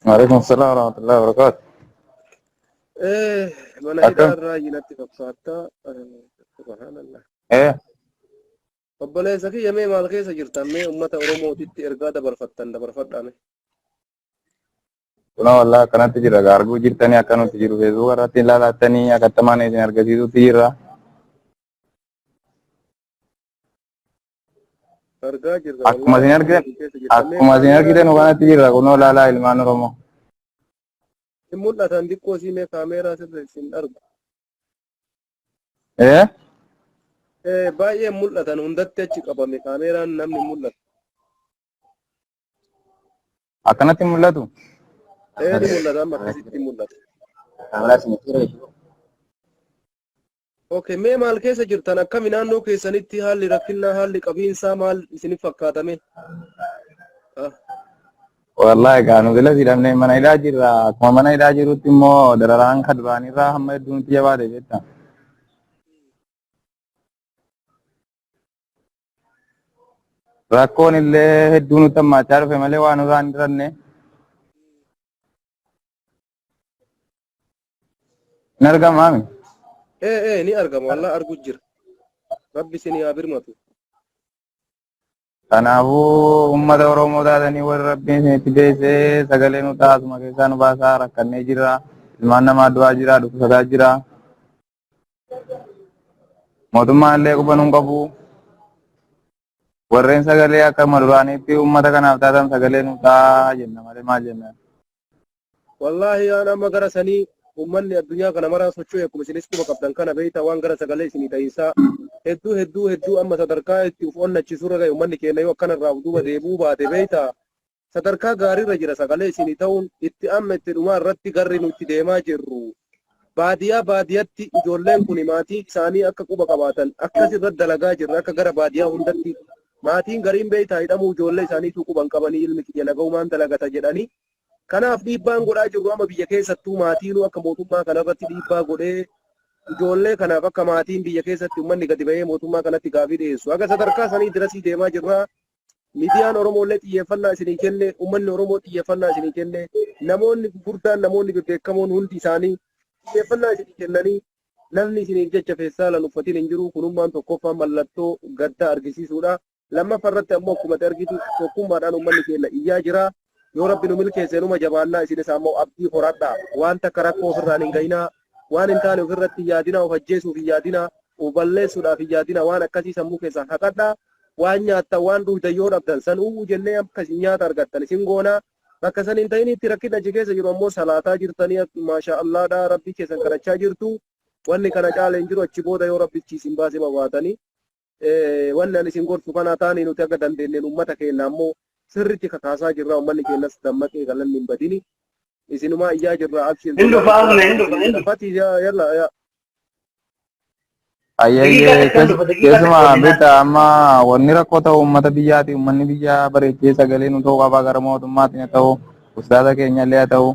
Waalaikum salaam wa rahmatullahi wa barakatuh. Mana hidhaa irraa yinatti fakkaata. Subhanallah. Obboleessa kiyya mee maal keessa jirtan mee uummata Oromootitti ergaa dabarfadhaame. Kuna wallaa akkanatti jira arguu jirtanii akka nuti jiru feesbuuk irratti ilaalaattanii akkattamaan isin argisiisutti jirra. Argaa jirra. Akkuma isin argitan kanatti jirra kunoo laalaa ilmaan Oromoo. Hin mul'atan xiqqoo siimee kaameeraa sirrii isin argu. Baay'ee mul'atan hundatti achi qabame kaameeraan namni mul'atu. Akkanatti mul'atu? Ni mul'ata amma akkasitti mul'ata. Okay, mee maal keessa jirtan akkami naannoo keessanitti haalli rakkinaa haalli qabiinsaa maal isinif fakkaatame? Wallahi gaanu gila sidhamne mana hidhaa jirra. Akkuma mana hidhaa jirutti immoo dararaan kan duraanirraa hamma hedduun itti jabaate jetta. Rakkoon illee hedduu nutti hammaachaa dhufe malee waan nurraa hin diranne. Ni argamaami? Ni argama wallah argu jira. Rabbi isin haa birmatu. Kanaafuu uummata Oromoo taatanii warri rabbiin isinitti deessee sagalee nu taasuma keessaa nu baasaa rakkannee jirra. Ilmaan namaa du'aa jira, dhukkusataa jira. Mootummaan illee quba nu hin qabu. Warreen sagalee akka maduraaniitti uummata kanaaf taatan sagalee nu ta'a jenna malee maal jenna. Wallahi yaa nama gara sanii ummanni addunyaa kana maraa socho'e akkuma isinis quba qabdan kana beeyta waan gara sagalee isinii ta'iinsaa hedduu amma sadarkaa itti uf onnachiisurra gahe ummanni keenya yoo akkanarraa duuba deebuu baate beeyta sadarkaa gaariirra jira sagalee isinii ta'uun itti amma itti dhumaa irratti garri nuti deemaa jirru. Baadiyyaatti ijoolleen kun maatii isaanii akka quba qabaatan akkasirra dalagaa jirra akka gara baadiyyaa hundatti maatiin gariin beeytaa hidhamuu ijoollee isaaniitu quban qabanii ilmi kiyya nagaumaan dalagata jedhanii. Kanaaf dhiibbaan godhaa jirru amma biyya keessattuu maatiinuu akka mootummaa kanarratti dhiibbaa godhee ijoollee kanaaf akka maatiin biyya keessatti uummanni gadi ba'ee mootummaa kanatti gaafii dhiyeessu. Akka sadarkaa sanii dirasii deemaa jirra. Miidiyaan Oromoollee xiyyeeffannaa isinii kenne, uummanni Oromoo xiyyeeffannaa isinii kenne, namoonni gurguddaan namoonni bebbeekamoon hundi isaanii xiyyeeffannaa isinii kennanii namni isiniif jecha feessaalan uffatiin hin jiru kunummaan tokkoffaan mallattoo gaddaa argisiisuudha. Lammaffaa irratti ammoo akkuma argitu tokkummaadhaan uummanni keenya iyyaa jira. yoo rabbi nu milkeesse numa jabaannaa isinis ammoo abdii horadhaa waan takka rakkoo ofirraan hin gayinaa waan hin taane ofirratti yaadinaa of ajjeesuuf hin yaadinaa of balleessuudhaaf hin yaadinaa waan akkasii sammuu keessaa haqadhaa waan nyaattan waan dhugdan yoo dhabdan san uuu jennee akkasii nyaata argattan isin goonaa bakka san hin ta'in itti rakkina achi keessa jiru ammoo salaataa jirtanii maasha Allaadhaa rabbii keessan kadhachaa jirtu wanni kana caala hin jiru achi booda yoo rabbichi isin baasee bawaatanii wanni ani isin gorsu kana taanii nuti akka dandeenyeen uummata keenya ammoo sirriitti kakaasaa jirra uummanni keenyas dammaqee galanni hin badini isinumaa iyyaa jirra abshin fati yalla Ayyee keessumaa beektaa amma wanni rakkoo ta'u uummata biyyaati uummanni biyyaa bareechee sagalee nu ta'uu qabaa gara mootummaatiin haa ta'u ustaata keenya illee haa ta'u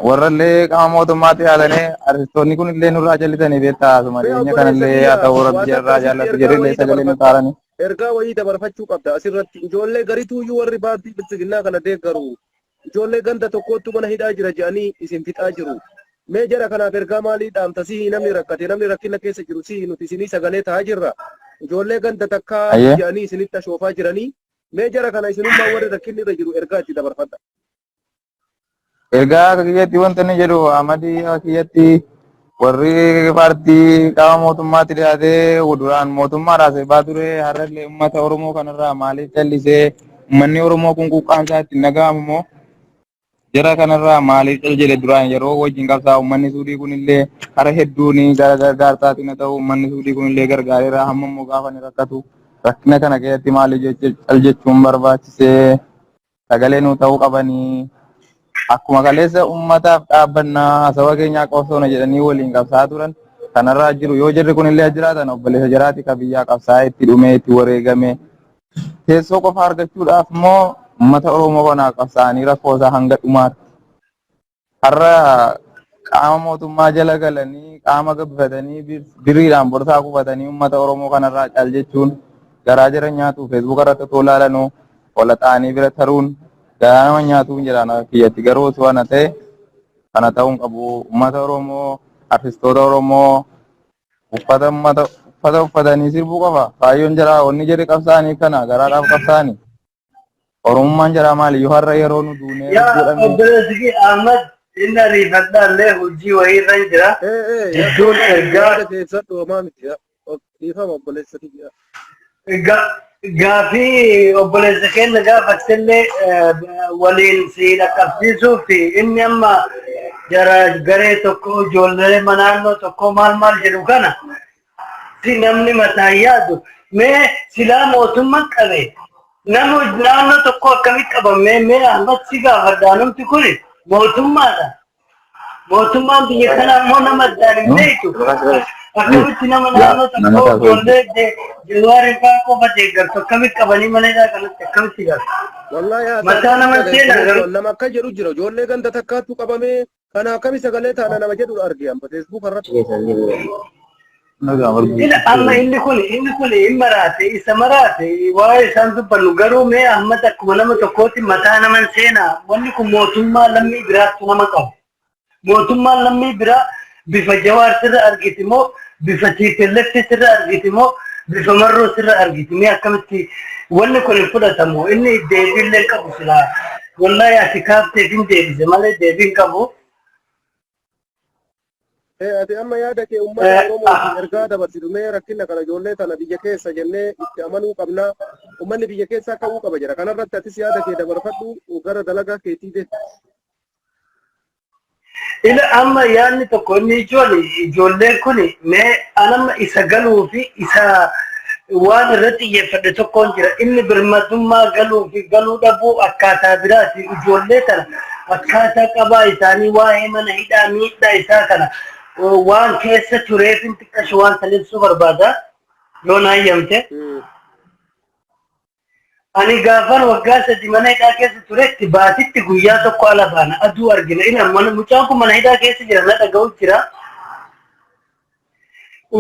warrallee qaama mootummaatti yaadanii artistoonni kun illee nurraa jallitanii beektaa asuma dhiyeenya kanallee haa ta'u rabbi irraa jaallatu jedhillee sagalee nu taaranii. Ergaa wayii dabarfachuu qabda asirratti ijoollee garituuyyuu warri baadii bilisiginnaa kana deeggaru ijoollee ganda tokkootu mana hidhaa jira jedhanii isin fixaa jiru. Mee jara kanaaf ergaa maalii dhaamtasii namni rakkate namni rakkina keessa jiru si nuti isinii sagalee ta'aa jirra. Ijoollee ganda takkaa jedhanii isinitti ashoofaa jiranii mee jara kana isinummaa warri rakkinni irra jiru ergaa itti dabarfadha. Ergaa akka kiyyatti wanta inni jedhu Amadii akka kiyyatti warri paartii qaama mootummaatti dhiyaatee duraan mootummaadhaas eebbaa ture har'allee uummata Oromoo kanarraa maaliif callisee uummanni Oromoo kun quuqqaamsaa ittiin dhaga'amu immoo jara kanarraa maaliif cal jedhe duraan yeroo wajjin qabsaa uummanni Suudii kunillee kara hedduun gara gargaarsaatiin haa ta'u uummanni Suudii kunillee gargaareera hamma immoo gaafa ni rakkatu rakkina kana keessatti maaliif cal jechuun barbaachisee sagalee nu ta'uu qabanii. Akkuma kaleessa uummataaf dhaabbannaa saba keenyaa qabsoona jedhanii waliin qabsaa turan kanarraa jiru yoo jirri kunillee jiraatan obboleessa jiraati ka biyyaa qabsaa itti dhumee itti wareegame teessoo qofa argachuudhaaf immoo uummata Oromoo kanaa qabsaanii rakkoo isaa hanga dhumaatti har'a qaama mootummaa jala galanii qaama gabbifatanii biriidhaan borsaa kufatanii uummata Oromoo kanarraa cal jechuun garaa jara nyaatu feesbuuk irratti otoo ilaalanuu ola ta'anii bira taruun garaa nama nyaatuun jedhaan kiyyatti garuu osoo ana ta'e kana ta'uun qabu uummata Oromoo artistoota Oromoo uffata uffatanii sirbuu qaba kaayyoon jaraa wanni jedhe qabsaanii kana garaadhaaf qabsaanii Oromummaan jaraa maali yoo har'a yeroo nu duunee godhamne. Obboleessi Ahmad inni ariifadhaallee hojii wayii irra jira. Iddoon ergaa keessatti homaa miti dhiifama obboleessa kiyya. Gaafii obboleessa keenya gaafattillee waliin si dhaqqabsiisuuf inni amma garee tokko ijoollee naannoo tokko maal jedhu kana si namni mataa yaadu mee silaa mootummaa qabe namni naannoo tokko akkamitti qabame mee Ahmad si gaafadhaanumti kun mootummaadha. Mootummaan biyya kanaa immoo nama addaan hin beeku. Akkamitti nama naannoo tokko ijoollee Jawaari fa'aa qofa deeggartu akkamitti qabanii malee kanatti akkamitti gaafatu. Mataa nama seenaa garuu. Nama akka jedhu jira ijoollee ganda takkaattu qabamee kana akkami sagalee taana nama jedhu arge amma feesbuuk irratti. Amma inni kun hin maraate isa maraate waa'ee isaan dubbannu garuu mee Ahmad akkuma nama tokkootti mataa nama seenaa wanni kun mootummaa lammii biraatti nama qabu. Mootummaan lammii biraa bifa Jawaar sirra argiti moo bifa Tiipelletti sirra argiti moo bifa Marroo sirra argiti mee akkamitti wanni kun hin fudhatamu inni deebiillee qabu silaa wallahi ati kaafteef hin deebise malee deebiin qabu. Ati amma yaada kee uummata Oromoo ergaa dabarsitu mee rakkina kana ijoollee tana biyya keessa jennee itti amanuu qabna uummanni biyya keessa ka'uu qaba jira kanarratti atis yaada kee dabarfadhu gara dalagaa keetii deemu. Ila amma yaadni tokko inni ijoolleen kun mee anama isa galuu fi isa waan irratti xiyyeeffadhe tokkoon jira inni birmadummaa galuu fi galuu dhabuu akkaataa biraati ijoollee tana akkaataa qabaa isaanii waa'ee mana hidhaa miidhaa isaa kana waan keessa tureef hin xiqqashu waan saliibsuu barbaada yoo na hayyamte. Ani gaafan waggaa 3 mana hidhaa keessa turetti baatitti guyyaa tokko ala baana aduu argina ina mucaan kun mana hidhaa keessa jira na dhaga'u jira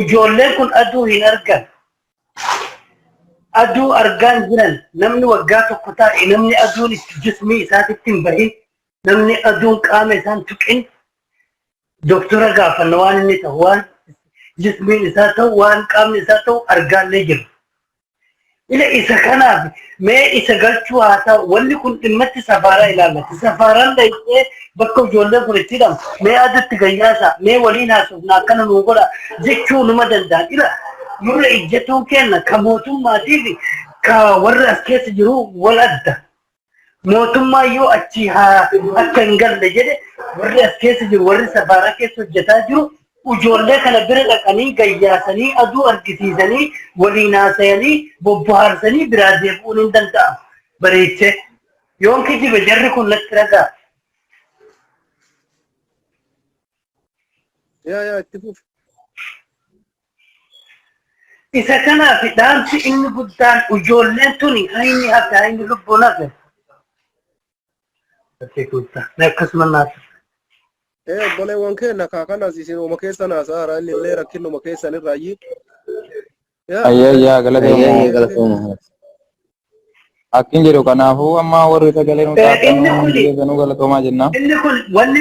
ijoolleen kun aduu hin argan aduu argaan jiran namni waggaa tokko taa'e namni aduun itti jismii isaatitti hin bahin namni aduun qaama isaan tuqin doktora gaafanna waan inni ta'u waan jismiin isaa ta'u waan qaamni isaa ta'u argaallee jiru. ila isa kanaaf mee isa galchuu haa ta'u wanni kun dhimmatti safaaraa ilaallata safaaraan dhaqee bakka ijoolleen kun itti hidhamu mee adutti gayyaasa mee waliin haasofna akkana nuu godha jechuu numa danda'an ila nurra ijjatuun kenna ka mootummaatii fi ka warra as keessa jiru wal adda mootummaa yoo achi haa akka hin galle jedhe warri as keessa jiru warri safaaraa keessa hojjetaa jiru ijoollee kana bira dhaqanii gayyaasanii aduu argisiisanii waliin haasayanii bobbaarsanii biraa deebi'uun hin danda'amu bareechee yoon kijibe jarri kun natti ragaa. itti fufi. Isa kanaaf dhaamsi inni guddaan ijoolleen tuni inni haftaa inni lubbuun hafe. Akkasuma naaf. Obboleewwan keenya kaakanas isin uma keessan haasa'a illee rakkinuma keessan irraa ayyaa galatooma akkin jedhu kanaafuu amma warri sagalee nu taasisan galatoomaa jenna. Inni kun wanni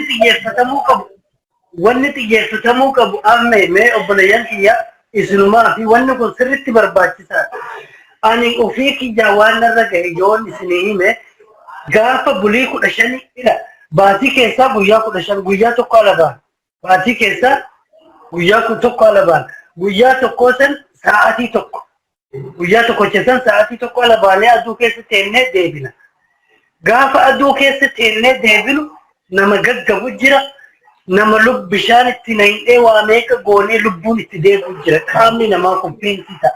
xiyyeeffatamuu qabu amma mee obboleeyyan kiyya isinumaa fi wanni kun sirriitti barbaachisaadha. Ani ofii kiyyaa waan narra gahe yoon isinii hime gaafa bulii 15 ila baatii keessaa guyyaa 15 guyyaa tokko alabaan baatii keessaa guyyaa tokko alabaan guyyaa tokko san sa'aatii tokko guyyaa tokko keessan sa'aatii tokko alabaanee aduu keessa teennee deebina gaafa aduu keessa teennee deebinu nama gaggabu jira nama bishaan itti naqnee waa meeqa goonee lubbuun itti deebi'u jira qaamni namaa qopheessii ta'a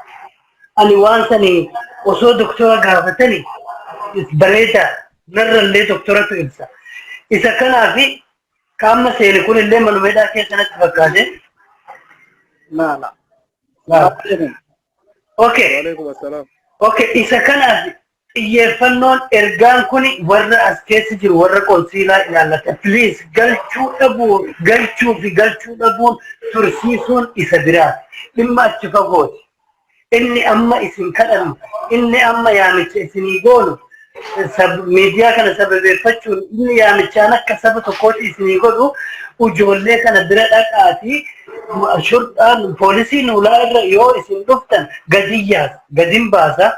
ani waan sanii osoo doktora gaafatanii bareedaa narrallee doktoratu ibsa. Isa kanaafi qaama seeni kun illee manumeedhaa keessatti fakkaate. Okay, isa kanaafi xiyyeeffannoon ergaan kun warra as keessa jiru warra qonsiilaa ilaallata. Please galchuu dhabuun tursiisuun isa biraati. Dhimma achi fagooti. Inni amma isin kadhannu, inni amma yaamicha isinii goonu. Miidiyaa kana sababeeffachuun inni yaamichaan akka saba tokkootti isinii godhu ijoollee kana bira dhaqaatii shurxaan poolisiin ulaa irra yoo isin dhuftan gadin baasa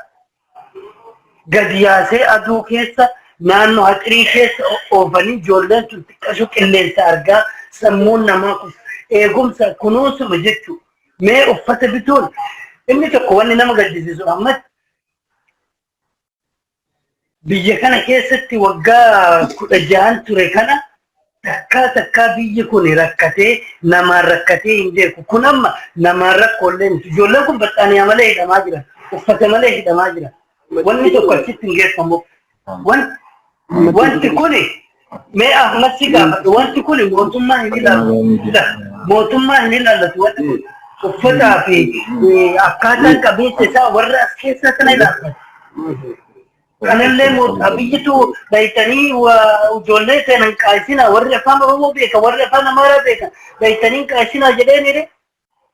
gadi yaasee aduu keessa naannoo haxirii keessa oofanii ijoolleen tun xiqqashu qilleensa argaa sammuun namaa kun eegumsa kunuunsuma jechuu mee uffata bituun inni tokko wanni nama gaddisiisu amma biyya kana keessatti waggaa 16 ture kana takkaa biyyi kun rakkatee namaan rakkatee hin beeku kun amma namaan rakkoollee ijoolleen kun baxxaaniyaa malee hidhamaa jiran uffata malee hidhamaa jiran wanni tokko achitti hin geeffamu wanti kun mee Ahmad si gaafadhu wanti kun mootummaa hin ilaallatu wanti kun uffataa fi akkaataan qabeessa isaa warra as keessa kana ilaallatu. Kanallee biyyatu baytanii ijoollee seenan qaasina warri afaan Oromoo beeka warri afaan Amaaraa beeka baytanii qaasina jedheenire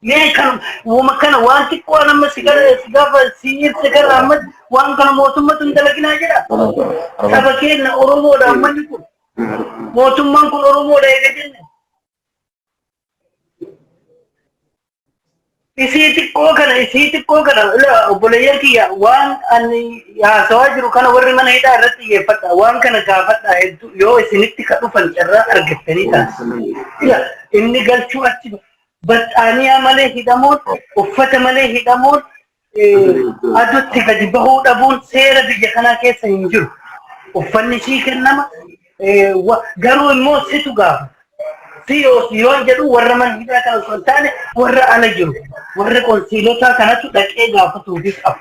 mee kan wama kana waan xiqqoo nama sigaafa siirse gara Ahmad waan kana mootummaatu hin dalaginaa jedha saba keenya Oromoodha Ahmadni kun mootummaan kun Oromoodha eega jenne isii xiqqoo kana obboleeyyan kiyya waan ani haasawaa jiru kana warri mana hidhaa irratti xiyyeeffadha waan kana gaafadha hedduu yoo isinitti ka dhufan carraa argattanii taasisan inni galchuu achi baxxaaniyaa malee hidhamuun uffata malee hidhamuun adutti gadi bahuu dhabuun seera biyya kanaa keessa hin jiru uffanni sii kennama garuu immoo situ gaafata yoon jedhu warra mana hidhaa kana osoo hin taane warra ala jiru warra qonsiilotaa kanatu dhaqee gaafatuufi qabu.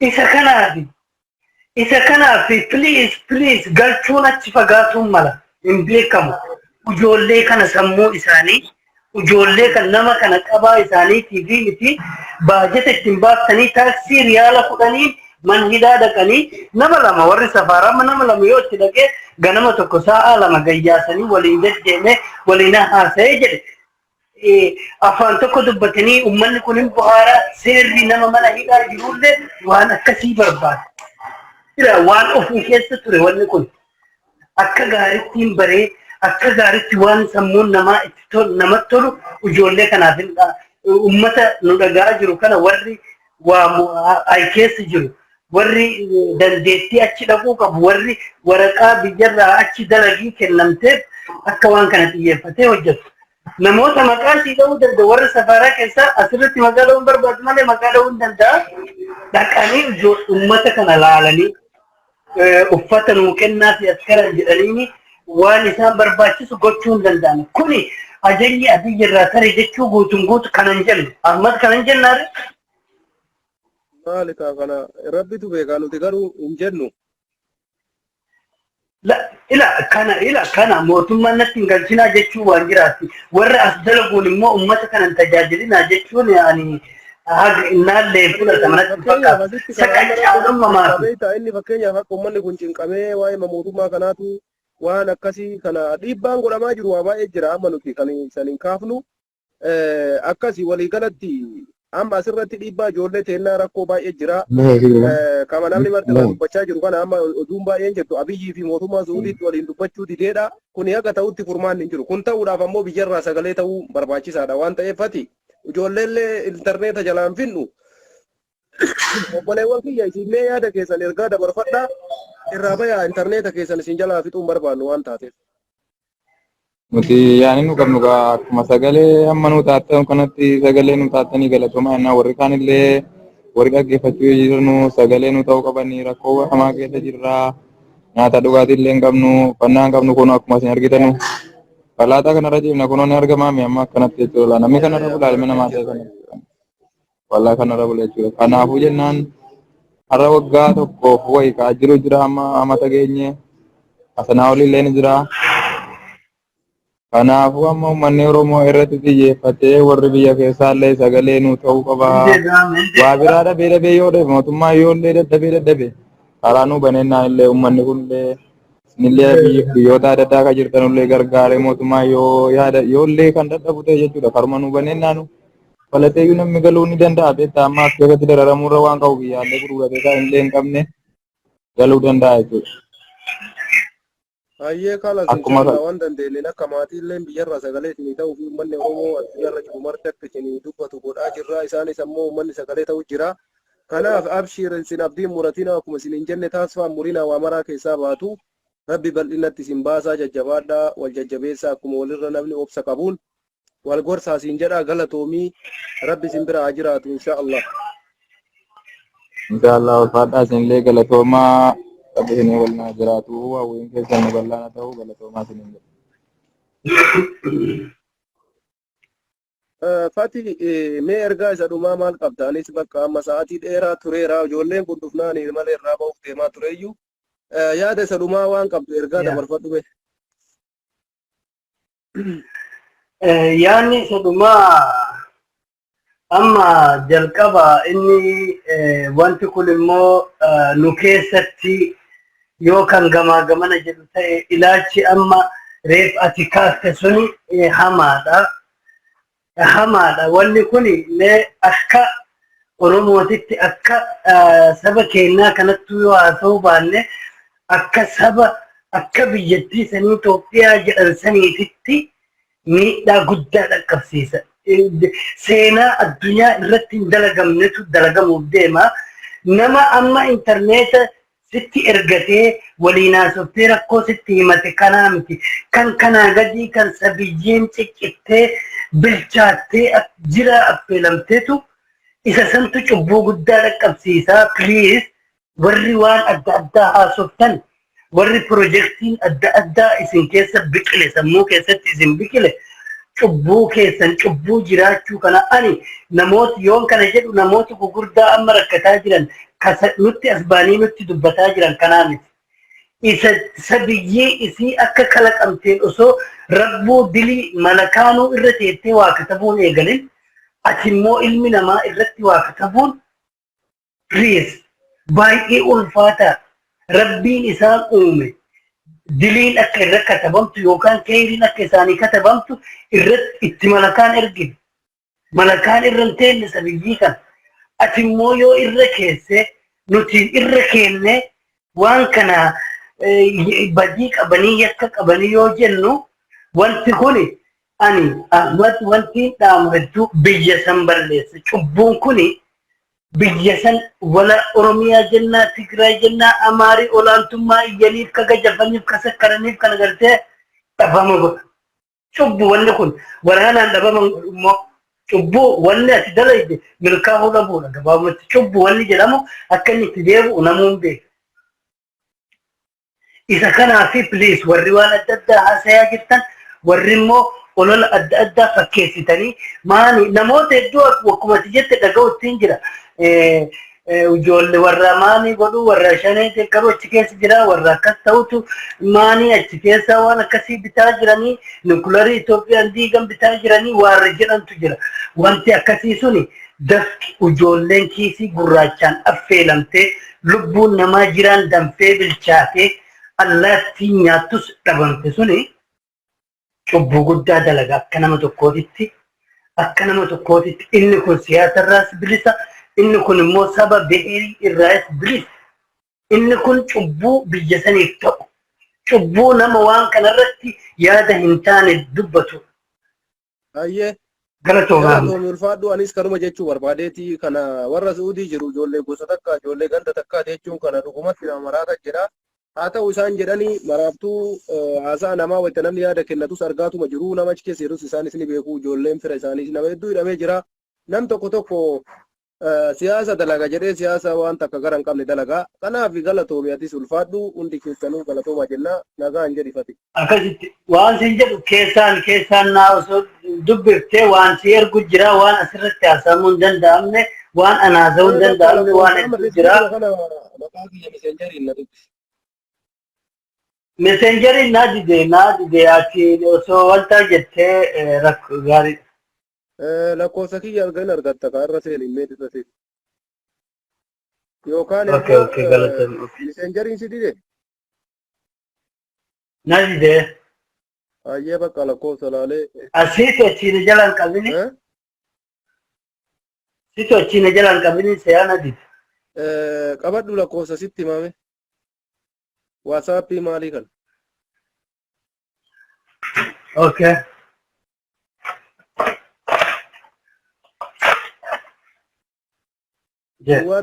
Isa kanaaf please galchuun achi fagaatuun mala hin beekamu ijoollee kana sammuu isaanii ijoollee kan nama kana qabaa isaaniitii fi miti baajata ittiin baaftanii taaksii riyaala fudhanii man hidhaa dhaqanii nama lama warri safaaraa nama lama yoo itti dhaqee ganama tokko sa'a lama gayyaasanii waliin deddeemee waliin haasa'ee jedhe afaan tokko dubbatanii uummanni kun hin bu'aaraa seerri nama mana hidhaa jirullee waan akkasii barbaada. Waan ofii keessa ture wanni kun akka gaariitti hin baree akka gaariitti waan sammuun namaa itti namatti tolu ijoollee kanaaf ummata nu dhagaa jiru kana warri waa ay keessa jiru warri dandeettii achi dhaquu qabu warri waraqaa biyyarraa achi dalagii kennamteef akka waan kana xiyyeeffatee hojjetu. Namoota maqaa sii dha'uu danda'u warra safaraa keessaa asirratti maqaa dha'uun barbaadu malee maqaa dha'uu hin danda'a. Dhaqanii ummata kana laalanii uffata nuu kennaa fi askaran jedhanii waan isaan barbaachisu gochuu hin danda'an. Kuni ajajni Abiyyi irraa tare jechuu guutuun guutu kanan jennu. Ahmad kanan jennaare. Maalika kana rabbitu beekaa nuti garuu hin jennu. Ila kana mootummaan natti hin galchinaa jechuu waan jiraatti. Warra as dalaguun immoo ummata kanan tajaajilinaa jechuun ani innaallee fudhata manatti fakkaata. Saqachaadhumma maati. Inni fakkeenyaaf akka uummanni kun cinqamee waa'ee mootummaa kanaatu waan akkasii kana dhiibbaan godhamaa jiru waa baay'ee jira amma nuti kan saniin kaafnu akkasii waliigalatti amma asirratti dhiibbaa ijoollee teennaa rakkoo baay'ee jira. Kama namni marti dubbachaa jiru kana amma oduun baay'een jirtu Abiyyii fi mootummaa Suudiitti waliin dubbachuu dideedha. Kuni akka ta'utti furmaan hin jiru. Kun ta'uudhaaf ammoo biyyarraa sagalee ta'uu barbaachisaadha waan ta'eeffati. Ijoolleellee intarneeta jalaan finnu obboleewwan kiyya isinlee yaada keessan ergaa dabarfadhaa irraa bayaa intarneeta keessan isin jalaa fixuun barbaannu waan taateef. Nuti yaani nu qabnu akkuma sagalee amma nu taatan kanatti sagalee nu taatanii galatoomaa jennaan warri kaanillee warri dhaggeeffachuu jirnu sagalee nu ta'uu qabanii rakkoo hamaa keessa jirra nyaata dhugaatii illee hin qabnu uffannaa hin qabnu kun akkuma isin argitanu. Balaataa kanarra jirna kunoonni argamaa mi amma akkanatti jechuudha namni kanarra bulaa ilmi namaa ta'e kana wallaa kanarra bula jechuudha kanaafuu jennaan har'a waggaa tokkoof wayi kaa jiru jira amma amata geenye asanaa olillee ni jira kanaafuu amma uummanni Oromoo irratti xiyyeeffatee warri biyya keessaallee sagalee nu ta'uu qaba waa biraa dhabee yoo dhabe mootummaa yoollee dadhabee karaa nu baneennaan illee uummanni kunillee nillee biyyoota adda addaa kan jirtanullee gargaaree mootummaa yoo yaada yoollee kan dadhabu ta'e jechuudha karuma nu baneennaanu walateeyyuu namni galuu ni danda'a beektaa amma as keessatti dararamuurra waan qabu biyyaallee gurguratee isaa illee hin qabne galuu danda'a jechuudha. Ayyee kaala sinjaalaa waan dandeenyeen akka maatiillee biyyarraa sagalee isinii ta'uu fi uummanni Oromoo addunyaarra jiru marti akka isinii dubbatu godhaa jirra isaanis ammoo uummanni sagalee ta'uu jira. Kanaaf abshiir isin abdiin muratina akkuma isin hin jenne taasifaan murina waa maraa keessaa baatu. Rabbi bal'inatti isin baasaa jajjabaadhaa wal jajjabeessaa akkuma walirra namni obsa qabuun wal gorsaa isin jedhaa galatoomii rabbi isin bira haa jiraatu inshaallah. Inshaallah ulfaadhaa isinillee galatoomaa rabbi isinii wal naa jiraatu hawwiin keessan nu bal'aana ta'uu galatoomaa isin Fati mee ergaa isa dhumaa maal qabdaanis bakka amma sa'aatii dheeraa tureera ijoolleen kun dhufnaan malee irraa ba'uuf deemaa tureeyyuu. Yaada isa dhumaa waan qabdu ergaa dabarfadhu be. Yaanni isa dhumaa amma jalqaba inni wanti kun immoo nu keessatti yoo kan gamaa gamana jedhu ta'e ilaalchi amma reef ati kaafte suni hamaadha. Hamaadha wanni kun akka Oromootitti akka saba keenyaa kanatti yoo haasa'uu baanne akka saba akka biyyattii sanii Itoophiyaa jedhan saniititti miidhaa guddaa dhaqqabsiisa. Seenaa addunyaa irratti hin dalagamnetu dalagamuuf deema. Nama amma intarneeta sitti ergatee waliin haasoftee rakkoo sitti himate kanaa miti. Kan kanaa gadii kan sabiyyiin ciccittee bilchaattee jira affeelamteetu isa santu cubbuu guddaa dhaqqabsiisaa. Please warri waan adda addaa haasoftan warri pirojektiin adda addaa isin keessa biqile sammuu keessatti isin biqile cubbuu keessan cubbuu jiraachuu kana ani namooti yoon kana jedhu namooti gugurdaa amma rakkataa jiran nutti asbaanii nutti dubbataa jiran kanaa miti. Isa biyyee isii akka kalaqamteen osoo rabbuu dilii malakaanuu irra teettee waa katabuun eegalin ati immoo ilmi namaa irratti waa katabuun please baay'ee ulfaataa. Rabbiin isaan uume diliin akka irra katabamtu yookaan keeriin akka isaanii katabamtu irratti itti malakaan ergine. Malakaan irra hin teenne sabiyyii kan ati immoo yoo irra keesse nuti irra keenne waan kana badii qabanii yakka qabanii yoo jennu wanti kun Ani Ahmad wanti dhaamatu biyya san balleessa. Cubbuun kuni biyya san wala Oromiyaa jennaa, Tigraay jennaa, Amaarii olaantummaa iyyaniif kaga jafaniif kasakkaraniif kan agartee dhabama godha. Cubbu wanni kun waraanaan dhabama immoo cubbu wanni ati dalayde milkaa'uu dhabuudha. Gabaabumatti cubbu wanni jedhamu akka inni itti deebi'u namuun beeka. Isa kanaafi please warri waan adda addaa haasayaa jirtan warri immoo olola adda addaa fakkeessitanii maani namoota hedduu akkuma jette dhaga'uutiin jira. Ijoollee warra maanii godhu warra shanee deeggaruu achi keessa jira warra akkas ta'utu maanii achi keessa waan akkasii bitaa jiranii nukularii Itoophiyaan diigan bitaa jiranii warra jedhantu jira. Wanti akkasii suni dafki ijoolleen kiisii gurraachaan affeelamtee lubbuun namaa jiraan danfee bilchaatee allaattiin nyaattus dhabamte suni cubbuu guddaa dalaga akka nama tokkootitti inni kun siyaasarraas bilisa inni kun immoo saba beerii irraas bilisa inni kun cubbuu biyya saniif ta'u cubbuu nama waan kanarratti yaada hin taane dubbatu. Ayyee. Galatoomi ulfaadhu anis kanuma jechuu barbaadeeti kana warra Suudii jiru ijoollee gosa takka ijoollee ganda takka jechuun kana dhugumatti nama maraata jedha. Haa ta'u isaan jedhanii maraaftuu haasaa namaa wayita namni yaada kennatus argaatuma jiru nama achi keessa jirus isaanis ni beeku ijoolleen fira isaaniis nama hedduu hidhamee jira. Nam tokko siyaasa dalaga jedhee siyaasa waan takka gara hin qabne dalagaa. Kanaaf galatoomi atis ulfaadhu hundi keessanuu galatooma jenna nagaan jedhifate. Akkasitti waan sin jedhu keessaan naa osoo dubbiftee waan si ergu jira waan asirratti haasamuu hin danda'amne waan anaasa'uu hin danda'amne waan hedduu jira. Maqaa kiyya meseenjeriin na dubbisi. Messengerin naadide ati osoo wanta jettee rakko gaarii. Lakkoofsa kiyya argan argatta kaarra seen hin meedhisate. Yookaan messengerin si dide? Naadide. Ayyee bakka lakkoofsa laalee. Asiitu achiin jalaan qabini. Situ achiin jalaan qabini seyaa naadide. Qabadhu lakkoofsa sitti himame. WhatsApp maalii kan? Okay.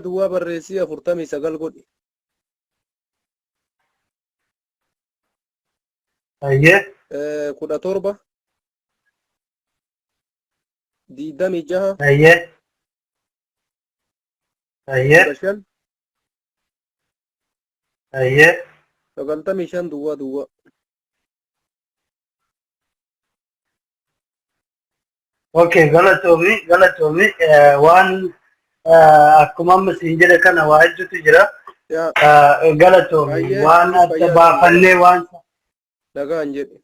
Duwwaa barreessii 49 godhi. Ayyee. 17 26 Ayyee. 15 Ayyee. 95 duwwaa. Okay, galatoomi waan akkuma amma siin jedhe kana waa hedduutu jira. Galatoomi waan adda baafannee waan nagaan jedhe.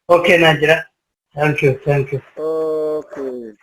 Okay, naa jira. Thank you. Okay.